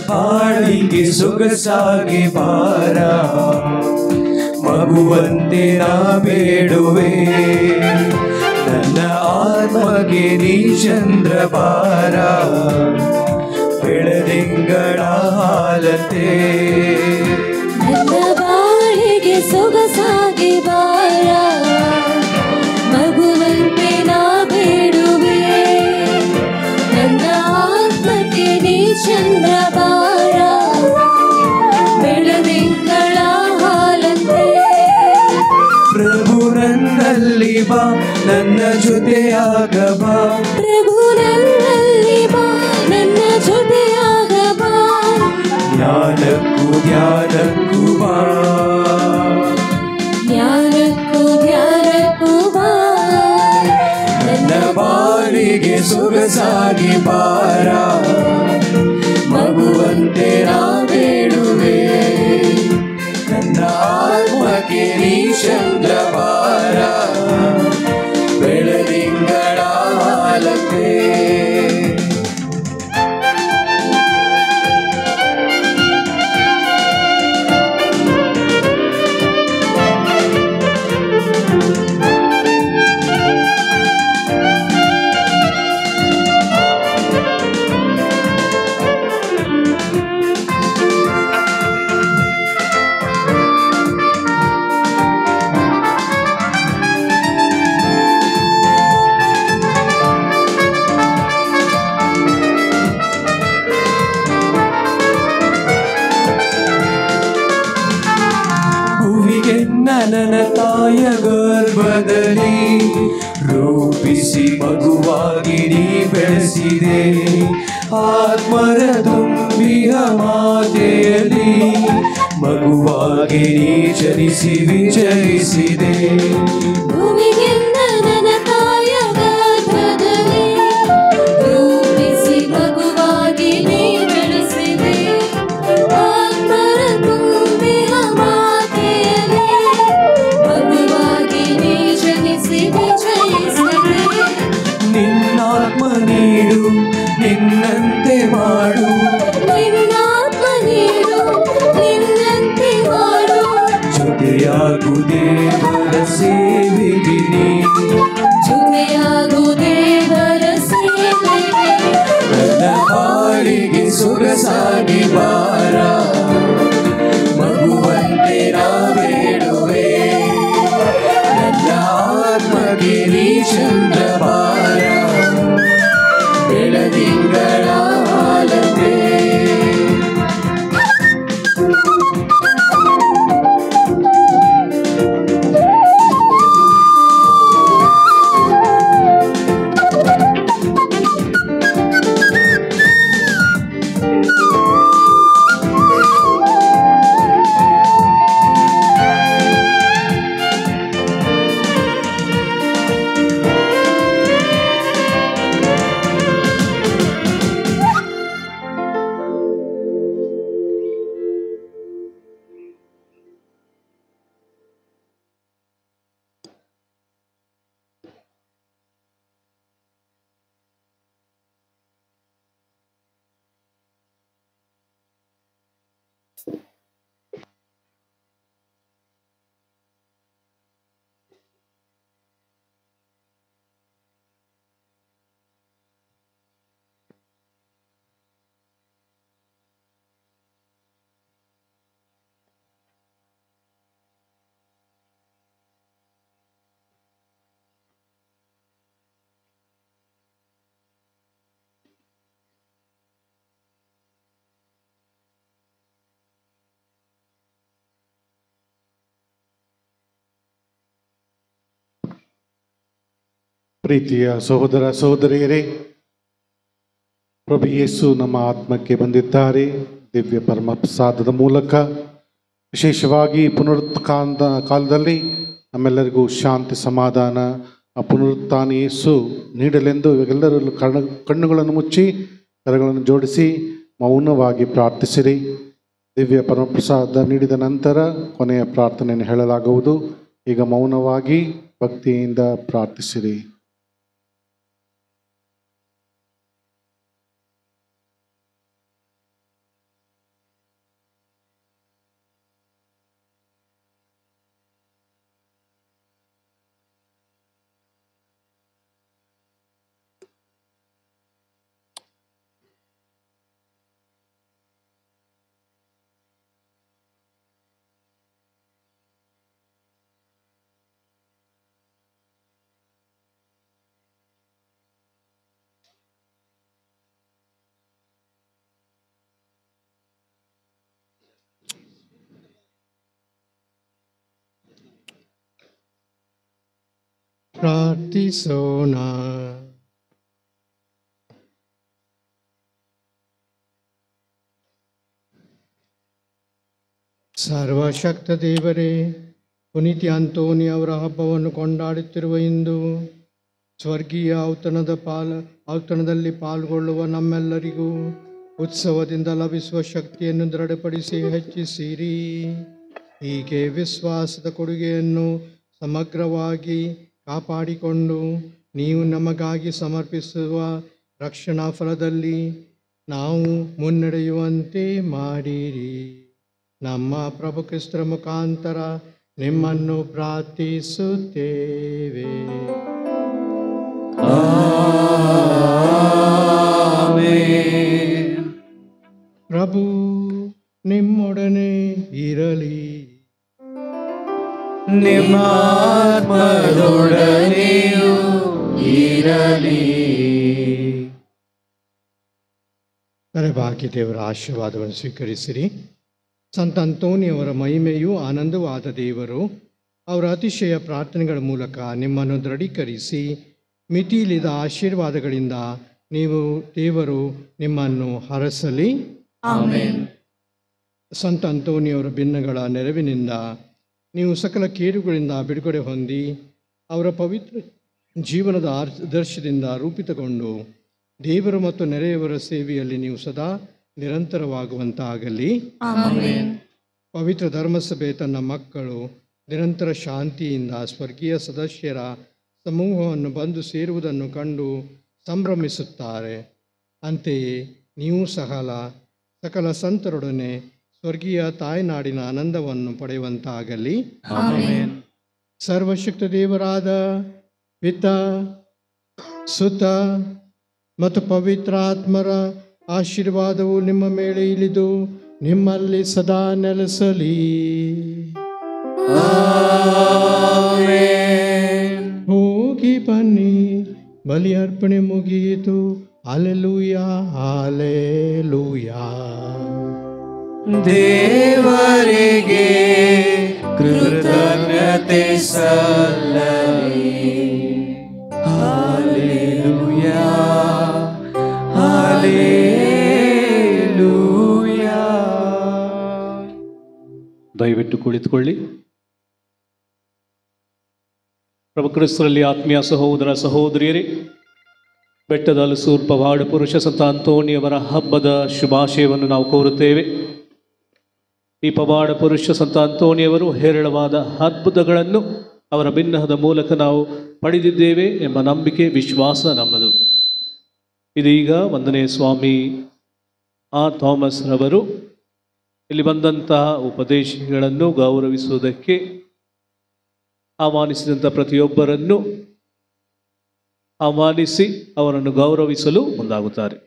Speaker 2: ಬಾಳಿಗೆ ಸೊಗಸಾಗಿ ಬಾರ ಮಗುವಂತೆ ನಾ ಬೇಡುವೆ. ನನ್ನ ಆತ್ಮಗೆ ನೀ ಚಂದ್ರ ಬಾರ ಬೆಳದಿಂಗಳ ಹಾಲತೆ.
Speaker 3: ನನ್ನ ಬಾಳಿಗೆ ಸೊಗಸಾಗಿ ಬಾರ ಮಗುವಂತೆ ನಾ ಬೇಡುವೆ. ನನ್ನ ಆತ್ಮಕ್ಕೆ ನೀ ಚಂದ್ರ ಬಾರ ಬೆಳದಿಂಗಳ ಹಾಲಂತೆ.
Speaker 2: ಪ್ರಭು ನನ್ನಲ್ಲಿ ಬಾ ನನ್ನ ಜೊತೆಯಾಗ ಬಾ.
Speaker 3: ಪ್ರಭು ನನ್ನಲ್ಲಿ ಬಾ ನನ್ನ ಜೊತೆಯಾಗ ಬಾ.
Speaker 2: ಜ್ಞಾನಕ್ಕೂ ಧ್ಯಾನಕ್ಕೂ ಬಾ.
Speaker 3: ಜ್ಞಾನಕ್ಕೂ ಧ್ಯಾನಕ್ಕೂ ಬಾ.
Speaker 2: ನನ್ನ ಬಾಳಿಗೆ ಸೊಗಸಾಗಿ ಬಾರ ಮಗುವಂತೆ ನಾ ಬೇಡುವೆ. ನನ್ನ ಆತ್ಮಕ್ಕೆ ನೀ ಚಂದ್ರ ಬಾರ ಬೆಳದಿಂಗಳ ಹಾಲತೆ. ನನ್ನ ತಾಯ ಗರ್ಭದಲ್ಲಿ ರೂಪಿಸಿ ಮಗುವಾಗಿ ನೀ ಬೆಳೆಸಿದೆ. ಆತ್ಮರ ತುಂಬಿಯ ಮಾತೆಯಲ್ಲಿ ಮಗುವಾಗಿ ನೀ ಜನಿಸಿ ವಿಜಯಿಸಿದೆ.
Speaker 3: ಭೂಮಿಗೆ ನನ್ನ ತಾಯ ಗರ್ಭದಲ್ಲಿ ರೂಪಿಸಿ ಮಗುವಾಗಿ ನೀ ಬೆಳೆಸಿದೆ. ಆತ್ಮರ ತುಂಬಿಯ ಮಾತೆಯಲ್ಲಿ ಮಗುವಾಗಿ ನೀ ಜನಿಸಿ ವಿಜಯಿಸಿದೆ.
Speaker 2: ನಿನ್ನಾತ್ಮ ನೀಡು ನಿನ್ನಂತೆ ಮಾಡು.
Speaker 3: ನಿನ್ನಾತ್ಮ ನೀಡು
Speaker 2: ಜೊತೆಯಾಗು ದೇವರ ಸೇವೆಗೆ ನೀ
Speaker 3: ಜೊತೆಯಾಗು ದೇವರ ಸೇವೆಗೆ
Speaker 2: ನನ್ನ ಬಾಳಿಗೆ ಸೊಗಸಾಗಿ ಬಾರ ಮಗುವಂತೆ ನಾ ಬೇಡುವೆ ನನ್ನ ಆತ್ಮಗೆ ನೀ ಚಂದ್ರ ಬಾರ ಬೆಳದಿಂಗಳ ಹಾಲತೆ
Speaker 11: ಪ್ರೀತಿಯ ಸಹೋದರ ಸಹೋದರಿಯರೇ, ಪ್ರಭು ಯೇಸು ನಮ್ಮ ಆತ್ಮಕ್ಕೆ ಬಂದಿದ್ದಾರೆ. ದಿವ್ಯ ಪರಮಪ್ರಸಾದದ ಮೂಲಕ ವಿಶೇಷವಾಗಿ ಪುನರುತ್ಥಾನದ ಕಾಲದಲ್ಲಿ ನಮ್ಮೆಲ್ಲರಿಗೂ ಶಾಂತಿ ಸಮಾಧಾನ ಆ ಪುನರುತ್ಥಾನ ಯೇಸು ನೀಡಲೆಂದು ಇವಾಗೆಲ್ಲರೂ ಕಣ್ಣುಗಳನ್ನು ಮುಚ್ಚಿ ಕರಗಳನ್ನು ಜೋಡಿಸಿ ಮೌನವಾಗಿ ಪ್ರಾರ್ಥಿಸಿರಿ. ದಿವ್ಯ ಪರಮಪ್ರಸಾದ ನೀಡಿದ ನಂತರ ಕೊನೆಯ ಪ್ರಾರ್ಥನೆಯನ್ನು ಹೇಳಲಾಗುವುದು. ಈಗ ಮೌನವಾಗಿ ಭಕ್ತಿಯಿಂದ ಪ್ರಾರ್ಥಿಸಿರಿ.
Speaker 4: ಪ್ರಾರ್ಥಿಸೋಣ. ಸರ್ವಶಕ್ತ ದೇವರೇ, ಪುನೀತ ಅಂತೋನಿ ಅವರ ಹಬ್ಬವನ್ನು ಕೊಂಡಾಡುತ್ತಿರುವ ಇಂದು ಸ್ವರ್ಗೀಯ ಔತಣದಲ್ಲಿ ಪಾಲ್ಗೊಳ್ಳುವ ನಮ್ಮೆಲ್ಲರಿಗೂ ಉತ್ಸವದಿಂದ ಲಭಿಸುವ ಶಕ್ತಿಯನ್ನು ದೃಢಪಡಿಸಿ ಹೆಚ್ಚಿಸಿರಿ. ಹೀಗೆ ವಿಶ್ವಾಸದ ಕೊಡುಗೆಯನ್ನು ಸಮಗ್ರವಾಗಿ ಕಾಪಾಡಿಕೊಂಡು ನೀವು ನಮಗಾಗಿ ಸಮರ್ಪಿಸುವ ರಕ್ಷಣಾ ಫಲದಲ್ಲಿ ನಾವು ಮುನ್ನಡೆಯುವಂತೆ ಮಾಡಿರಿ. ನಮ್ಮ ಪ್ರಭು ಕ್ರಿಸ್ತರ ಮುಖಾಂತರ ನಿಮ್ಮನ್ನು ಪ್ರಾರ್ಥಿಸುತ್ತೇವೆ. ಪ್ರಭು ನಿಮ್ಮೊಡನೆ ಇರಲಿ.
Speaker 2: ನಿಮ್ಮ ಆತ್ಮದೊಡನೆಯೂ ಇರಲಿ.
Speaker 4: ತಲೆಬಾಗಿ ದೇವರ ಆಶೀರ್ವಾದವನ್ನು ಸ್ವೀಕರಿಸಿರಿ. ಸಂತ ಅಂತೋನಿಯವರ ಮಹಿಮೆಯೂ ಆನಂದವಾದ ದೇವರು ಅವರ ಅತಿಶಯ ಪ್ರಾರ್ಥನೆಗಳ ಮೂಲಕ ನಿಮ್ಮನ್ನು ದೃಢೀಕರಿಸಿ ಮಿತಿಯಿಲ್ಲದ ಆಶೀರ್ವಾದಗಳಿಂದ ದೇವರು ನಿಮ್ಮನ್ನು ಹರಸಲಿ.
Speaker 3: ಆಮೆನ್.
Speaker 4: ಸಂತ ಅಂತೋನಿಯವರ ಭಿನ್ನಗಳ ನೆರವಿನಿಂದ ನೀವು ಸಕಲ ಕೇಡುಗಳಿಂದ ಬಿಡುಗಡೆ ಹೊಂದಿ ಅವರ ಪವಿತ್ರ ಜೀವನದ ಆದರ್ಶದಿಂದ ರೂಪಿತಗೊಂಡು ದೇವರು ಮತ್ತು ನೆರೆಯವರ ಸೇವೆಯಲ್ಲಿ ನೀವು ಸದಾ ನಿರಂತರವಾಗುವಂತಾಗಲಿ.
Speaker 3: ಆಮೆನ್.
Speaker 4: ಪವಿತ್ರ ಧರ್ಮಸಭೆ ತನ್ನ ಮಕ್ಕಳು ನಿರಂತರ ಶಾಂತಿಯಿಂದ ಸ್ವರ್ಗೀಯ ಸದಸ್ಯರ ಸಮೂಹವನ್ನು ಬಂದು ಸೇರುವುದನ್ನು ಕಂಡು ಸಂಭ್ರಮಿಸುತ್ತಾರೆ. ಅಂತೆಯೇ ನೀವು ಸಕಲ ಸಂತರೊಡನೆ ಸ್ವರ್ಗೀಯ ತಾಯ್ನಾಡಿನ ಆನಂದವನ್ನು ಪಡೆಯುವಂತಾಗಲಿ.
Speaker 6: ಆಮೆನ್.
Speaker 4: ಸರ್ವಶಕ್ತ ದೇವರಾದ ಪಿತ, ಸುತ ಮತ್ತು ಪವಿತ್ರಾತ್ಮರ ಆಶೀರ್ವಾದವು ನಿಮ್ಮ ಮೇಲೆ ಇಳಿದು ನಿಮ್ಮಲ್ಲಿ ಸದಾ ನೆಲೆಸಲಿ. ಹೋಗಿ ಬನ್ನಿ, ಬಲಿ ಅರ್ಪಣೆ ಮುಗಿಯಿತು. Hallelujah, hallelujah.
Speaker 2: ದೇವರಿಗೆ ಕೃತಜ್ಞತೆ ಸಲ್ಲಲಿ. Hallelujah, hallelujah.
Speaker 10: ದಯವಿಟ್ಟು ಕುಳಿತುಕೊಳ್ಳಿ. ಪ್ರಭು ಕ್ರಿಸ್ತರಲ್ಲಿ ಆತ್ಮೀಯ ಸಹೋದರ ಸಹೋದರಿಯರೇ, ಬೆಟ್ಟದ ಹಲಸೂರು ಪವಾಡ ಪುರುಷ ಸಂತ ಅಂತೋಣಿಯವರ ಹಬ್ಬದ ಶುಭಾಶಯವನ್ನು ನಾವು ಕೋರುತ್ತೇವೆ. ಈ ಪವಾಡ ಪುರುಷ ಸಂತ ಅಂತೋಣಿಯವರು ಹೇರಳವಾದ ಅದ್ಭುತಗಳನ್ನು ಅವರ ಬಿನ್ನಹದ ಮೂಲಕ ನಾವು ಪಡೆದಿದ್ದೇವೆ ಎಂಬ ನಂಬಿಕೆ, ವಿಶ್ವಾಸ ನಮ್ಮದು. ಇದೀಗ 1ನೇ ಸ್ವಾಮಿ ಥಾಮಸ್ ರವರು ಇಲ್ಲಿ ಬಂದಂತಹ ಉಪದೇಶಗಳನ್ನು ಗೌರವಿಸುವುದಕ್ಕೆ ಆಹ್ವಾನಿಸಿದಂಥ ಪ್ರತಿಯೊಬ್ಬರನ್ನು ಆಹ್ವಾನಿಸಿ ಅವರನ್ನು ಗೌರವಿಸಲು ಮುಂದಾಗುತ್ತಾರೆ.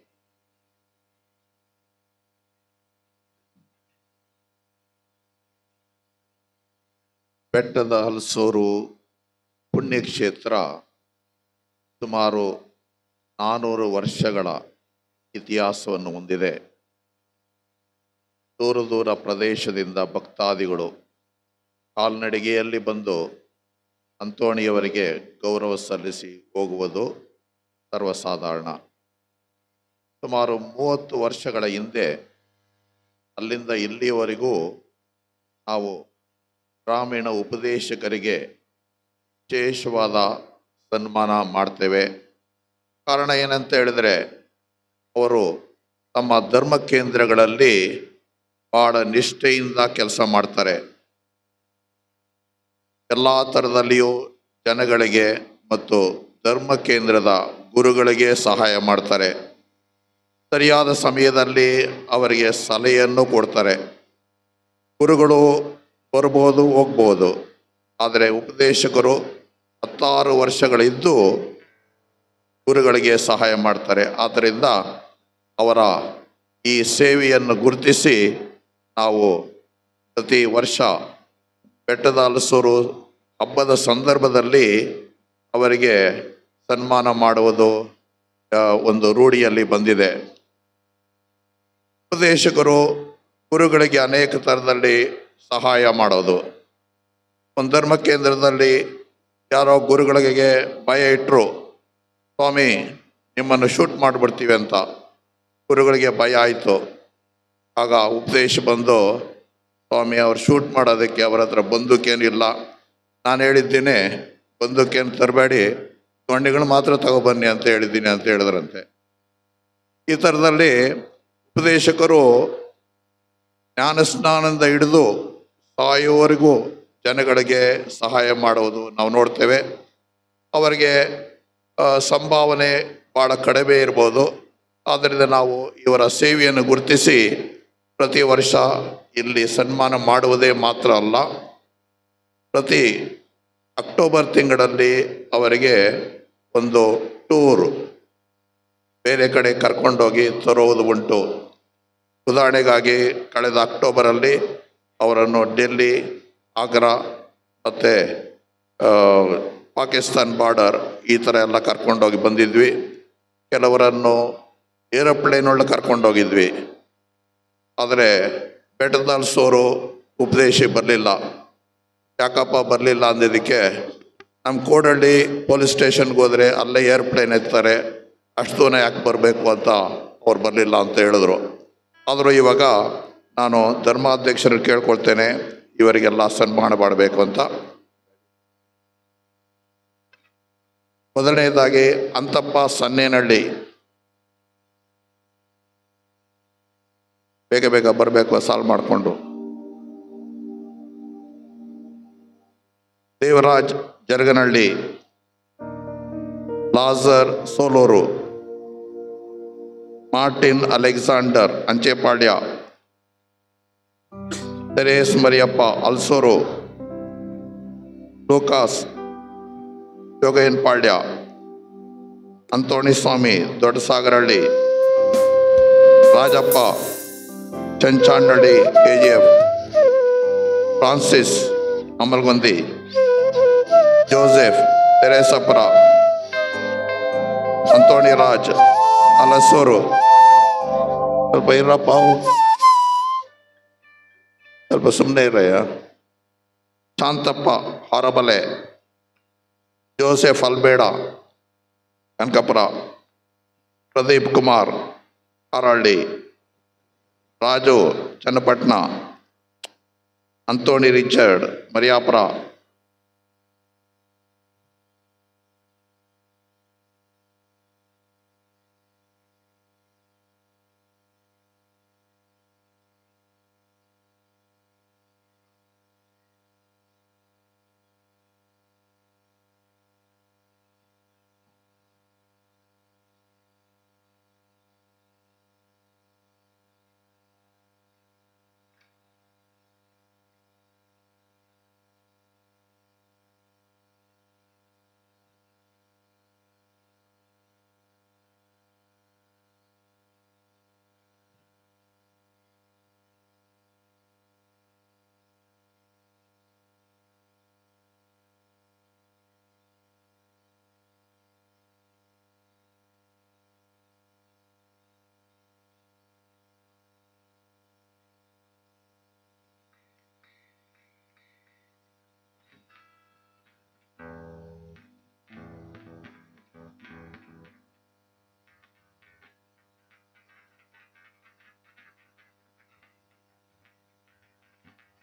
Speaker 12: ಬೆಟ್ಟದ ಹಲಸೂರು ಪುಣ್ಯಕ್ಷೇತ್ರ ಸುಮಾರು 400 ವರ್ಷಗಳ ಇತಿಹಾಸವನ್ನು ಹೊಂದಿದೆ. ದೂರ ದೂರ ಪ್ರದೇಶದಿಂದ ಭಕ್ತಾದಿಗಳು ಕಾಲ್ನಡಿಗೆಯಲ್ಲಿ ಬಂದು ಅಂತೋಣಿಯವರಿಗೆ ಗೌರವ ಸಲ್ಲಿಸಿ ಹೋಗುವುದು ಸರ್ವಸಾಧಾರಣ. ಸುಮಾರು 30 ವರ್ಷಗಳ ಹಿಂದೆ ಅಲ್ಲಿಂದ ಇಲ್ಲಿಯವರೆಗೂ ನಾವು ಗ್ರಾಮೀಣ ಉಪದೇಶಕರಿಗೆ ವಿಶೇಷವಾದ ಸನ್ಮಾನ ಮಾಡ್ತೇವೆ. ಕಾರಣ ಏನಂತ ಹೇಳಿದರೆ, ಅವರು ತಮ್ಮ ಧರ್ಮ ಕೇಂದ್ರಗಳಲ್ಲಿ ಭಾಳ ನಿಷ್ಠೆಯಿಂದ ಕೆಲಸ ಮಾಡ್ತಾರೆ. ಎಲ್ಲ ಥರದಲ್ಲಿಯೂ ಜನಗಳಿಗೆ ಮತ್ತು ಧರ್ಮ ಕೇಂದ್ರದ ಗುರುಗಳಿಗೆ ಸಹಾಯ ಮಾಡ್ತಾರೆ. ಸರಿಯಾದ ಸಮಯದಲ್ಲಿ ಅವರಿಗೆ ಸಲಹೆಯನ್ನು ಕೊಡ್ತಾರೆ. ಗುರುಗಳು ಬರ್ಬೋದು, ಹೋಗ್ಬೋದು, ಆದರೆ ಉಪದೇಶಕರು 16 ವರ್ಷಗಳಿದ್ದು ಗುರುಗಳಿಗೆ ಸಹಾಯ ಮಾಡ್ತಾರೆ. ಆದ್ದರಿಂದ ಅವರ ಈ ಸೇವೆಯನ್ನು ಗುರುತಿಸಿ ನಾವು ಪ್ರತಿ ವರ್ಷ ಬೆಟ್ಟದ ಹಲಸೂರು ಹಬ್ಬದ ಸಂದರ್ಭದಲ್ಲಿ ಅವರಿಗೆ ಸನ್ಮಾನ ಮಾಡುವುದು ಒಂದು ರೂಢಿಯಲ್ಲಿ ಬಂದಿದೆ. ಉಪದೇಶಕರು ಗುರುಗಳಿಗೆ ಅನೇಕ ಥರದಲ್ಲಿ ಸಹಾಯ ಮಾಡೋದು. ಒಂದು ಧರ್ಮ ಕೇಂದ್ರದಲ್ಲಿ ಯಾರೋ ಗುರುಗಳಿಗೆ ಭಯ ಇಟ್ಟರು, ಸ್ವಾಮಿ ನಿಮ್ಮನ್ನು ಶೂಟ್ ಮಾಡಿಬಿಡ್ತೀವಿ ಅಂತ. ಗುರುಗಳಿಗೆ ಭಯ ಆಯಿತು. ಆಗ ಉಪದೇಶ ಬಂದು, ಸ್ವಾಮಿ ಅವ್ರು ಶೂಟ್ ಮಾಡೋದಕ್ಕೆ ಅವರ ಹತ್ರ ಬಂದೂಕೇನಿಲ್ಲ, ನಾನು ಹೇಳಿದ್ದೀನಿ ಬಂದೂಕೇನು ತರಬೇಡಿ, ದೊಣ್ಣೆಗಳು ಮಾತ್ರ ತಗೊಬನ್ನಿ ಅಂತ ಹೇಳಿದ್ದೀನಿ ಅಂತ ಹೇಳಿದ್ರಂತೆ. ಈ ಥರದಲ್ಲಿ ಉಪದೇಶಕರು ಜ್ಞಾನಸ್ನಾನದಿಂದ ಹಿಡಿದು ಸಾಯುವವರೆಗೂ ಜನಗಳಿಗೆ ಸಹಾಯ ಮಾಡುವುದು ನಾವು ನೋಡ್ತೇವೆ. ಅವರಿಗೆ ಸಂಭಾವನೆ ಭಾಳ ಕಡಿಮೆ ಇರ್ಬೋದು. ಆದ್ದರಿಂದ ನಾವು ಇವರ ಸೇವೆಯನ್ನು ಗುರುತಿಸಿ ಪ್ರತಿ ವರ್ಷ ಇಲ್ಲಿ ಸನ್ಮಾನ ಮಾಡುವುದೇ ಮಾತ್ರ ಅಲ್ಲ, ಪ್ರತಿ ಅಕ್ಟೋಬರ್ ತಿಂಗಳಲ್ಲಿ ಅವರಿಗೆ ಒಂದು ಟೂರ್ ಬೇರೆ ಕಡೆ ಕರ್ಕೊಂಡೋಗಿ ತರುವುದು ಉಂಟು. ಉದಾಹರಣೆಗಾಗಿ ಕಳೆದ ಅಕ್ಟೋಬರಲ್ಲಿ ಅವರನ್ನು ಡೆಲ್ಲಿ, ಆಗ್ರಾ ಮತ್ತು ಪಾಕಿಸ್ತಾನ್ ಬಾರ್ಡರ್ ಈ ಥರ ಎಲ್ಲ ಕರ್ಕೊಂಡೋಗಿ ಬಂದಿದ್ವಿ. ಕೆಲವರನ್ನು ಏರೋಪ್ಲೇನೊಳಗೆ ಕರ್ಕೊಂಡೋಗಿದ್ವಿ. ಆದರೆ ಬೆಟ್ಟದ ಹಲಸೂರು ಉಪದೇಶ ಬರಲಿಲ್ಲ. ಯಾಕಪ್ಪ ಬರಲಿಲ್ಲ ಅಂದಿದ್ದಕ್ಕೆ, ನಮ್ಮ ಕೋಡಳ್ಳಿ ಪೊಲೀಸ್ ಸ್ಟೇಷನ್ಗೆ ಹೋದರೆ ಅಲ್ಲೇ ಏರ್ಪ್ಲೇನ್ ಎತ್ತಾರೆ, ಅಷ್ಟು ದೂರ ಯಾಕೆ ಬರಬೇಕು ಅಂತ ಅವ್ರು ಬರಲಿಲ್ಲ ಅಂತ ಹೇಳಿದ್ರು. ಆದರೂ ಇವಾಗ ನಾನು ಧರ್ಮಾಧ್ಯಕ್ಷರನ್ನು ಕೇಳ್ಕೊಳ್ತೇನೆ ಇವರಿಗೆಲ್ಲ ಸನ್ಮಾನ ಮಾಡಬೇಕು ಅಂತ. ಮೊದಲನೇದಾಗಿ ಅಂತಪ್ಪ ಸನ್ನೇನಹಳ್ಳಿ, ಬೇಗ ಬೇಗ ಬರಬೇಕು ಸಾಲ್ವ್ ಮಾಡಿಕೊಂಡು. Devaraj Jaraganahalli, Lazar Soluru, Martin Alexander Anchepalya, Therese Mariyappa Alsuru, Lucas Yogayan Palya, Anthony Swamy Doddasagarahalli, Rajappa Chanchanahalli KGF, Francis Amalgondi, Joseph Theresapura, Anthony Raj Alasuru, ಸ್ವಲ್ಪ ಇರಪ್ಪ, ಸ್ವಲ್ಪ ಸುಮ್ಮನೆ ಇರಯ್ಯ, ಶಾಂತಪ್ಪ ಹೊರಬಲೆ, ಜೋಸೆಫ್ ಅಲ್ಬೇಡ ಕನಕಪುರ, ಪ್ರದೀಪ್ ಕುಮಾರ್ ಹಾರಹಳ್ಳಿ, ರಾಜು ಚನ್ನಪಟ್ಟಣ, ಅಂತೋಣಿ ರಿಚರ್ಡ್ ಮರಿಯಾಪುರ,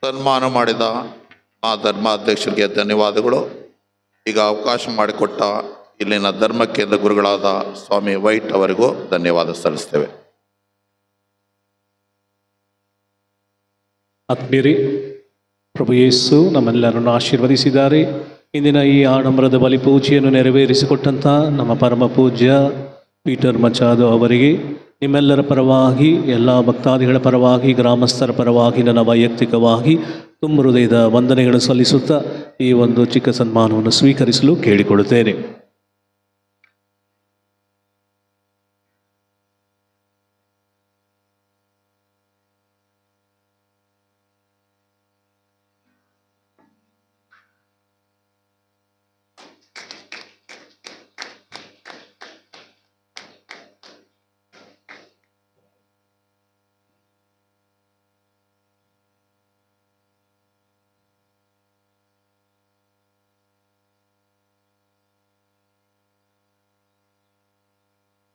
Speaker 12: ಸನ್ಮಾನ ಮಾಡಿದ ಆ ಧರ್ಮಾಧ್ಯಕ್ಷರಿಗೆ ಧನ್ಯವಾದಗಳು. ಈಗ ಅವಕಾಶ ಮಾಡಿಕೊಟ್ಟ ಇಲ್ಲಿನ ಧರ್ಮ ಕೇಂದ್ರ ಗುರುಗಳಾದ ಸ್ವಾಮಿ ವೈಟ್ ಅವರಿಗೂ ಧನ್ಯವಾದ ಸಲ್ಲಿಸ್ತೇವೆ.
Speaker 10: ಆತ್ಮೀಯರೇ, ಪ್ರಭು ಯೇಸು ನಮ್ಮೆಲ್ಲರನ್ನು ಆಶೀರ್ವದಿಸಿದ್ದಾರೆ. ಇಂದಿನ ಈ ಆಡಂಬರದ ಬಲಿಪೂಜೆಯನ್ನು ನೆರವೇರಿಸಿಕೊಟ್ಟಂಥ ನಮ್ಮ ಪರಮ ಪೂಜ್ಯ ಪೀಟರ್ ಮಚಾದೋ ಅವರಿಗೆ ನಿಮ್ಮೆಲ್ಲರ ಪರವಾಗಿ, ಎಲ್ಲ ಭಕ್ತಾದಿಗಳ ಪರವಾಗಿ, ಗ್ರಾಮಸ್ಥರ ಪರವಾಗಿ, ನನ್ನ ವೈಯಕ್ತಿಕವಾಗಿ ತುಂಬ ಹೃದಯದ ವಂದನೆಗಳನ್ನು ಸಲ್ಲಿಸುತ್ತಾ ಈ ಒಂದು ಚಿಕ್ಕ ಸನ್ಮಾನವನ್ನು ಸ್ವೀಕರಿಸಲು ಕೇಳಿಕೊಳ್ಳುತ್ತೇನೆ.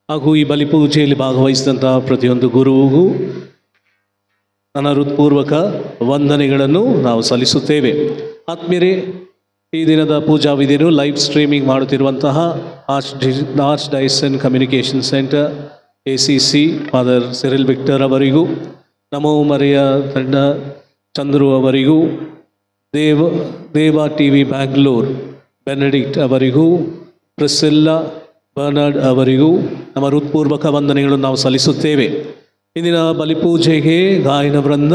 Speaker 10: ಹಾಗೂ ಈ ಬಲಿಪೂಜೆಯಲ್ಲಿ ಭಾಗವಹಿಸಿದಂಥ ಪ್ರತಿಯೊಂದು ಗುರುವಿಗೂ ನನ್ನ ಹೃತ್ಪೂರ್ವಕ ವಂದನೆಗಳನ್ನು ನಾವು ಸಲ್ಲಿಸುತ್ತೇವೆ. ಆತ್ಮೀಯರೇ, ಈ ದಿನದ ಪೂಜಾ ವಿಧಿಯನ್ನು ಲೈವ್ ಸ್ಟ್ರೀಮಿಂಗ್ ಮಾಡುತ್ತಿರುವಂತಹ archdiocesan communication centre ACC father Cyril Victor ಅವರಿಗೂ, ನಮೋ ಮರಿಯ ತಂಡ ಚಂದ್ರು ಅವರಿಗೂ, ದೇವಾ TV ಬ್ಯಾಂಗ್ಳೂರ್ ಬೆನಡಿಕ್ಟ್ ಅವರಿಗೂ, ಪ್ರಿಸಿಲ್ಲಾ ಬರ್ನಾರ್ಡ್ ಅವರಿಗೂ ನಮ್ಮ ಹೃತ್ಪೂರ್ವಕ ವಂದನೆಗಳನ್ನು ನಾವು ಸಲ್ಲಿಸುತ್ತೇವೆ. ಇಂದಿನ ಬಲಿಪೂಜೆಗೆ ಗಾಯನ ವೃಂದ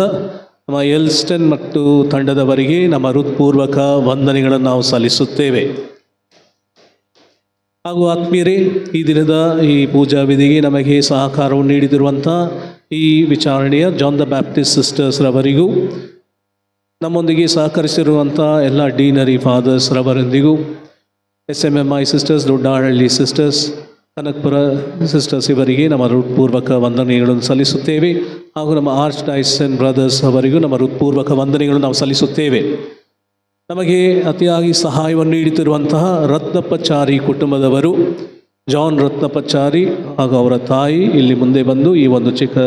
Speaker 10: ನಮ್ಮ ಎಲ್ಸ್ಟನ್ ಮತ್ತು ತಂಡದವರಿಗೆ ನಮ್ಮ ಹೃತ್ಪೂರ್ವಕ ವಂದನೆಗಳನ್ನು ನಾವು ಸಲ್ಲಿಸುತ್ತೇವೆ. ಹಾಗೂ ಆತ್ಮೀಯರೇ, ಈ ದಿನದ ಈ ಪೂಜಾ ವಿಧಿಗೆ ನಮಗೆ ಸಹಕಾರವನ್ನು ನೀಡಿದಿರುವಂಥ ಈ ವಿಚಾರಣೆಯ ಜಾನ್ ದ ಬ್ಯಾಪ್ಟಿಸ್ಟ್ ಸಿಸ್ಟರ್ಸ್ ರವರಿಗೂ, ನಮ್ಮೊಂದಿಗೆ ಸಹಕರಿಸಿರುವಂಥ ಎಲ್ಲ ಡೀನರಿ ಫಾದರ್ಸ್ ರವರೊಂದಿಗೂ, SMMI sisters, Doddahalli sisters, Kanakapura sisters ಇವರಿಗೆ ನಮ್ಮ ಹೃತ್ಪೂರ್ವಕ ವಂದನೆಗಳನ್ನು ಸಲ್ಲಿಸುತ್ತೇವೆ. ಹಾಗೂ ನಮ್ಮ ಆರ್ಚ್ ಡೈಸನ್ ಬ್ರದರ್ಸ್ ಅವರಿಗೂ ನಮ್ಮ ಹೃತ್ಪೂರ್ವಕ ವಂದನೆಗಳನ್ನು ನಾವು ಸಲ್ಲಿಸುತ್ತೇವೆ. ನಮಗೆ ಅತಿಯಾಗಿ ಸಹಾಯವನ್ನು ನೀಡುತ್ತಿರುವಂತಹ ರತ್ನಪ್ಪಚಾರಿ ಕುಟುಂಬದವರು, ಜಾನ್ ರತ್ನಪ್ಪಚಾರಿ ಹಾಗೂ ಅವರ ತಾಯಿ ಇಲ್ಲಿ ಮುಂದೆ ಬಂದು ಈ ಒಂದು ಚಿಕ್ಕ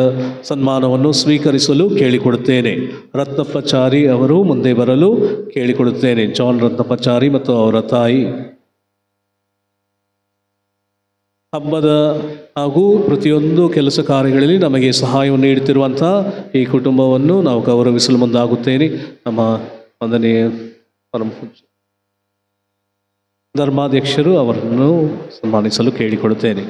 Speaker 10: ಸನ್ಮಾನವನ್ನು ಸ್ವೀಕರಿಸಲು ಕೇಳಿಕೊಡುತ್ತೇನೆ. ರತ್ನಪ್ಪಚಾರಿ ಅವರು ಮುಂದೆ ಬರಲು ಕೇಳಿಕೊಡುತ್ತೇನೆ. ಜಾನ್ ರತ್ನಪ್ಪಚಾರಿ ಮತ್ತು ಅವರ ತಾಯಿ ಹಬ್ಬದ ಹಾಗೂ ಪ್ರತಿಯೊಂದು ಕೆಲಸ ಕಾರ್ಯಗಳಲ್ಲಿ ನಮಗೆ ಸಹಾಯವನ್ನು ನೀಡುತ್ತಿರುವಂಥ ಈ ಕುಟುಂಬವನ್ನು ನಾವು ಗೌರವಿಸಲು ಮುಂದಾಗುತ್ತೇನೆ. ನಮ್ಮ ವಂದನೆಯ ಪರಮ ಧರ್ಮಾಧ್ಯಕ್ಷರು ಅವರನ್ನು ಸನ್ಮಾನಿಸಲು ಕೇಳಿಕೊಡುತ್ತೇನೆ.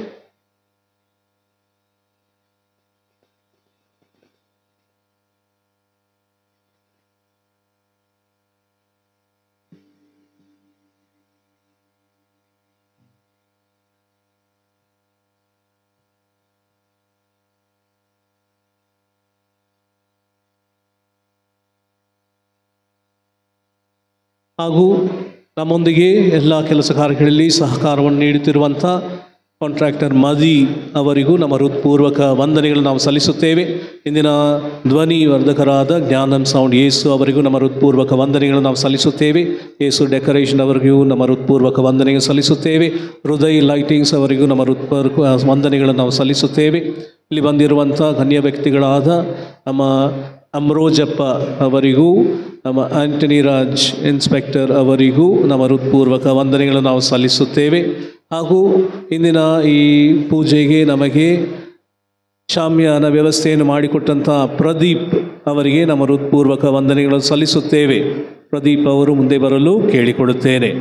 Speaker 10: ಹಾಗೂ ನಮ್ಮೊಂದಿಗೆ ಎಲ್ಲ ಕೆಲಸ ಕಾರ್ಯಗಳಲ್ಲಿ ಸಹಕಾರವನ್ನು ನೀಡುತ್ತಿರುವಂಥ ಕಾಂಟ್ರಾಕ್ಟರ್ ಮದಿ ಅವರಿಗೂ ನಮ್ಮ ಹೃತ್ಪೂರ್ವಕ ವಂದನೆಗಳನ್ನು ನಾವು ಸಲ್ಲಿಸುತ್ತೇವೆ. ಇಂದಿನ ಧ್ವನಿ ವರ್ಧಕರಾದ ಜ್ಞಾನಂ ಸೌಂಡ್ ಯೇಸು ಅವರಿಗೂ ನಮ್ಮ ಹೃತ್ಪೂರ್ವಕ ವಂದನೆಗಳನ್ನು ನಾವು ಸಲ್ಲಿಸುತ್ತೇವೆ. ಯೇಸು ಡೆಕೋರೇಷನ್ ಅವರಿಗೂ ನಮ್ಮ ಹೃತ್ಪೂರ್ವಕ ವಂದನೆಗಳನ್ನು ಸಲ್ಲಿಸುತ್ತೇವೆ. ಹೃದಯ ಲೈಟಿಂಗ್ಸ್ ಅವರಿಗೂ ನಮ್ಮ ಹೃತ್ಪೂರ್ವಕ ವಂದನೆಗಳನ್ನು ನಾವು ಸಲ್ಲಿಸುತ್ತೇವೆ. ಇಲ್ಲಿ ಬಂದಿರುವಂಥ ಗಣ್ಯ ವ್ಯಕ್ತಿಗಳಾದ ನಮ್ಮ ಅಮ್ರೋಜಪ್ಪ ಅವರಿಗೂ ನಮ್ಮ ಆಂಟನಿ ರಾಜ್ ಇನ್ಸ್ಪೆಕ್ಟರ್ ಅವರಿಗೂ ನಮ್ಮ ಹೃತ್ಪೂರ್ವಕ ವಂದನೆಗಳನ್ನು ನಾವು ಸಲ್ಲಿಸುತ್ತೇವೆ. ಹಾಗೂ ಇಂದಿನ ಈ ಪೂಜೆಗೆ ನಮಗೆ ಶಾಮ್ಯಾನ ವ್ಯವಸ್ಥೆಯನ್ನು ಮಾಡಿಕೊಟ್ಟಂಥ ಪ್ರದೀಪ್ ಅವರಿಗೆ ನಮ್ಮ ಹೃತ್ಪೂರ್ವಕ ವಂದನೆಗಳನ್ನು ಸಲ್ಲಿಸುತ್ತೇವೆ. ಪ್ರದೀಪ್ ಅವರು ಮುಂದೆ ಬರಲು ಕೇಳಿಕೊಡುತ್ತೇನೆ.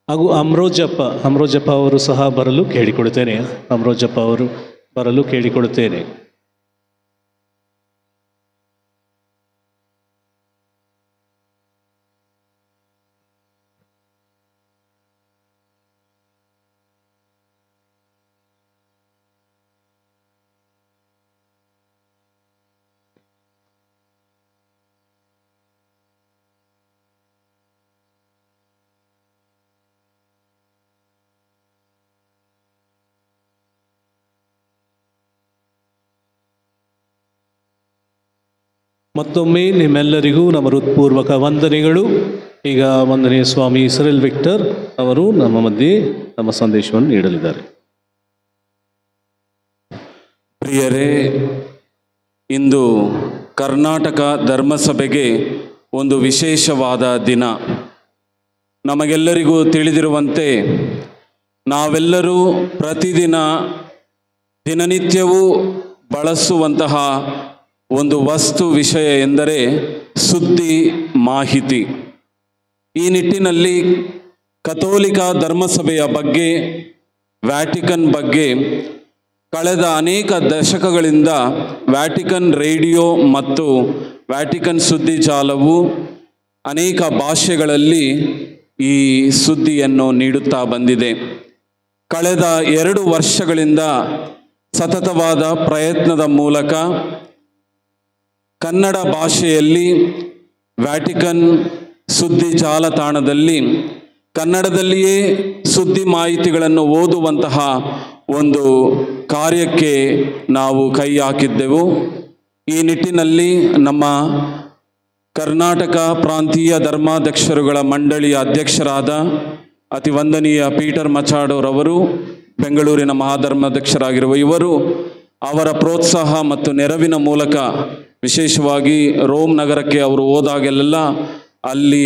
Speaker 10: ಹಾಗೂ ಅಮ್ರೋಜಪ್ಪ ಅವರು ಸಹ ಬರಲು ಕೇಳಿಕೊಡುತ್ತೇನೆ. ಮತ್ತೊಮ್ಮೆ ನಿಮ್ಮೆಲ್ಲರಿಗೂ ನಮ್ಮ ಹೃತ್ಪೂರ್ವಕ ವಂದನೆಗಳು. ಈಗ ವಂದನೆಯ ಸ್ವಾಮಿ ಸಿರಿಲ್ ವಿಕ್ಟರ್ ಅವರು ನಮ್ಮ ಮಧ್ಯೆ ನಮ್ಮ ಸಂದೇಶವನ್ನು ನೀಡಲಿದ್ದಾರೆ.
Speaker 13: ಪ್ರಿಯರೇ, ಇಂದು ಕರ್ನಾಟಕ ಧರ್ಮಸಭೆಗೆ ಒಂದು ವಿಶೇಷವಾದ ದಿನ. ನಮಗೆಲ್ಲರಿಗೂ ತಿಳಿದಿರುವಂತೆ ನಾವೆಲ್ಲರೂ ಪ್ರತಿದಿನ ದಿನನಿತ್ಯವೂ ಬಳಸುವಂತಹ ಒಂದು ವಸ್ತು ವಿಷಯ ಎಂದರೆ ಸುದ್ದಿ ಮಾಹಿತಿ. ಈ ನಿಟ್ಟಿನಲ್ಲಿ ಕಥೋಲಿಕ ಧರ್ಮಸಭೆಯ ಬಗ್ಗೆ, ವ್ಯಾಟಿಕನ್ ಬಗ್ಗೆ ಕಳೆದ ಅನೇಕ ದಶಕಗಳಿಂದ ವ್ಯಾಟಿಕನ್ ರೇಡಿಯೋ ಮತ್ತು ವ್ಯಾಟಿಕನ್ ಸುದ್ದಿ ಜಾಲವು ಅನೇಕ ಭಾಷೆಗಳಲ್ಲಿ ಈ ಸುದ್ದಿಯನ್ನು ನೀಡುತ್ತಾ ಬಂದಿದೆ. ಕಳೆದ 2 ವರ್ಷಗಳಿಂದ ಸತತವಾದ ಪ್ರಯತ್ನದ ಮೂಲಕ ಕನ್ನಡ ಭಾಷೆಯಲ್ಲಿ ವ್ಯಾಟಿಕನ್ ಸುದ್ದಿ ಜಾಲತಾಣದಲ್ಲಿ ಕನ್ನಡದಲ್ಲಿಯೇ ಸುದ್ದಿ ಮಾಹಿತಿಗಳನ್ನು ಓದುವಂತಹ ಒಂದು ಕಾರ್ಯಕ್ಕೆ ನಾವು ಕೈ ಹಾಕಿದ್ದೆವು. ಈ ನಿಟ್ಟಿನಲ್ಲಿ ನಮ್ಮ ಕರ್ನಾಟಕ ಪ್ರಾಂತೀಯ ಧರ್ಮಾಧ್ಯಕ್ಷರುಗಳ ಮಂಡಳಿಯ ಅಧ್ಯಕ್ಷರಾದ ಅತಿವಂದನೀಯ ಪೀಟರ್ ಮಚಾಡೋರವರು, ಬೆಂಗಳೂರಿನ ಮಹಾಧರ್ಮಾಧ್ಯಕ್ಷರಾಗಿರುವ ಇವರು, ಅವರ ಪ್ರೋತ್ಸಾಹ ಮತ್ತು ನೆರವಿನ ಮೂಲಕ ವಿಶೇಷವಾಗಿ ರೋಮ್ ನಗರಕ್ಕೆ ಅವರು ಹೋದಾಗೆಲ್ಲ ಅಲ್ಲಿ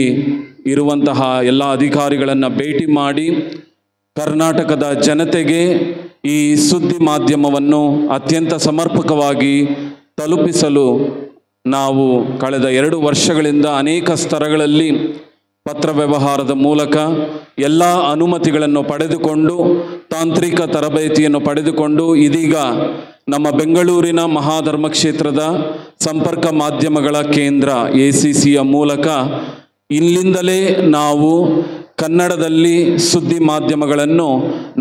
Speaker 13: ಇರುವಂತಹ ಎಲ್ಲ ಅಧಿಕಾರಿಗಳನ್ನು ಭೇಟಿ ಮಾಡಿ ಕರ್ನಾಟಕದ ಜನತೆಗೆ ಈ ಸುದ್ದಿ ಮಾಧ್ಯಮವನ್ನು ಅತ್ಯಂತ ಸಮರ್ಪಕವಾಗಿ ತಲುಪಿಸಲು ನಾವು ಕಳೆದ 2 ವರ್ಷಗಳಿಂದ ಅನೇಕ ಸ್ತರಗಳಲ್ಲಿ ಪತ್ರ ವ್ಯವಹಾರದ ಮೂಲಕ ಎಲ್ಲ ಅನುಮತಿಗಳನ್ನು ಪಡೆದುಕೊಂಡು ತಾಂತ್ರಿಕ ತರಬೇತಿಯನ್ನು ಪಡೆದುಕೊಂಡು ಇದೀಗ ನಮ್ಮ ಬೆಂಗಳೂರಿನ ಮಹಾಧರ್ಮ ಕ್ಷೇತ್ರದ ಸಂಪರ್ಕ ಮಾಧ್ಯಮಗಳ ಕೇಂದ್ರ ACCಯ ಮೂಲಕ ಇಲ್ಲಿಂದಲೇ ನಾವು ಕನ್ನಡದಲ್ಲಿ ಸುದ್ದಿ ಮಾಧ್ಯಮಗಳನ್ನು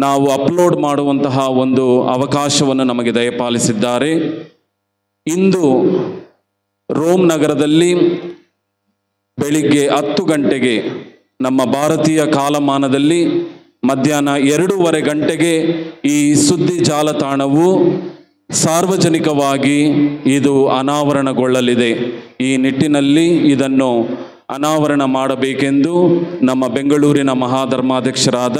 Speaker 13: ನಾವು ಅಪ್ಲೋಡ್ ಮಾಡುವಂತಹ ಒಂದು ಅವಕಾಶವನ್ನು ನಮಗೆ ದಯಪಾಲಿಸಿದ್ದಾರೆ. ಇಂದು ರೋಮ್ ನಗರದಲ್ಲಿ ಬೆಳಿಗ್ಗೆ 10 ಗಂಟೆಗೆ ನಮ್ಮ ಭಾರತೀಯ ಕಾಲಮಾನದಲ್ಲಿ ಮಧ್ಯಾಹ್ನ 2:15 ಗಂಟೆಗೆ ಈ ಸುದ್ದಿ ಜಾಲತಾಣವು ಸಾರ್ವಜನಿಕವಾಗಿ ಇದು ಅನಾವರಣಗೊಳ್ಳಲಿದೆ. ಈ ನಿಟ್ಟಿನಲ್ಲಿ ಇದನ್ನು ಅನಾವರಣ ಮಾಡಬೇಕೆಂದು ನಮ್ಮ ಬೆಂಗಳೂರಿನ ಮಹಾಧರ್ಮಾಧ್ಯಕ್ಷರಾದ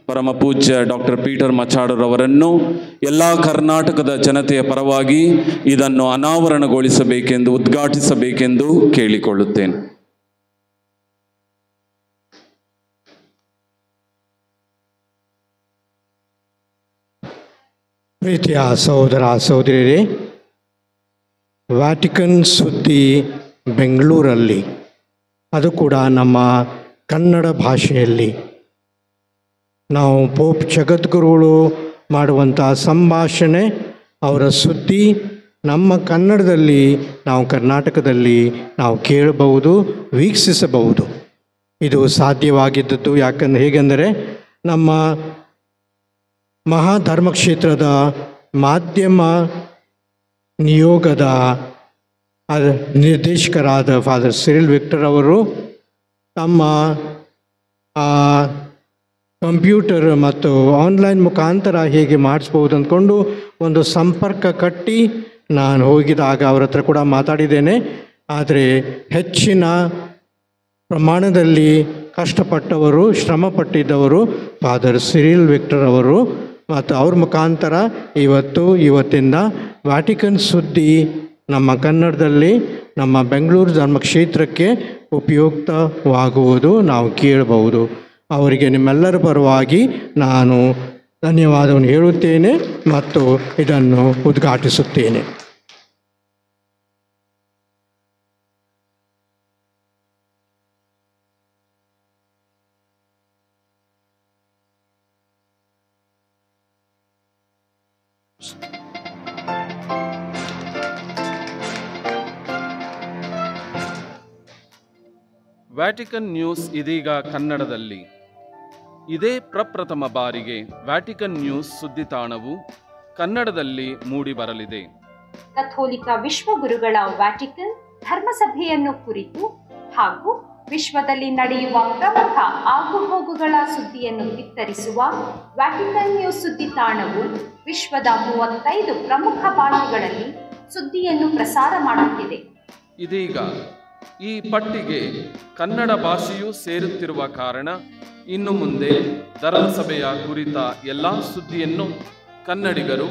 Speaker 13: ಪರಮ ಪೂಜ್ಯ ಡಾಕ್ಟರ್ ಪೀಟರ್ ಮಚಾಡೋರವರನ್ನು ಎಲ್ಲ ಕರ್ನಾಟಕದ ಜನತೆಯ ಪರವಾಗಿ ಇದನ್ನು ಅನಾವರಣಗೊಳಿಸಬೇಕೆಂದು, ಉದ್ಘಾಟಿಸಬೇಕೆಂದು ಕೇಳಿಕೊಳ್ಳುತ್ತೇನೆ.
Speaker 4: ಪ್ರೀತಿಯ ಸಹೋದರ ಸಹೋದರಿಯರೇ, ವ್ಯಾಟಿಕನ್ ಸುದ್ದಿ ಬೆಂಗಳೂರಲ್ಲಿ, ಅದು ಕೂಡ ನಮ್ಮ ಕನ್ನಡ ಭಾಷೆಯಲ್ಲಿ. ನಾವು ಪೋಪ್ ಜಗದ್ಗುರುಗಳು ಮಾಡುವಂಥ ಸಂಭಾಷಣೆ, ಅವರ ಸುದ್ದಿ ನಮ್ಮ ಕನ್ನಡದಲ್ಲಿ ನಾವು ಕರ್ನಾಟಕದಲ್ಲಿ ನಾವು ಕೇಳಬಹುದು, ವೀಕ್ಷಿಸಬಹುದು. ಇದು ಸಾಧ್ಯವಾಗಿದ್ದದ್ದು ಹೇಗೆಂದರೆ ನಮ್ಮ ಮಹಾಧರ್ಮಕ್ಷೇತ್ರದ ಮಾಧ್ಯಮ ನಿಯೋಗದ ನಿರ್ದೇಶಕರಾದ ಫಾದರ್ ಸಿರಿಲ್ ವಿಕ್ಟರ್ ಅವರು ತಮ್ಮ ಕಂಪ್ಯೂಟರ್ ಮತ್ತು ಆನ್ಲೈನ್ ಮುಖಾಂತರ ಹೇಗೆ ಮಾಡಿಸ್ಬೋದು ಅಂದ್ಕೊಂಡು ಒಂದು ಸಂಪರ್ಕ ಕಟ್ಟಿ ನಾನು ಹೋಗಿದಾಗ ಅವರ ಹತ್ರ ಕೂಡ ಮಾತಾಡಿದ್ದೇನೆ. ಆದರೆ ಹೆಚ್ಚಿನ ಪ್ರಮಾಣದಲ್ಲಿ ಕಷ್ಟಪಟ್ಟವರು, ಶ್ರಮಪಟ್ಟಿದ್ದವರು ಫಾದರ್ ಸಿರಿಲ್ ವಿಕ್ಟರ್ ಅವರು. ಮತ್ತು ಅವ್ರ ಮುಖಾಂತರ ಇವತ್ತಿಂದ ವ್ಯಾಟಿಕನ್ ಸುದ್ದಿ ನಮ್ಮ ಕನ್ನಡದಲ್ಲಿ ನಮ್ಮ ಬೆಂಗಳೂರು ಧರ್ಮಕ್ಷೇತ್ರಕ್ಕೆ ಉಪಯುಕ್ತವಾಗುವುದು ನಾವು ಕೇಳಬಹುದು. ಅವರಿಗೆ ನಿಮ್ಮೆಲ್ಲರ ಪರವಾಗಿ ನಾನು ಧನ್ಯವಾದವನ್ನು ಹೇಳುತ್ತೇನೆ ಮತ್ತು ಇದನ್ನು ಉದ್ಘಾಟಿಸುತ್ತೇನೆ.
Speaker 13: ವ್ಯಾಟಿಕನ್ ನ್ಯೂಸ್ ಇದೀಗ ಕನ್ನಡದಲ್ಲಿ. ಇದೇ ಪ್ರಪ್ರಥಮ ಬಾರಿಗೆ ವ್ಯಾಟಿಕನ್ ನ್ಯೂಸ್ ಸುದ್ದಿತಾಣವು ಕನ್ನಡದಲ್ಲಿ ಮೂಡಿಬರಲಿದೆ.
Speaker 14: ಕಥೋಲಿಕ ವಿಶ್ವಗುರುಗಳ ವ್ಯಾಟಿಕನ್ ಧರ್ಮಸಭೆಯನ್ನು ಕುರಿತು ಹಾಗೂ ವಿಶ್ವದಲ್ಲಿ ನಡೆಯುವ ಪ್ರಮುಖ ಆಗುಹೋಗುಗಳ ಸುದ್ದಿಯನ್ನು ಬಿತ್ತರಿಸುವ ವ್ಯಾಟಿಕನ್ ನ್ಯೂಸ್ ಸುದ್ದಿತಾಣವು ವಿಶ್ವದ 35 ಪ್ರಮುಖ ಭಾಷೆಗಳಲ್ಲಿ ಸುದ್ದಿಯನ್ನು ಪ್ರಸಾರ ಮಾಡುತ್ತಿದೆ.
Speaker 13: ಇದೀಗ ಈ ಪಟ್ಟಿಗೆ ಕನ್ನಡ ಭಾಷೆಯೂ ಸೇರುತ್ತಿರುವ ಕಾರಣ ಇನ್ನು ಮುಂದೆ ಧರ್ಮಸಭೆಯ ಕುರಿತ ಎಲ್ಲ ಸುದ್ದಿಯನ್ನು ಕನ್ನಡಿಗರು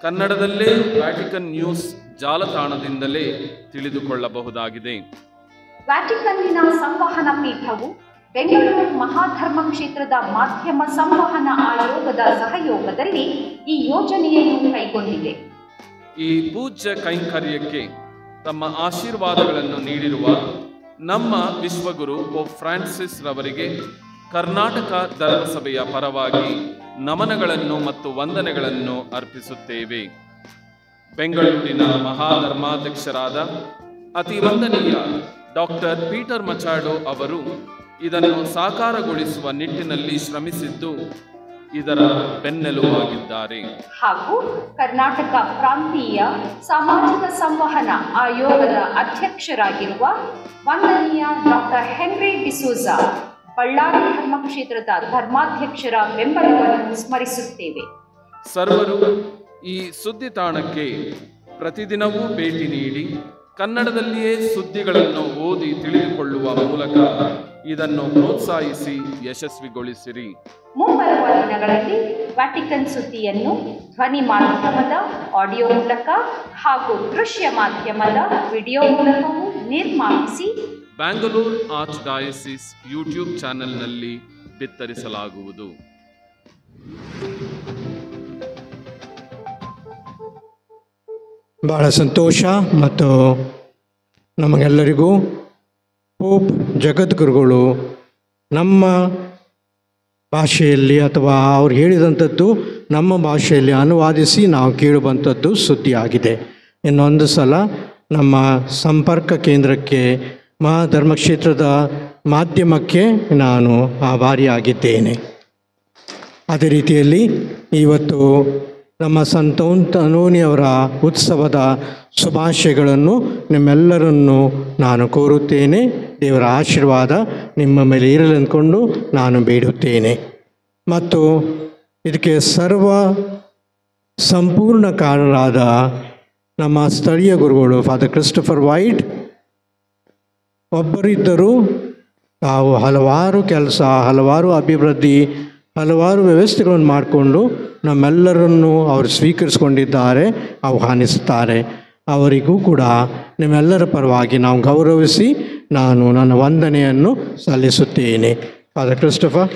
Speaker 13: ಕನ್ನಡದಲ್ಲೇ ವ್ಯಾಟಿಕನ್ ನ್ಯೂಸ್ ಜಾಲತಾಣದಿಂದಲೇ ತಿಳಿದುಕೊಳ್ಳಬಹುದಾಗಿದೆ.
Speaker 14: ವ್ಯಾಟಿಕನ್ನಿನ ಸಂವಹನ ಪೀಠವು ಬೆಂಗಳೂರು ಮಹಾಧರ್ಮ ಕ್ಷೇತ್ರದ ಮಾಧ್ಯಮ ಸಂವಹನ ಆಯೋಗದ ಸಹಯೋಗದಲ್ಲಿ ಈ ಯೋಜನೆಯನ್ನು ಕೈಗೊಂಡಿದೆ.
Speaker 13: ಈ ಪೂಜ್ಯ ಕೈಂಕರ್ಯಕ್ಕೆ ತಮ್ಮ ಆಶೀರ್ವಾದಗಳನ್ನು ನೀಡಿರುವ ನಮ್ಮ ವಿಶ್ವಗುರು ಪೋಪ್ ಫ್ರಾನ್ಸಿಸ್ ರವರಿಗೆ ಕರ್ನಾಟಕ ಧರ್ಮಸಭೆಯ ಪರವಾಗಿ ನಮನಗಳನ್ನು ಮತ್ತು ವಂದನೆಗಳನ್ನು ಅರ್ಪಿಸುತ್ತೇವೆ. ಬೆಂಗಳೂರಿನ ಮಹಾಧರ್ಮಾಧ್ಯಕ್ಷರಾದ ಅತಿ ವಂದನೀಯ ಡಾಕ್ಟರ್ ಪೀಟರ್ ಮಚಾಡೋ ಅವರು ಇದನ್ನು ಸಾಕಾರಗೊಳಿಸುವ ನಿಟ್ಟಿನಲ್ಲಿ ಶ್ರಮಿಸಿದ್ದು ಇದರ ಬೆನ್ನೆಲುಬಾಗಿದ್ದಾರೆ.
Speaker 14: ಹಾಗೂ ಕರ್ನಾಟಕ ಪ್ರಾಂತೀಯ ಸಾಮಾಜಿಕ ಸಂವಹನ ಆಯೋಗದ ಅಧ್ಯಕ್ಷರಾಗಿರುವ ವಂದನೀಯ ಡಾಕ್ಟರ್ ಹೆನ್ರಿ ಡಿಸೋಜಾ ಬಳ್ಳಾರಿ ಧರ್ಮಕ್ಷೇತ್ರದ ಧರ್ಮಾಧ್ಯಕ್ಷರ ಬೆಂಬಲವನ್ನು ಸ್ಮರಿಸುತ್ತೇವೆ.
Speaker 13: ಸರ್ವರು ಈ ಸುದ್ದಿತಾಣಕ್ಕೆ ಪ್ರತಿದಿನವೂ ಭೇಟಿ ನೀಡಿ ಕನ್ನಡದಲ್ಲಿಯೇ ಸುದ್ದಿಗಳನ್ನು ಓದಿ ತಿಳಿದುಕೊಳ್ಳುವ ಮೂಲಕ ಇದನ್ನು ಪ್ರೋತ್ಸಾಹಿಸಿ ಯಶಸ್ವಿಗೊಳಿಸಿರಿ.
Speaker 14: ಮುಂಬರುವ ದಿನಗಳಲ್ಲಿ ವ್ಯಾಟಿಕನ್ ಸುದ್ದಿಯನ್ನು ಧ್ವನಿ ಮಾಧ್ಯಮದ ಆಡಿಯೋ ಮೂಲಕ ಹಾಗೂ ದೃಶ್ಯ ಮಾಧ್ಯಮದ ವಿಡಿಯೋ ಮೂಲಕವೂ ನಿರ್ಮಾಣಿಸಿ
Speaker 13: ಬ್ಯಾಂಗಲೂರು ಆರ್ಚ್ ಡಯಾಸಿಸ್ ಯೂಟ್ಯೂಬ್ ಚಾನೆಲ್ನಲ್ಲಿ ಬಿತ್ತರಿಸಲಾಗುವುದು.
Speaker 4: ಬಹಳ ಸಂತೋಷ ಮತ್ತು ನಮಗೆಲ್ಲರಿಗೂ ಪೋಪ್ ಜಗದ್ಗುರುಗಳು ನಮ್ಮ ಭಾಷೆಯಲ್ಲಿ ಅಥವಾ ಅವ್ರು ಹೇಳಿದಂಥದ್ದು ನಮ್ಮ ಭಾಷೆಯಲ್ಲಿ ಅನುವಾದಿಸಿ ನಾವು ಕೇಳುವಂಥದ್ದು ಸುದ್ದಿಯಾಗಿದೆ. ಇನ್ನೊಂದು ಸಲ ನಮ್ಮ ಸಂಪರ್ಕ ಕೇಂದ್ರಕ್ಕೆ ಮಹಾಧರ್ಮಕ್ಷೇತ್ರದ ಮಾಧ್ಯಮಕ್ಕೆ ನಾನು ಆಭಾರಿಯಾಗಿದ್ದೇನೆ. ಅದೇ ರೀತಿಯಲ್ಲಿ ಇವತ್ತು ನಮ್ಮ ಸಂತ ಅನೋನಿಯವರ ಉತ್ಸವದ ಶುಭಾಶಯಗಳನ್ನು ನಿಮ್ಮೆಲ್ಲರನ್ನು ನಾನು ಕೋರುತ್ತೇನೆ. ದೇವರ ಆಶೀರ್ವಾದ ನಿಮ್ಮ ಮೇಲೆ ಇರಲಿ ಅಂದ್ಕೊಂಡು ನಾನು ಬೇಡುತ್ತೇನೆ. ಮತ್ತು ಇದಕ್ಕೆ ಸಂಪೂರ್ಣ ಕಾರಣರಾದ ನಮ್ಮ ಸ್ಥಳೀಯ ಗುರುಗಳು ಫಾದರ್ ಕ್ರಿಸ್ಟೋಫರ್ ವೈಟ್ ಒಬ್ಬರಿದ್ದರೂ ತಾವು ಹಲವಾರು ಕೆಲಸ, ಹಲವಾರು ಅಭಿವೃದ್ಧಿ, ಹಲವಾರು ವ್ಯವಸ್ಥೆಗಳನ್ನು ಮಾಡಿಕೊಂಡು ನಮ್ಮೆಲ್ಲರನ್ನು ಅವರು ಸ್ವೀಕರಿಸಿಕೊಂಡಿದ್ದಾರೆ, ಆಹ್ವಾನಿಸುತ್ತಾರೆ. ಅವರಿಗೂ ಕೂಡ ನಿಮ್ಮೆಲ್ಲರ ಪರವಾಗಿ ನಾವು ಗೌರವಿಸಿ ನಾನು ನನ್ನ ವಂದನೆಯನ್ನು ಸಲ್ಲಿಸುತ್ತೇನೆ. Father Christopher.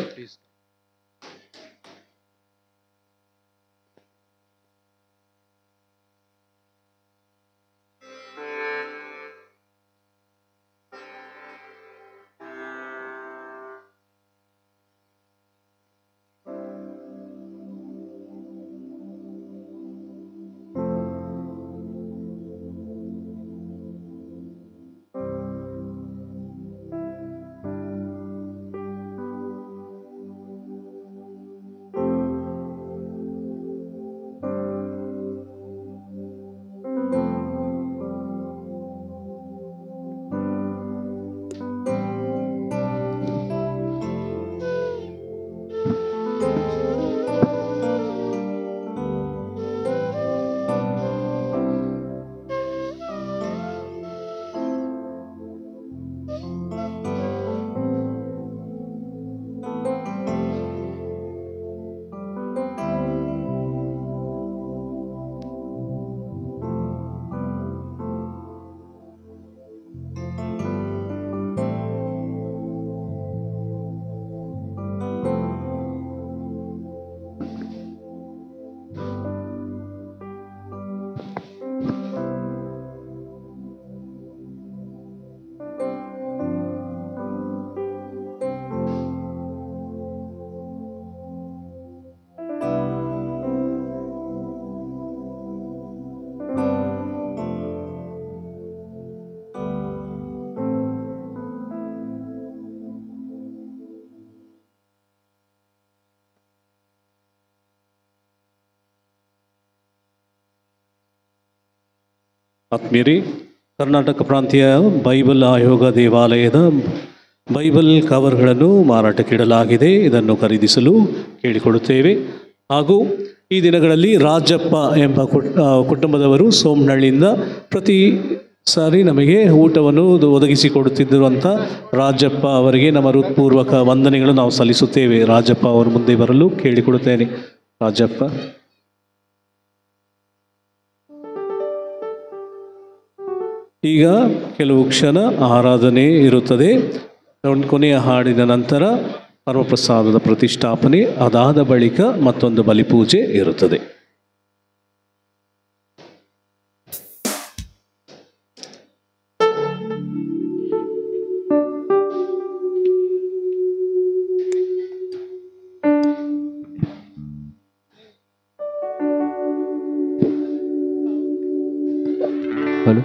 Speaker 10: ಆತ್ಮೀಯರೇ, ಕರ್ನಾಟಕ ಪ್ರಾಂತೀಯ ಬೈಬಲ್ ಆಯೋಗ ದೇವಾಲಯದ ಬೈಬಲ್ ಕವರ್ಗಳನ್ನು ಮಾರಾಟಕ್ಕಿಡಲಾಗಿದೆ. ಇದನ್ನು ಖರೀದಿಸಲು ಕೇಳಿಕೊಡುತ್ತೇವೆ. ಹಾಗೂ ಈ ದಿನಗಳಲ್ಲಿ ರಾಜಪ್ಪ ಎಂಬ ಕುಟುಂಬದವರು ಸೋಮನಹಳ್ಳಿಯಿಂದ ಪ್ರತಿ ಸಾರಿ ನಮಗೆ ಊಟವನ್ನು ಒದಗಿಸಿಕೊಡುತ್ತಿದ್ದಿರುವಂಥ ರಾಜಪ್ಪ ಅವರಿಗೆ ನಮ್ಮ ಹೃತ್ಪೂರ್ವಕ ವಂದನೆಗಳು ನಾವು ಸಲ್ಲಿಸುತ್ತೇವೆ. ರಾಜಪ್ಪ ಅವರು ಮುಂದೆ ಬರಲು ಕೇಳಿಕೊಡುತ್ತೇನೆ. ರಾಜಪ್ಪ. ಈಗ ಕೆಲವು ಕ್ಷಣ ಆರಾಧನೆ ಇರುತ್ತದೆ. ಕೊನೆಯ ಹಾಡಿನ ನಂತರ ಪರಮಪ್ರಸಾದದ ಪ್ರತಿಷ್ಠಾಪನೆ, ಅದಾದ ಬಳಿಕ ಮತ್ತೊಂದು ಬಲಿಪೂಜೆ ಇರುತ್ತದೆ. ಹಲೋ.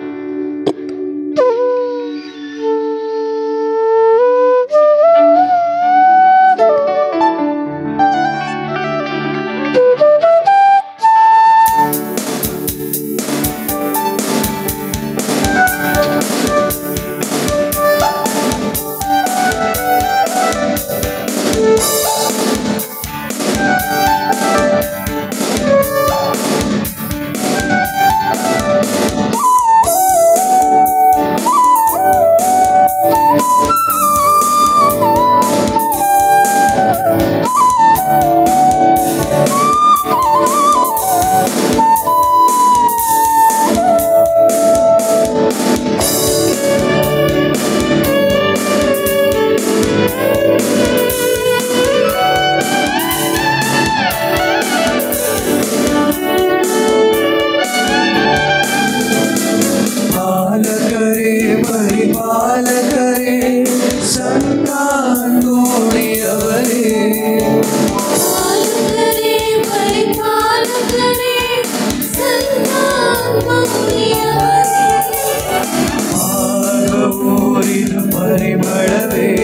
Speaker 2: ಪರಿಮಳವೇ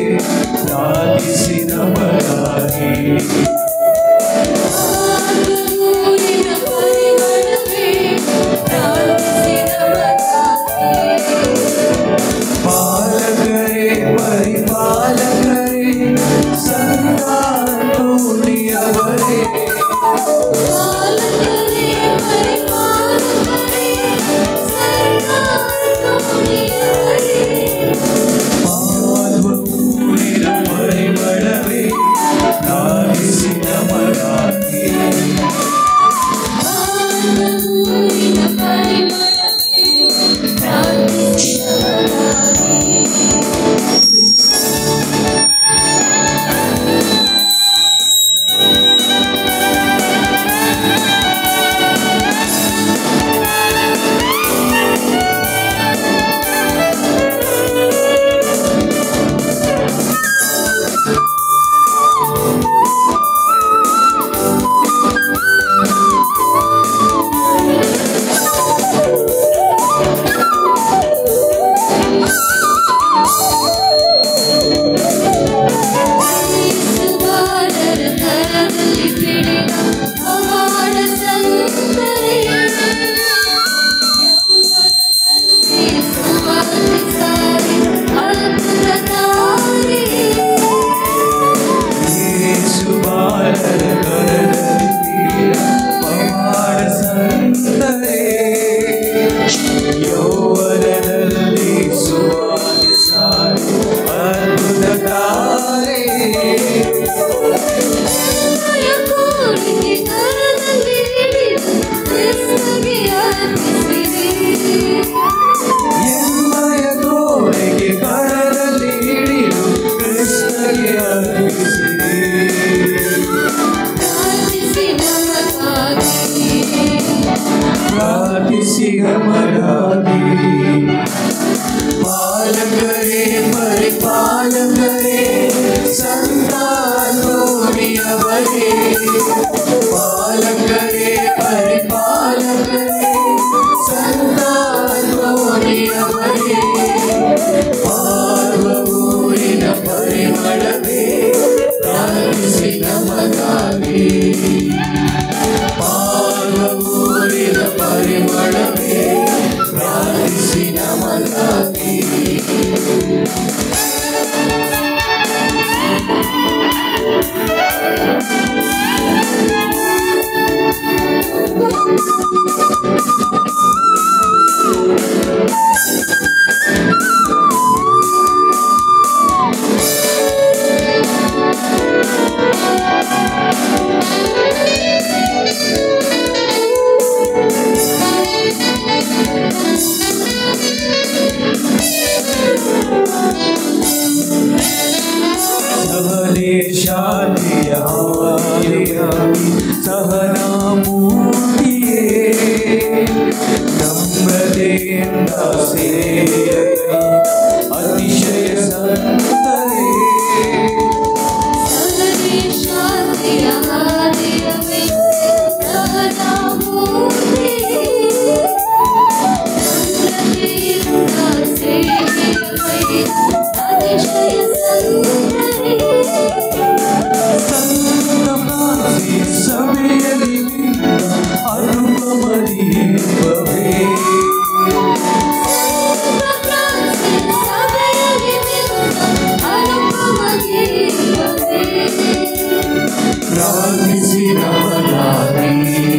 Speaker 2: ಅತಿಶಯ ಸಂತರೇ ಸಭೆಯಲ್ಲಿ ಅನುಪಮದಿ ಪ್ರಾರ್ಥಿಸಿ ನಮಗಾಗಿ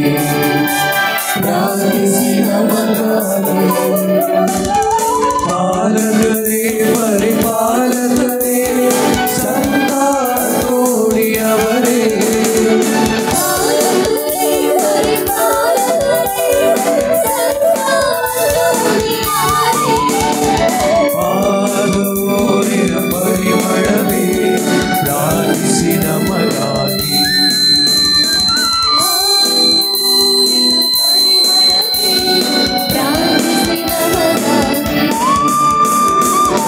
Speaker 2: ಪಾಲಕರೇ ಪರಿಪಾಲಕರೇ ಸಂತ ತೋಡಿಯವರೇ ಪಾದೋರಿನ ಪರಿಮಳವೇ ಪ್ರಾರ್ಥಿಸಿ ನಮಗಾಗಿ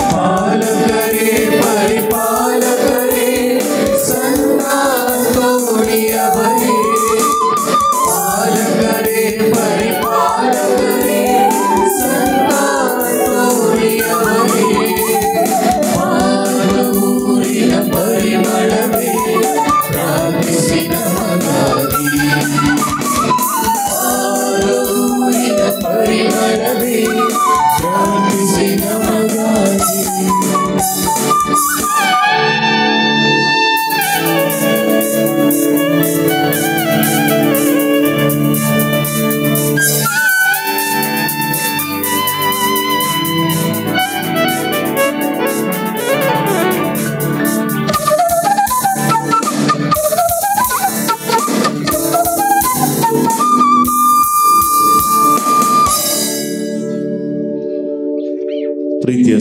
Speaker 2: ಪಾಲಕರೇ ಪರಿಪಾಲಕರೇ ಸಂತ ತೋಡಿಯವರೇ ಪಾಲಕರೇ ಪರಿಪಾಲಕರೇ ಸಂತ ತೋಡಿಯವರೇ ಪಾದೂರಿನ ಪರಿಮಳವೇ ಪ್ರಾರ್ಥಿಸಿ ನಮಗಾಗಿ ಪಾದೂರಿನ ಪರಿಮಳವೇ ಪ್ರಾರ್ಥಿಸಿ ನಮಗಾಗಿ ಪ್ರೀತಿಯ